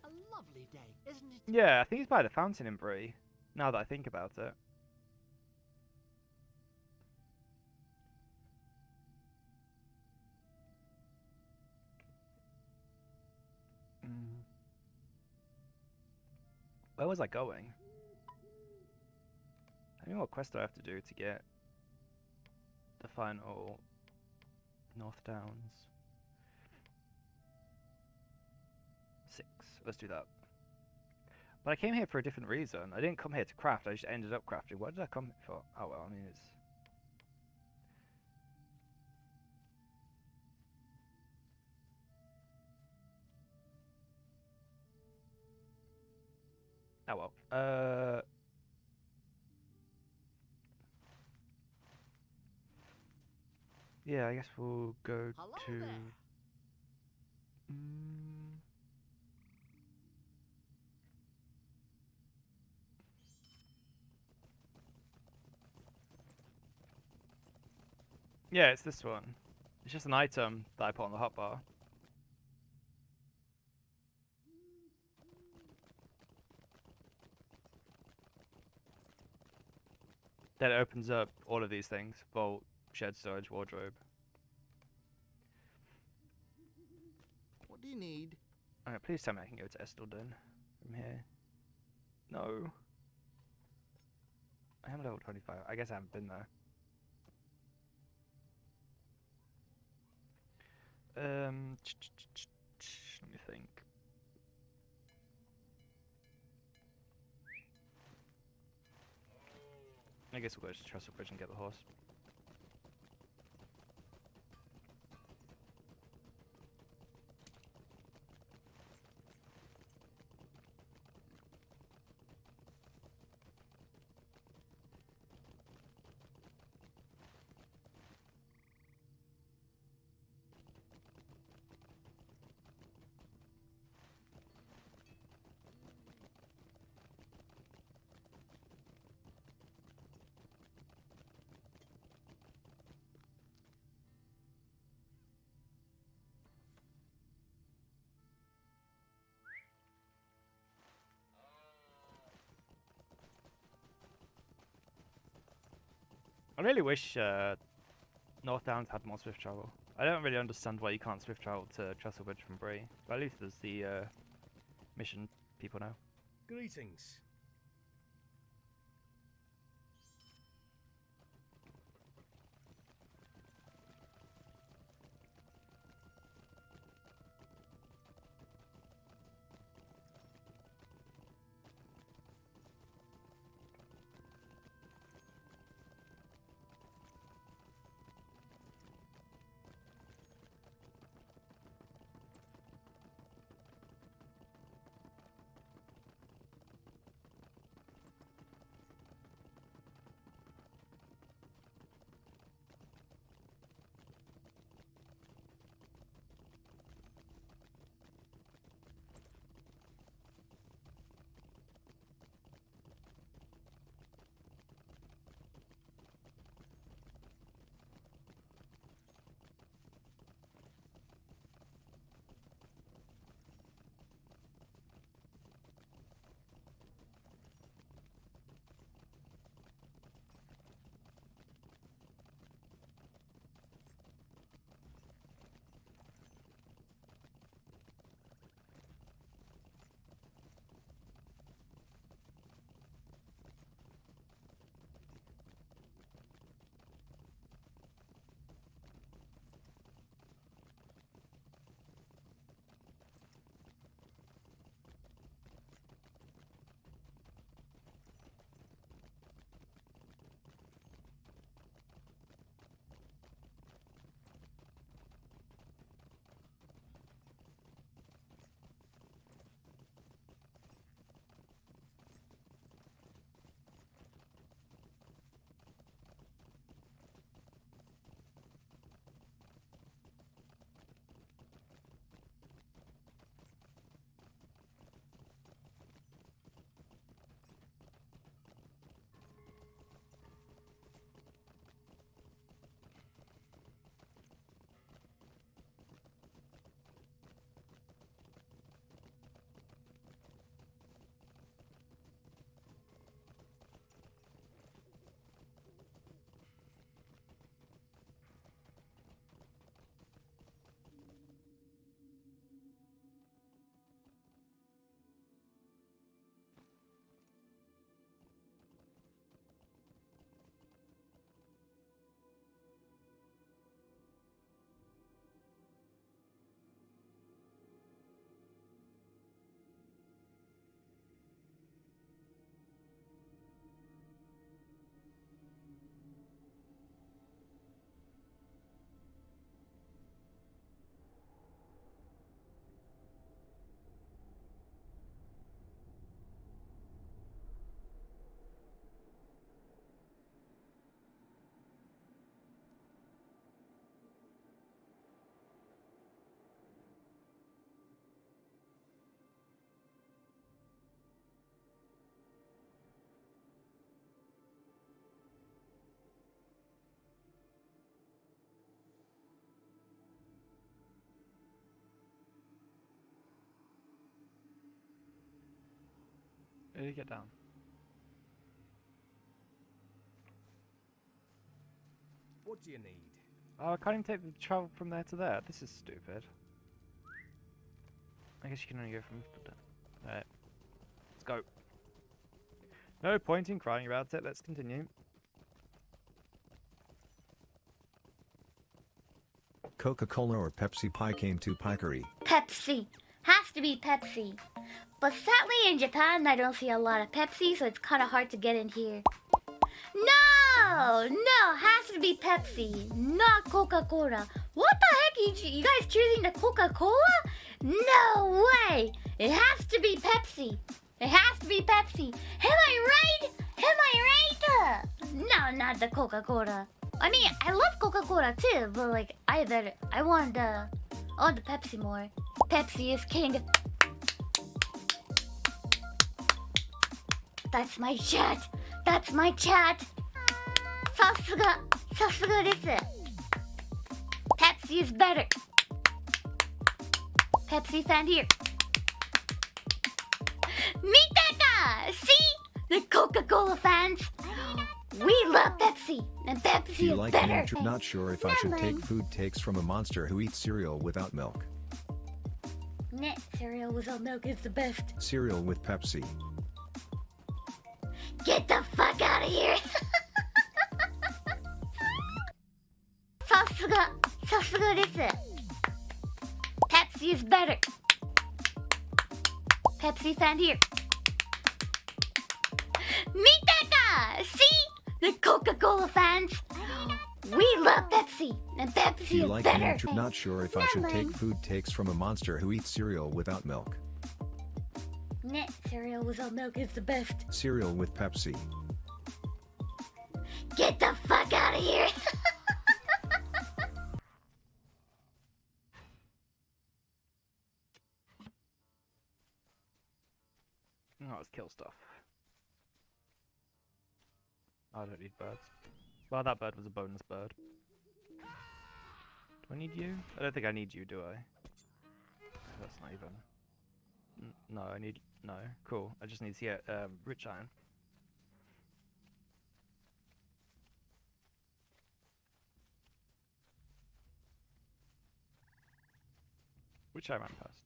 A lovely day, isn't it? Yeah, I think he's by the fountain in Bree. Now that I think about it. Where was I going? I mean, what quest do I have to do to get the final North Downs? 6. Let's do that. But I came here for a different reason. I didn't come here to craft. I just ended up crafting. What did I come here for? Oh well, I mean it's. Oh well. Yeah, I guess we'll go Hello to. there. Yeah, it's this one. It's just an item that I put on the hotbar. Then it opens up all of these things: vault, shed storage, wardrobe. What do you need? Alright, please tell me I can go to Estelden from here. No. I am level 25. I guess I haven't been there. Let me think. I guess we'll go to Trestle Bridge and get the horse. I really wish North Downs had more swift travel. I don't really understand why you can't swift travel to Trestlebridge from Bree. But at least there's the mission people now. Greetings. How do you get down? What do you need? Oh, I can't even take the travel from there to there. This is stupid. I guess you can only go from... Alright. Let's go. No point in crying about it. Let's continue. Coca-Cola or Pepsi Pie came to Pikery. Pepsi. Has to be Pepsi. But sadly in Japan I don't see a lot of Pepsi, so it's kind of hard to get in here. No! No, has to be Pepsi, not Coca-Cola. What the heck? You guys choosing the Coca-Cola? No way! It has to be Pepsi. It has to be Pepsi. Am I right? Am I right? No, not the Coca-Cola. I mean, I love Coca-Cola too, but like, I want the Pepsi more. Pepsi is king. That's my chat. That's my chat. さすがです。Pepsi is better. Pepsi fan here. 見たか? See? The Coca-Cola fans. We love Pepsi, and Pepsi You is like better. nature? Not sure if I should take food takes from a monster who eats cereal without milk. Net cereal without milk is the best. Cereal with Pepsi. Get the fuck out of here! さすがです。Pepsi is better. Pepsi fan here. 見たか? See? The Coca-Cola fans. We love Pepsi, and Pepsi You is like better. nature? Not sure if I should take food takes from a monster who eats cereal without milk. Net cereal without milk is the best. Cereal with Pepsi. Get the fuck out of here! Oh, let's kill stuff. I don't need birds. Well, that bird was a bonus bird. Do I need you? I don't think I need you, do I? That's not even... No, I need... No, cool. I just need to get rich iron. Which I ran past.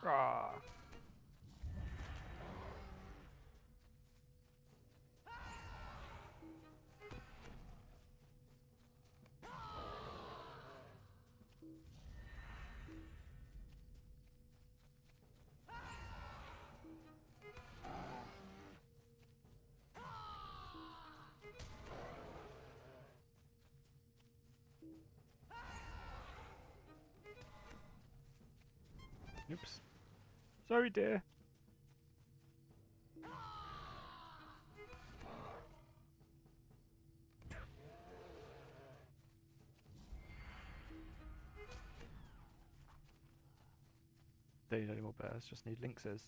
Rah. Oops. Sorry, dear. Don't need any more bears, just need lynxes.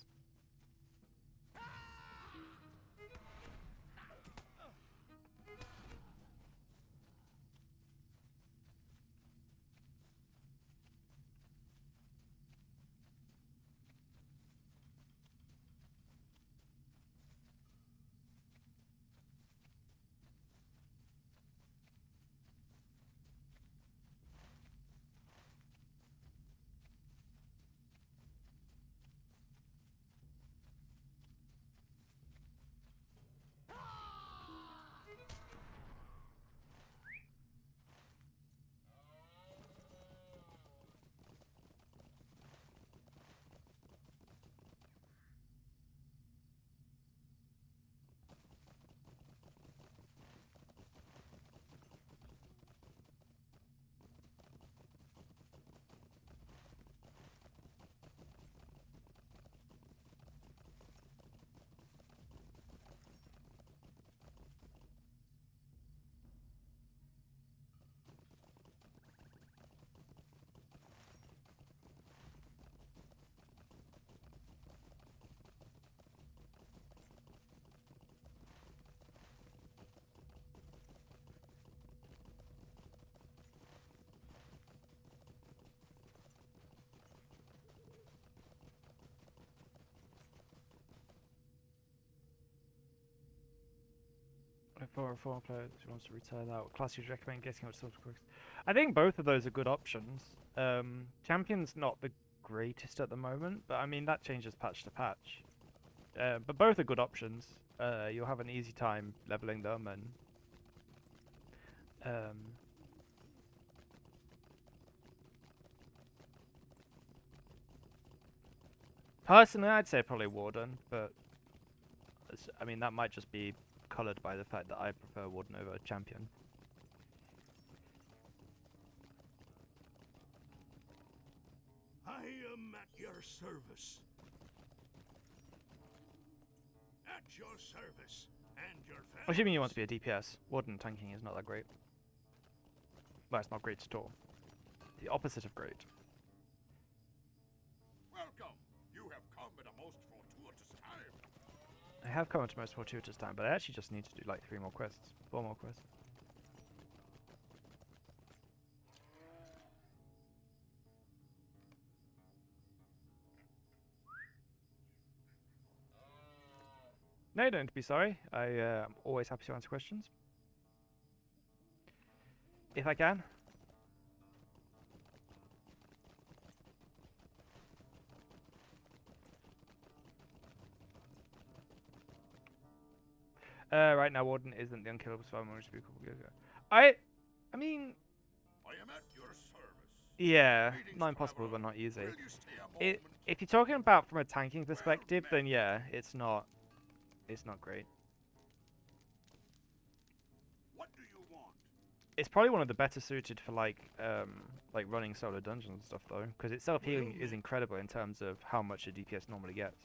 For a former player who wants to retire that, what class would you recommend getting out of quick? I think both of those are good options. Champion's not the greatest at the moment, but I mean that changes patch to patch. But both are good options. You'll have an easy time leveling them, and personally, I'd say probably Warden, but I mean that might just be coloured by the fact that I prefer Warden over Champion. I am at your service. At your service and your family. Assuming you want to be a DPS, Warden tanking is not that great. Well, it's not great at all. The opposite of great. Welcome. You have come at a most fortuitous time. I have come to most fortuitous time, but I actually just need to do like 4 more quests. No, you don't need to be sorry. I'm always happy to answer questions. If I can. Right now, Warden isn't the unkillable survivor we speak a couple years ago. I mean, I am at your service. yeah, not impossible, but not easy. If you're talking about from a tanking perspective, then yeah, it's not great. What do you want? It's probably one of the better suited for like running solo dungeons and stuff though, because its self-healing is incredible in terms of how much a DPS normally gets.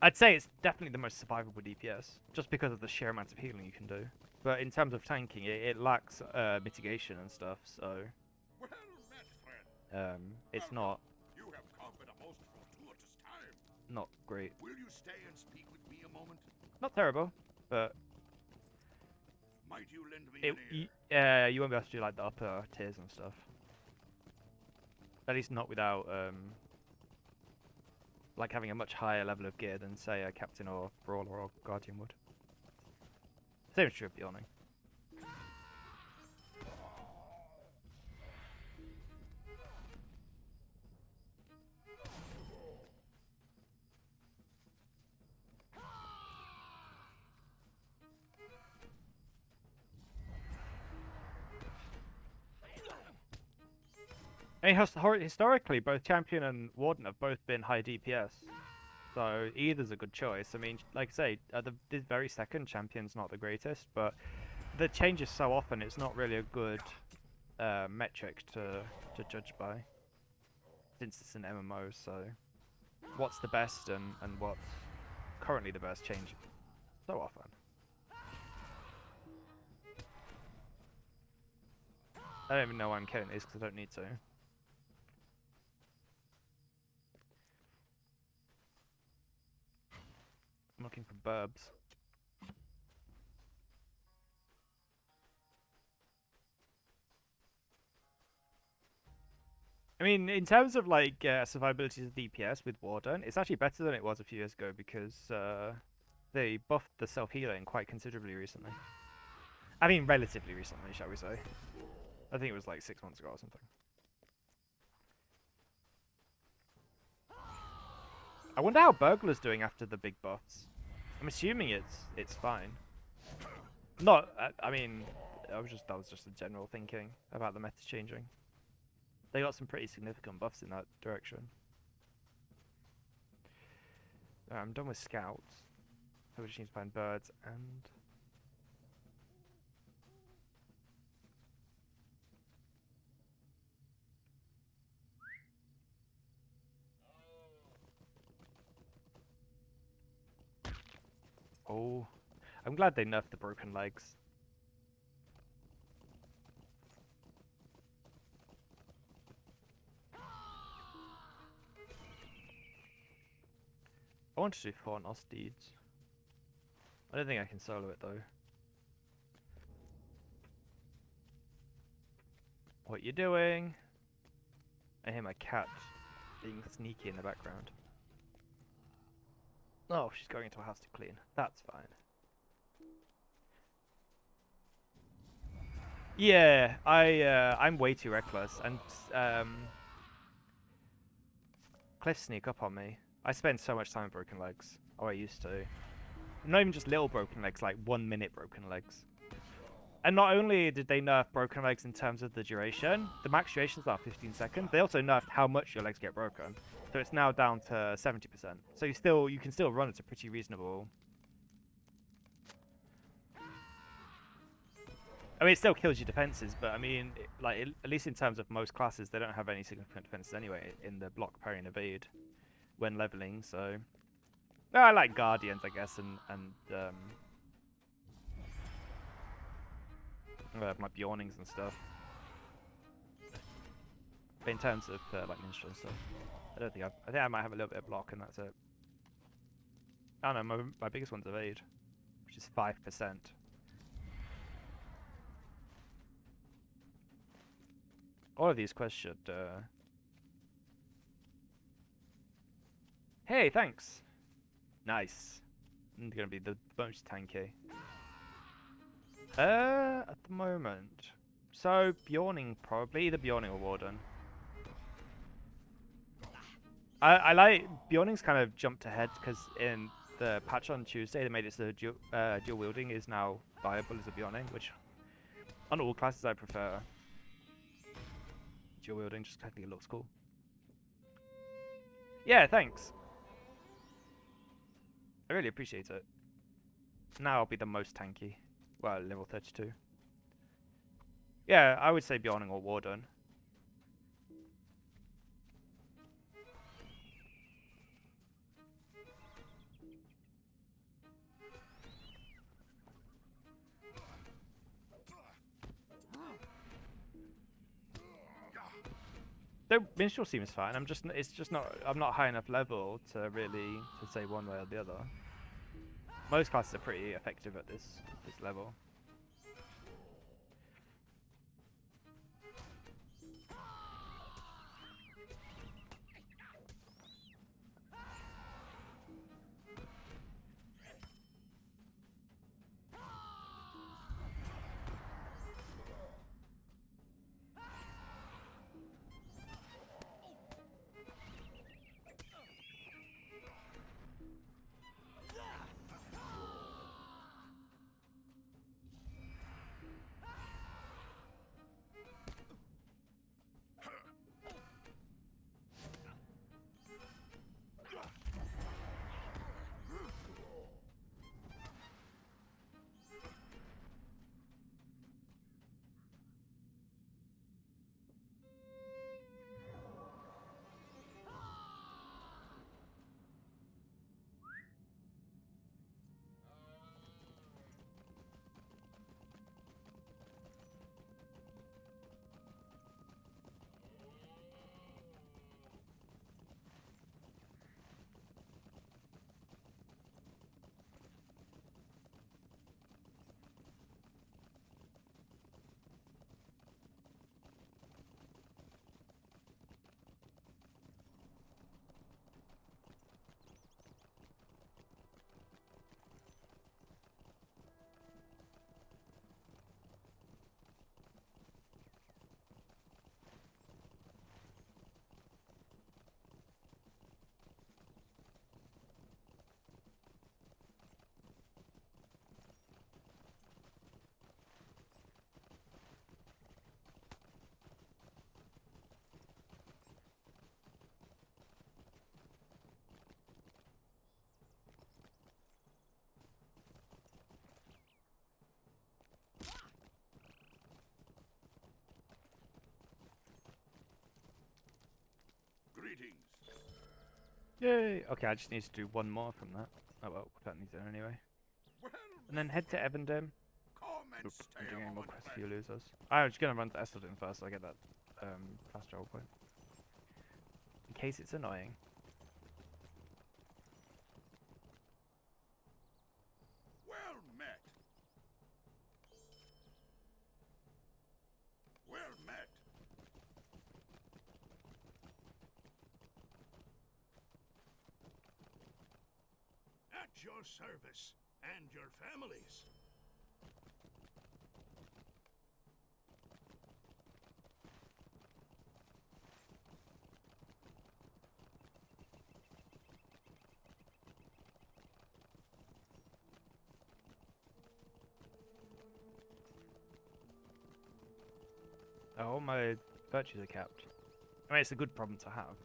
I'd say it's definitely the most survivable DPS, just because of the sheer amount of healing you can do. But in terms of tanking, it lacks mitigation and stuff, so Well met, friend. it's not You have come at a most fortuitous time. not great. Will you stay and speak with me a moment? Not terrible, but Might you lend me an ear? you won't be able to do like the upper tiers and stuff. At least not without like having a much higher level of gear than say a captain or brawler or guardian would. Same is true of the Yawning. I mean, historically, both Champion and Warden have both been high DPS, so either's a good choice. I mean, like I say, this very second Champion's not the greatest, but the changes so often, it's not really a good metric to judge by, since it's an MMO. So, what's the best and what's currently the best change so often. I don't even know why I'm killing these because I don't need to. I'm looking for burbs. I mean, in terms of like survivability of DPS with Warden, it's actually better than it was a few years ago because they buffed the self-healing quite considerably recently. I mean, relatively recently, shall we say. I think it was like 6 months ago or something. I wonder how Burglar's doing after the big buffs. I'm assuming it's fine. Not, I mean, that was just a general thinking about the meta changing. They got some pretty significant buffs in that direction. I'm done with scouts. So we just need to find birds and... Oh, I'm glad they nerfed the broken legs. I want to do 4 Nos deeds. I don't think I can solo it though. What you doing? I hear my cat being sneaky in the background. Oh, she's going into a house to clean. That's fine. Yeah, I'm way too reckless, and Cliff sneak up on me. I spend so much time with broken legs. Oh, I used to. Not even just little broken legs, like 1 minute broken legs. And not only did they nerf broken legs in terms of the duration, the max duration is about 15 seconds. They also nerfed how much your legs get broken. So it's now down to 70%. So you can still run at a pretty reasonable. I mean, it still kills your defenses, but I mean, at least in terms of most classes, they don't have any significant defenses anyway in the block, parry, and evade when leveling. So, no, I like guardians, I guess, and my Bjornings and stuff. But in terms of like minstrel and stuff, I think I might have a little bit of block, and that's it. I don't know. My biggest one's evade, which is 5%. All of these quests should. Hey, thanks. Nice. I'm gonna be the most tanky. At the moment. So, Bjorning probably. Either Bjorning or Warden. I like... Bjorning's kind of jumped ahead because in the patch on Tuesday they made it so dual wielding is now viable as a Bjorning, which on all classes I prefer. Dual wielding just I think it looks cool. Yeah, thanks. I really appreciate it. Now I'll be the most tanky. Well, level 32. Yeah, I would say Bjorning or Warden. The minstrel seems fine. It's just not. I'm not high enough level to really to say one way or the other. Most classes are pretty effective at this level. Greetings. Yay! Okay, I just need to do one more from that. Oh well, that needs it anyway. And then head to Evendom. Oops, I'm doing any more quests for you losers. I'm just gonna run to Esselden first so I get that fast travel point. In case it's annoying. Well met. Well met. At your service and your families. Oh, all my virtues are capped. I mean, it's a good problem to have.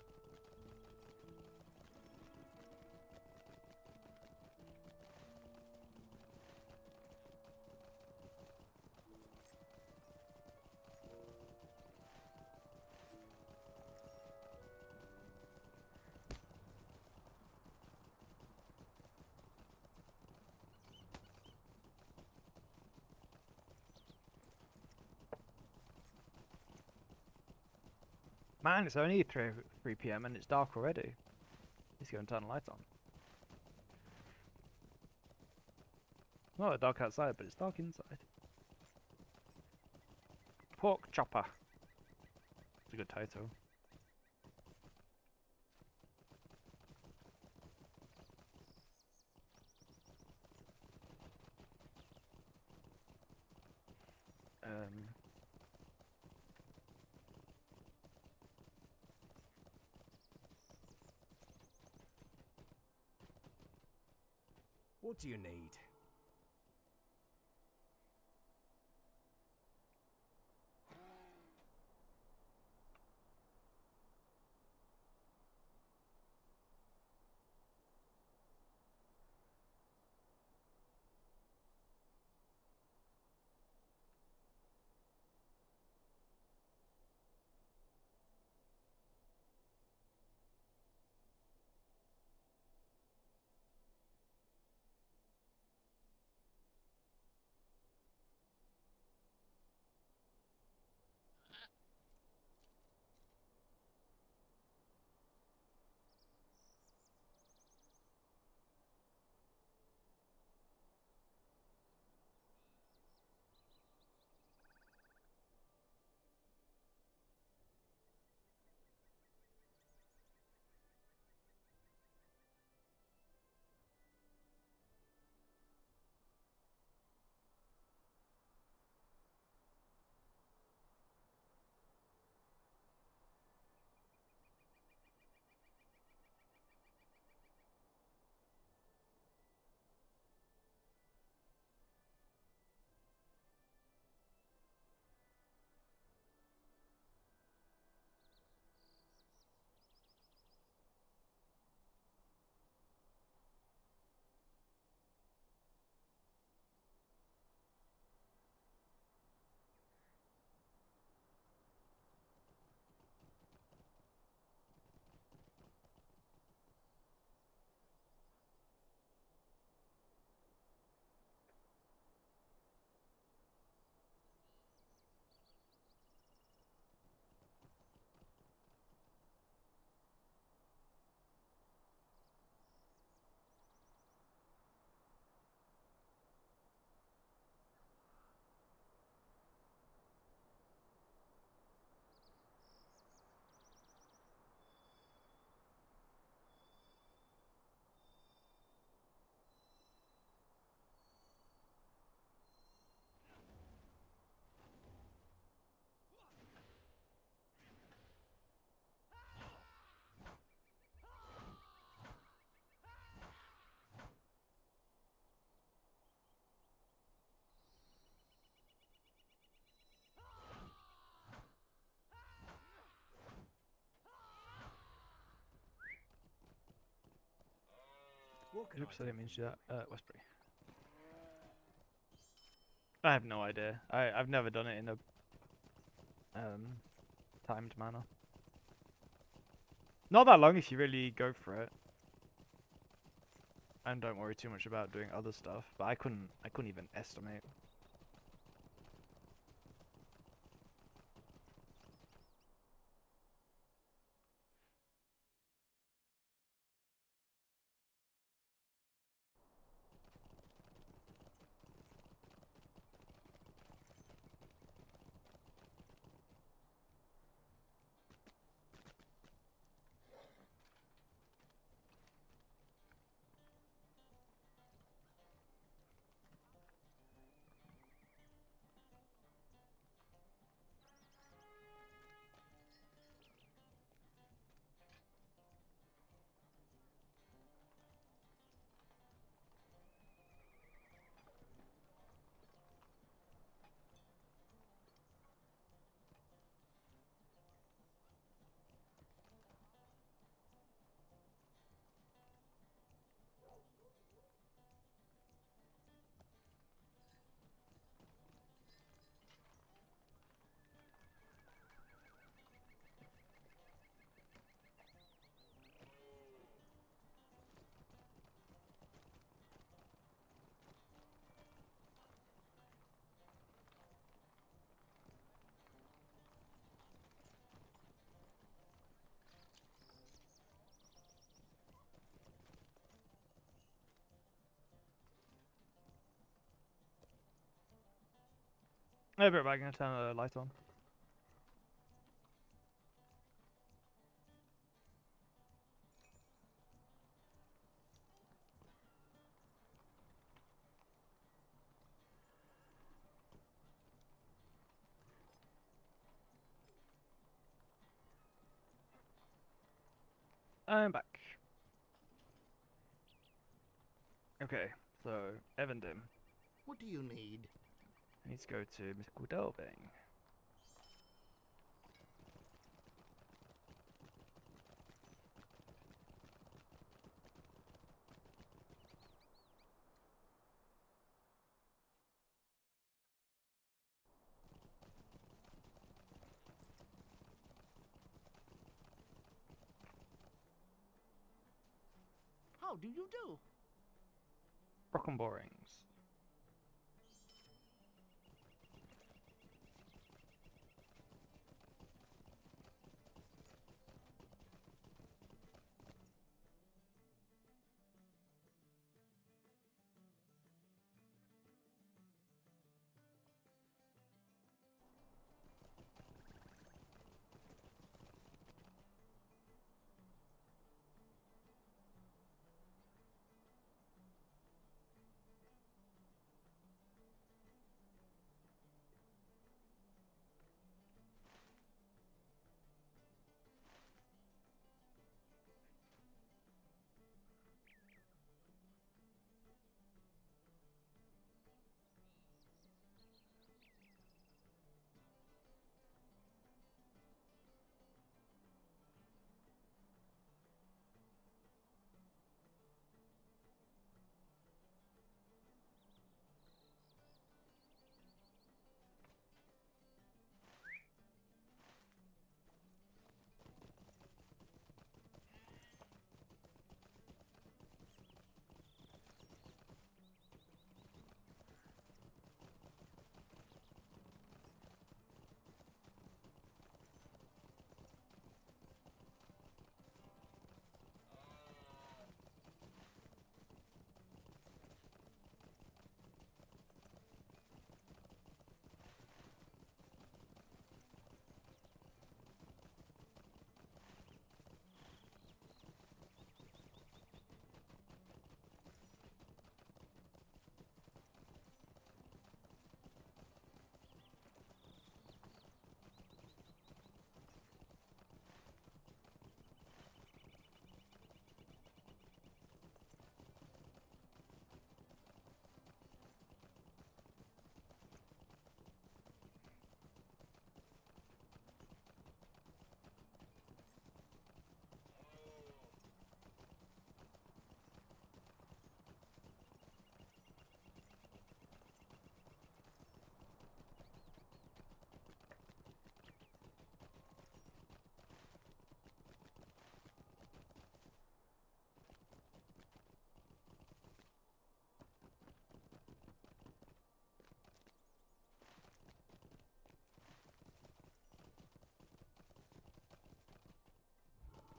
Man, it's only 3 PM and it's dark already. Let's go and turn the lights on. Not dark outside, but it's dark inside. Pork chopper. It's a good title. What do you need? Oops, I didn't mean to do that. Westbury. I have no idea. I've never done it in a timed manner. Not that long if you really go for it. And don't worry too much about doing other stuff. But I couldn't even estimate. I'll be right back. I'm gonna turn the light on. I'm back. Okay, So, Evandim. What do you need? I need to go to Mystical Delving. How do you do? Rock and Borings.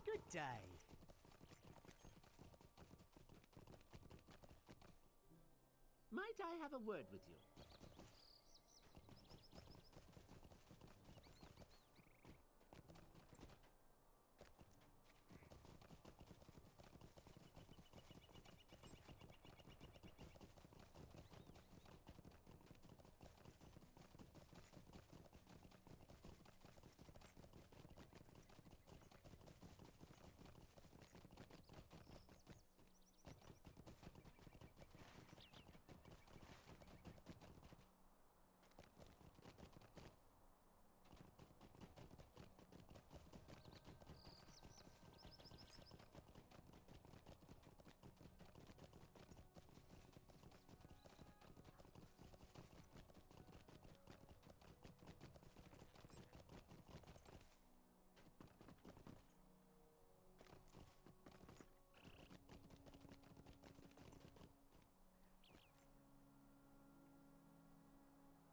Good day. Might I have a word with you?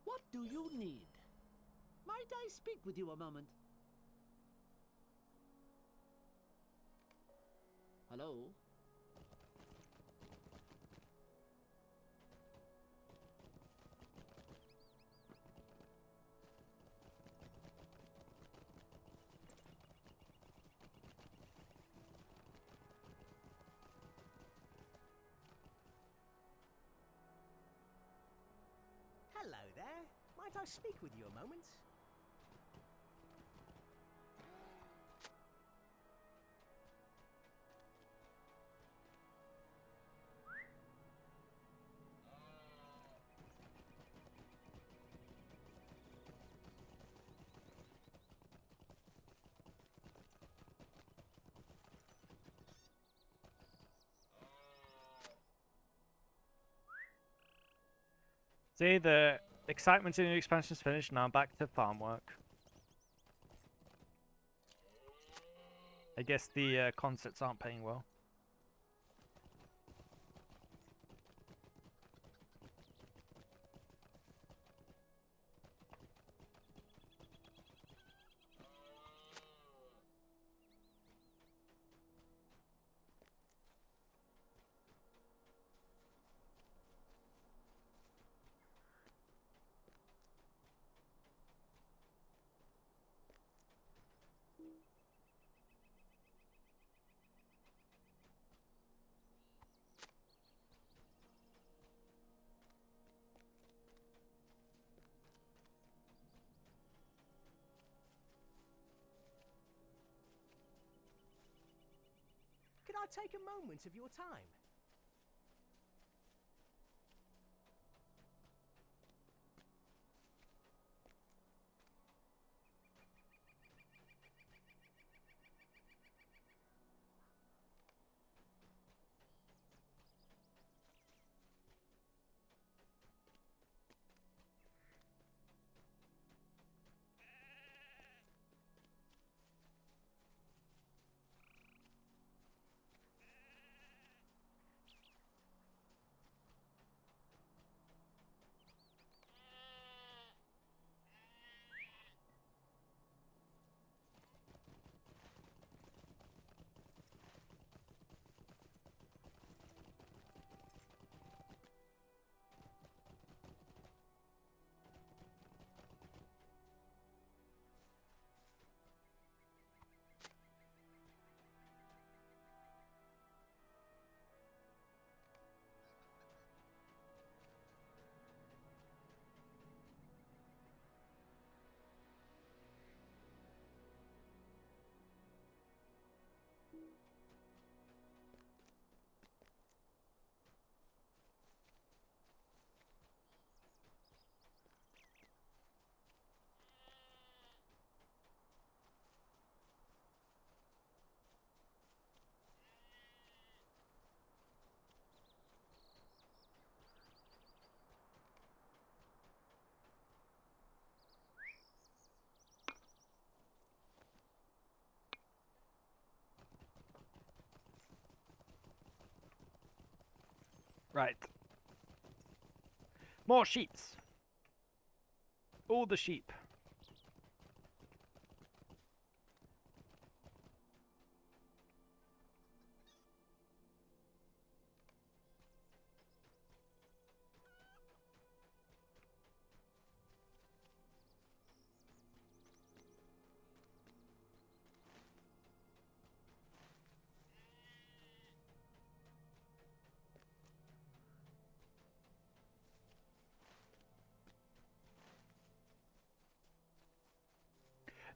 What do you need? Might I speak with you a moment? Hello? Hello there. Might I speak with you a moment? See, the excitement in the expansion's finished. Now I'm back to farm work. I guess the concerts aren't paying well. Could I take a moment of your time? Right. More sheeps. All the sheep.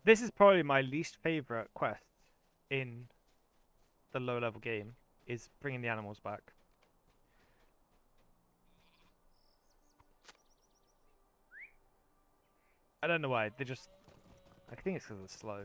This is probably my least favorite quest in the low level game, is bringing the animals back. I don't know why, they just... I think it's because it's slow.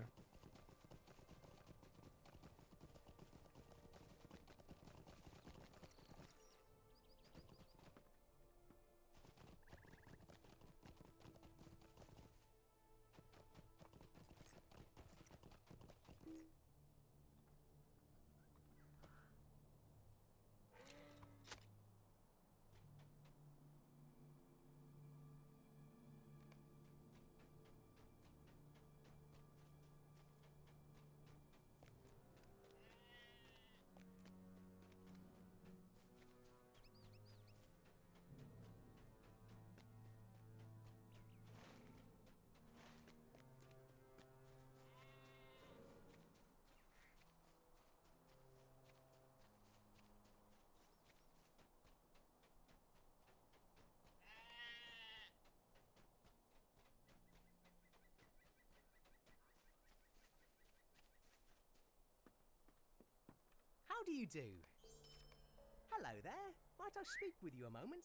How do you do? Hello there. Might I speak with you a moment?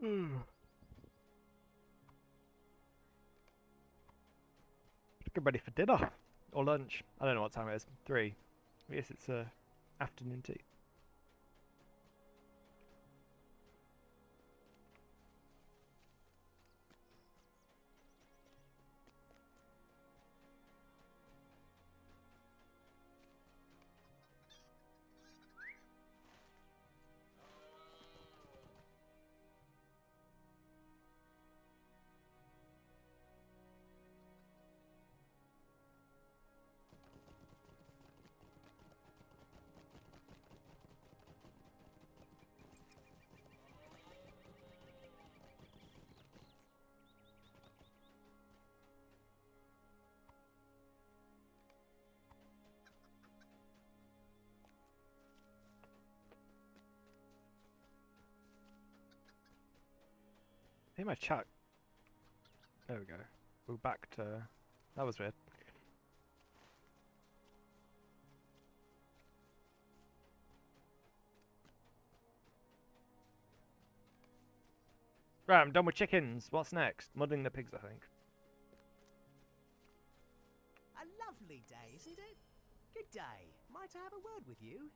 Get ready for dinner or lunch. I don't know what time it is. 3. I guess it's afternoon tea. I think my chat. There we go. We're back to. That was weird. Right, I'm done with chickens. What's next? Mudding the pigs, I think. A lovely day, isn't it? Good day. Might I have a word with you?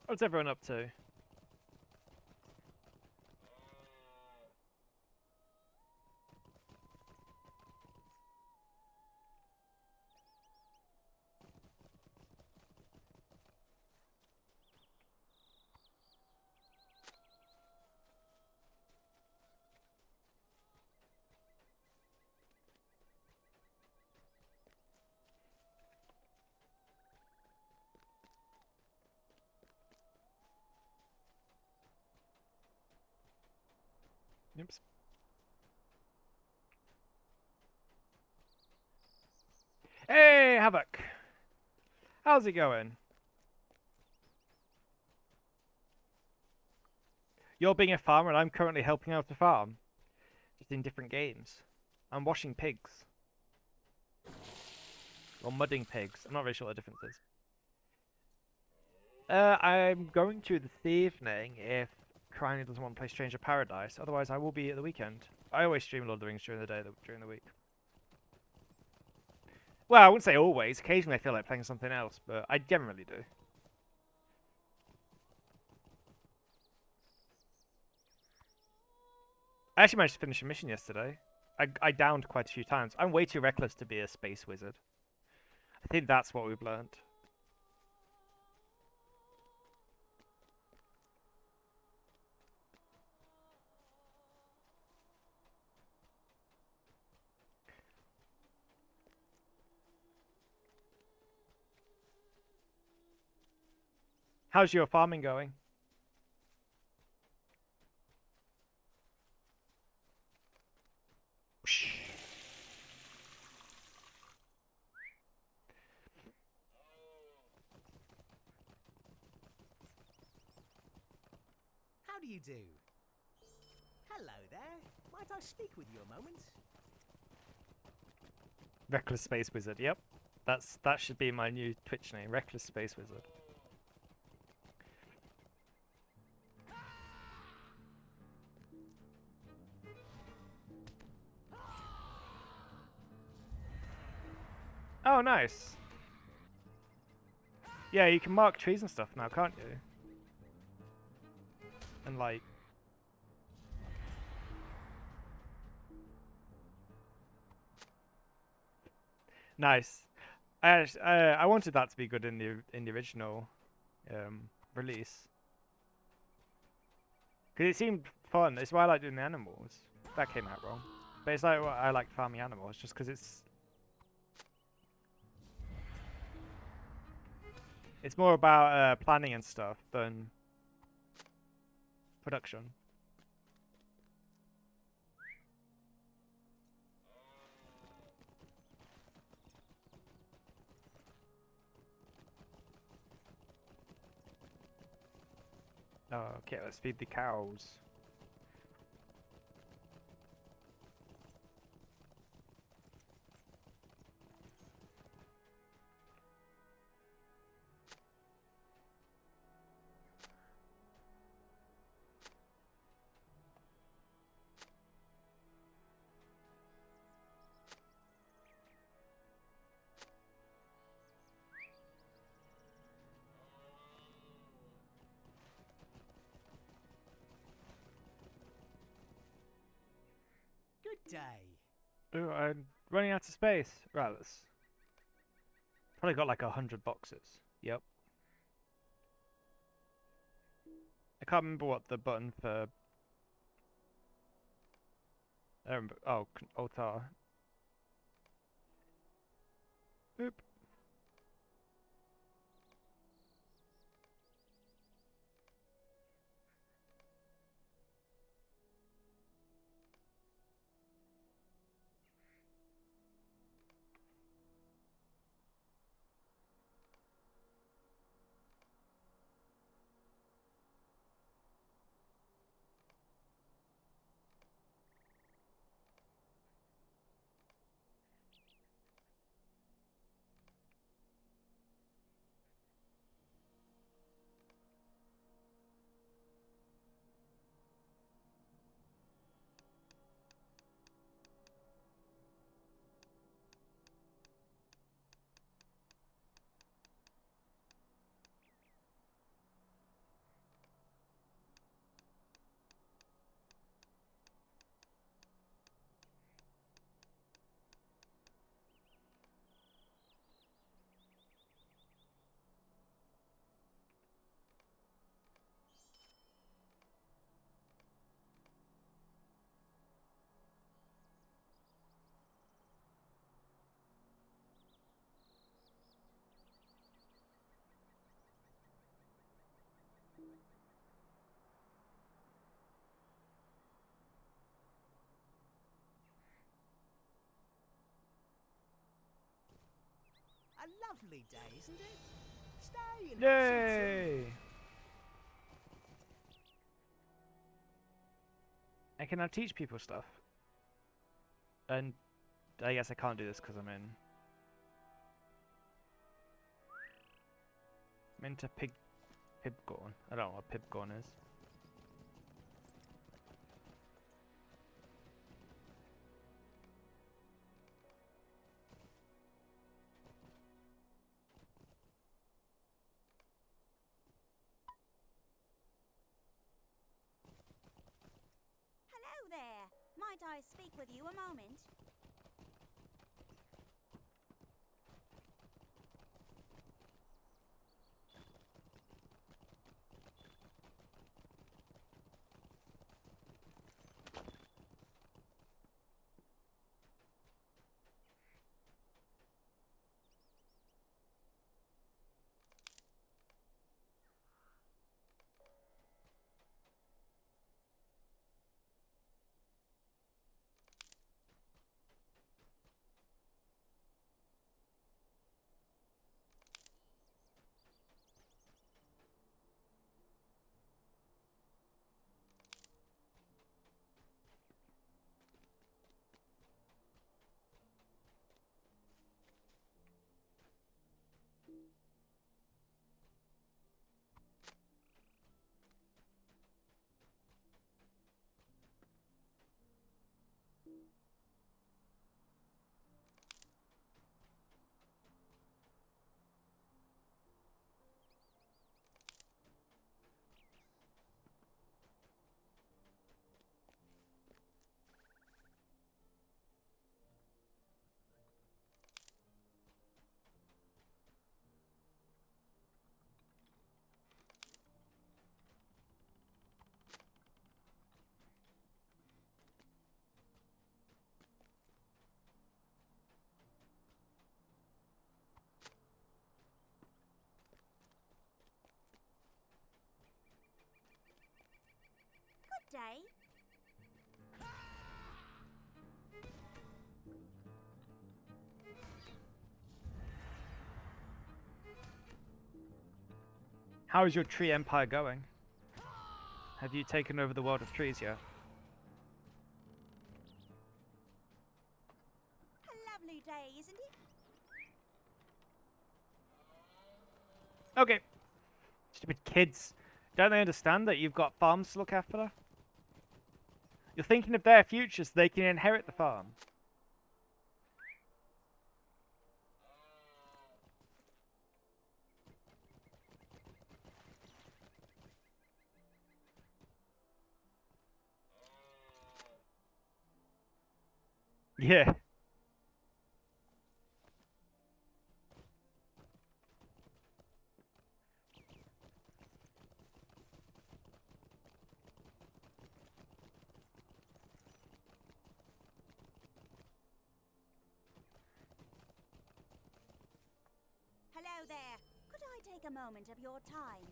What's everyone up to? Oops. Hey, Havoc! How's it going? You're being a farmer and I'm currently helping out the farm. Just in different games. I'm washing pigs. Or mudding pigs. I'm not really sure what the difference is. I'm going to this evening if Carnage doesn't want to play Stranger Paradise. Otherwise, I will be at the weekend. I always stream Lord of the Rings during the day, during the week. Well, I wouldn't say always. Occasionally I feel like playing something else, but I generally do. I actually managed to finish a mission yesterday. I downed quite a few times. I'm way too reckless to be a space wizard. I think that's what we've learned. How's your farming going? How do you do? Hello there. Might I speak with you a moment? Reckless Space Wizard, yep. That should be my new Twitch name, Reckless Space Wizard. Oh, nice. Yeah, you can mark trees and stuff now, can't you? And like, nice. I wanted that to be good in the original release. Because it seemed fun. It's why I like doing the animals. That came out wrong. But it's like what I like farming animals, just because it's more about planning and stuff than production. Oh, okay, let's feed the cows. Good day. Oh, I'm running out of space. Right, let's probably got like 100 boxes. Yep. I can't remember what the button for. I don't remember. Oh, altar. Boop. A lovely day, isn't it? Stay and Yay! I can now teach people stuff. And I guess I can't do this because I'm into Pibgorn. I don't know what Pibgorn is. Hello there. Might I speak with you a moment? day. How is your tree empire going? Have you taken over the world of trees yet? A lovely day, isn't it? Okay. Stupid kids. Don't they understand that you've got farms to look after? You're thinking of their future so they can inherit the farm. Yeah. Hello there. Could I take a moment of your time?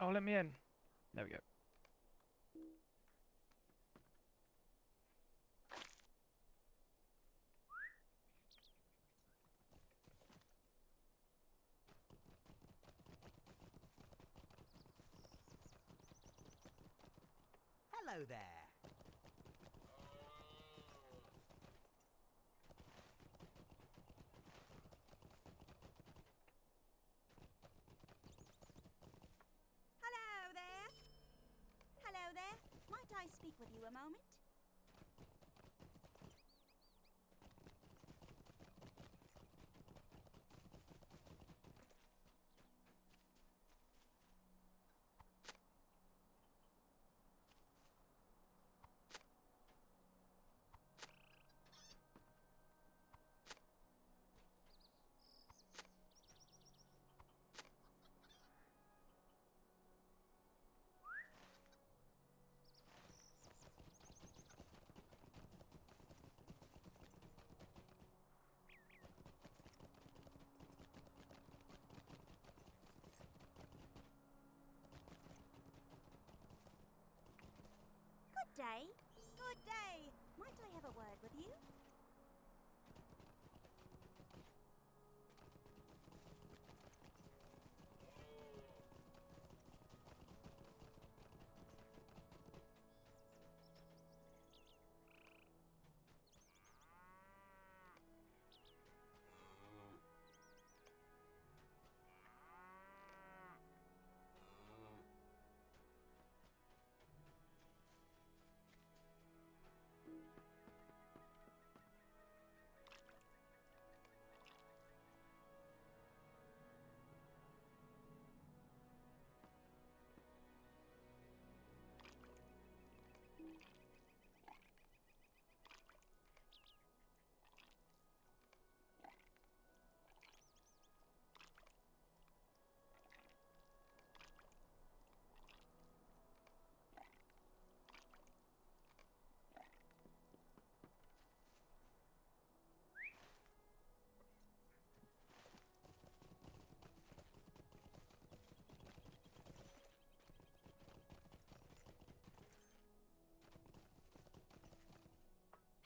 Oh, let me in. There we go. Hello there. Hello there. Hello there. Might I speak with you a moment? Good day. Good day. Might I have a word with you?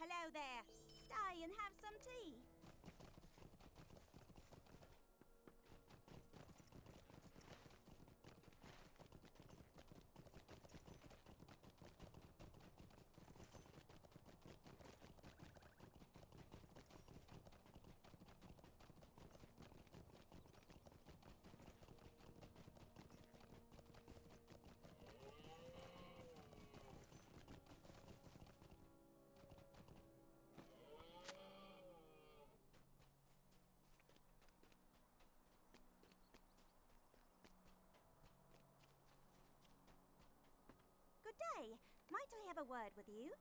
Hello there. Stay and have some tea. Might I have a word with you?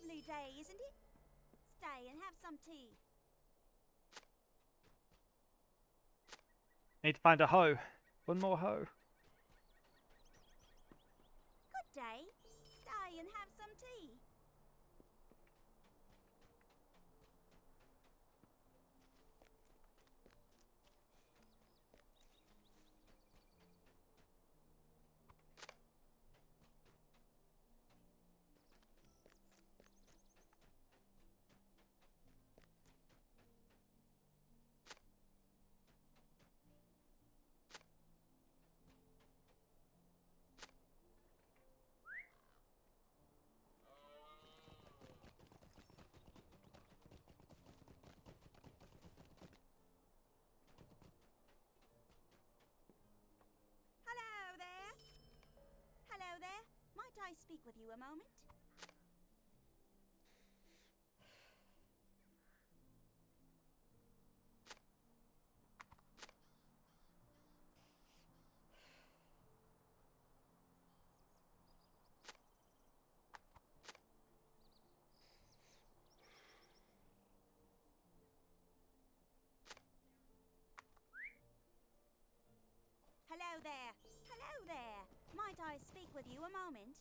Lovely day, isn't it? Stay and have some tea. Need to find a hoe. One more hoe. Good day. Stay and have some tea. Hello there. Might I speak with you a moment? Hello there. Hello there. Might I speak with you a moment?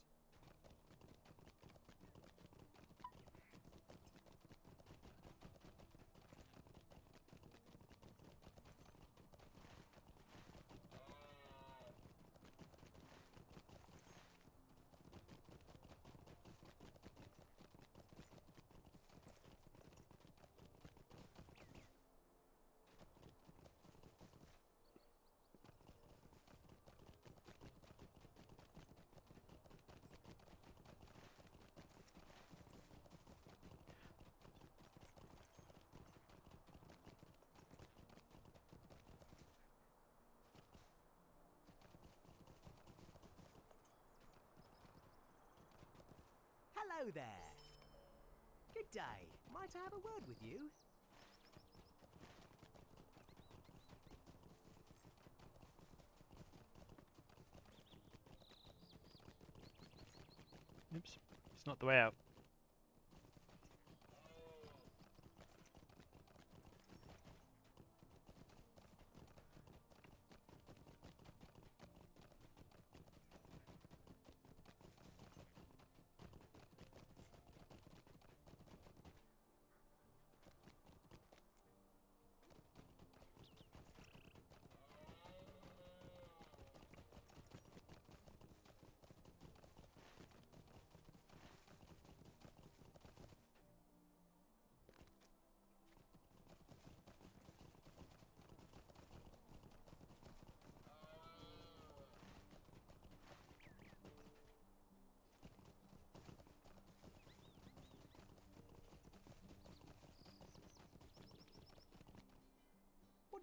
Hello there. Good day. Might I have a word with you? Oops. It's not the way out.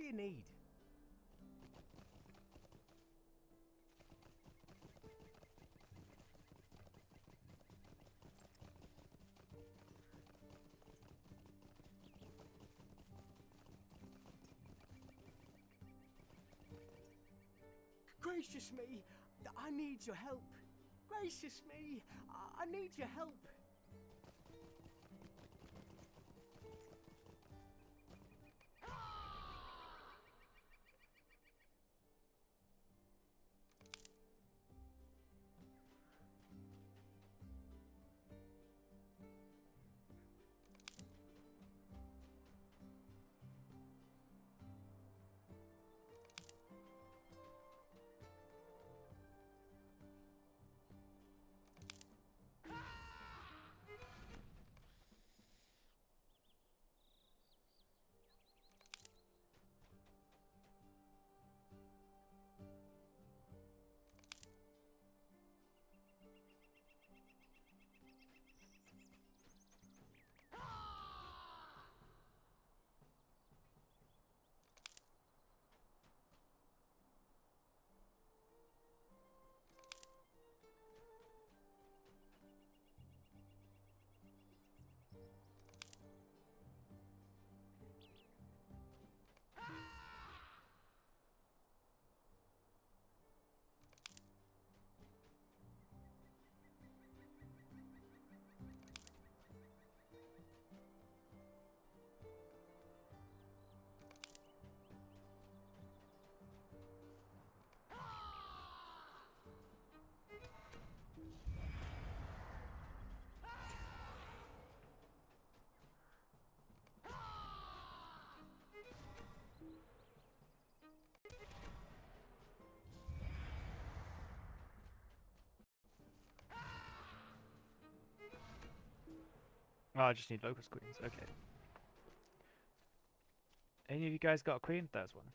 do you need? Gracious me! I need your help! Gracious me! I need your help! Oh, I just need locust queens. Okay. Any of you guys got a queen? There's one.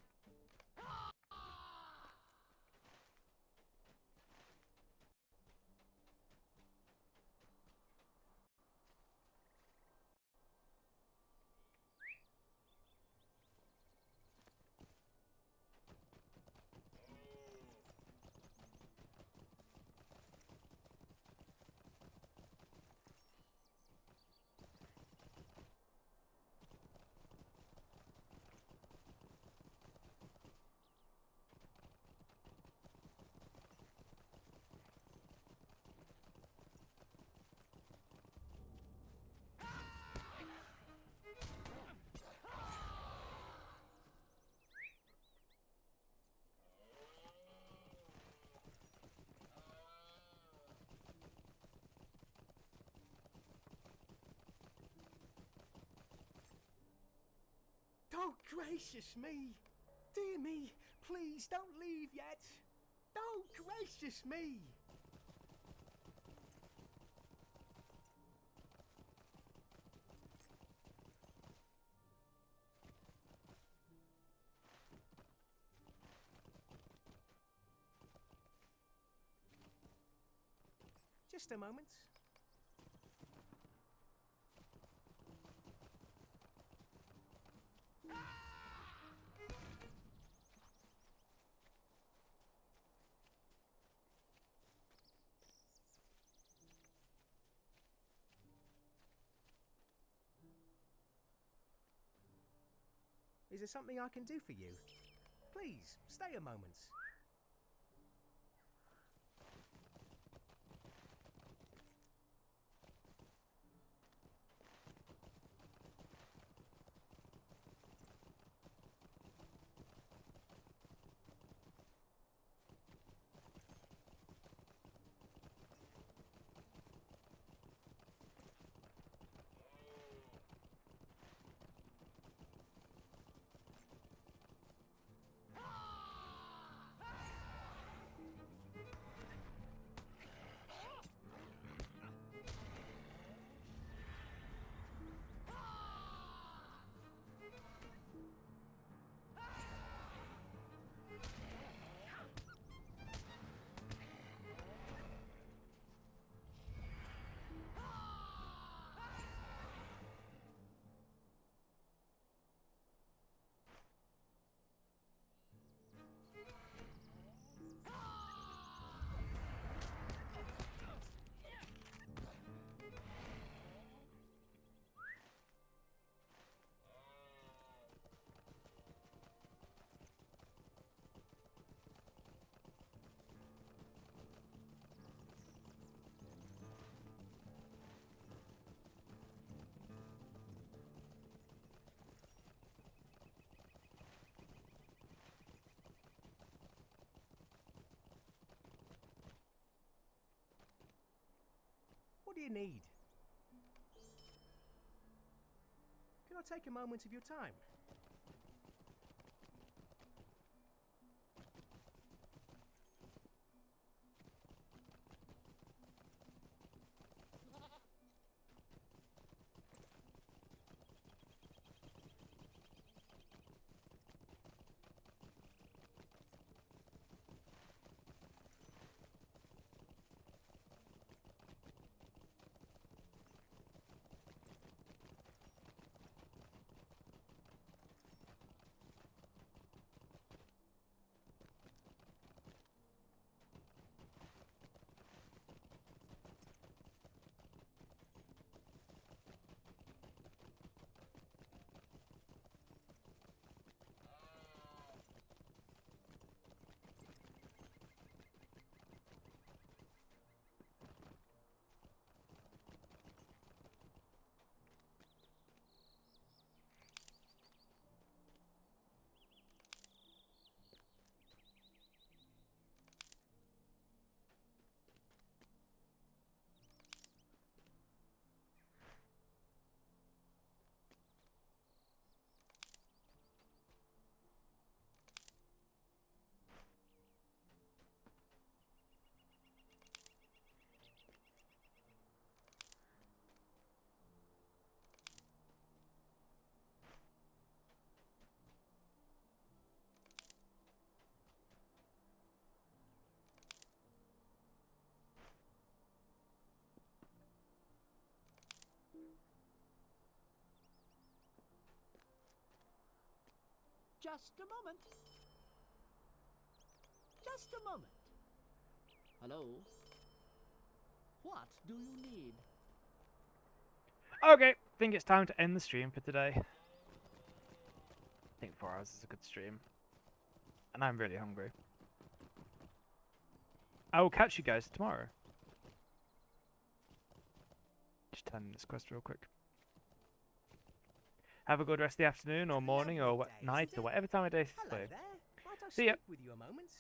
Oh, gracious me! Dear me, please don't leave yet! Oh, gracious me! Just a moment. Is there something I can do for you? Please, stay a moment. What do you need? Can I take a moment of your time? Just a moment. Just a moment. Hello? What do you need? Okay, think it's time to end the stream for today. I think 4 hours is a good stream. And I'm really hungry. I will catch you guys tomorrow. Just turning this quest real quick. Have a good rest of the afternoon or morning or night or whatever time of day this is for you. Hello there. Might I See ya. speak with you a moment?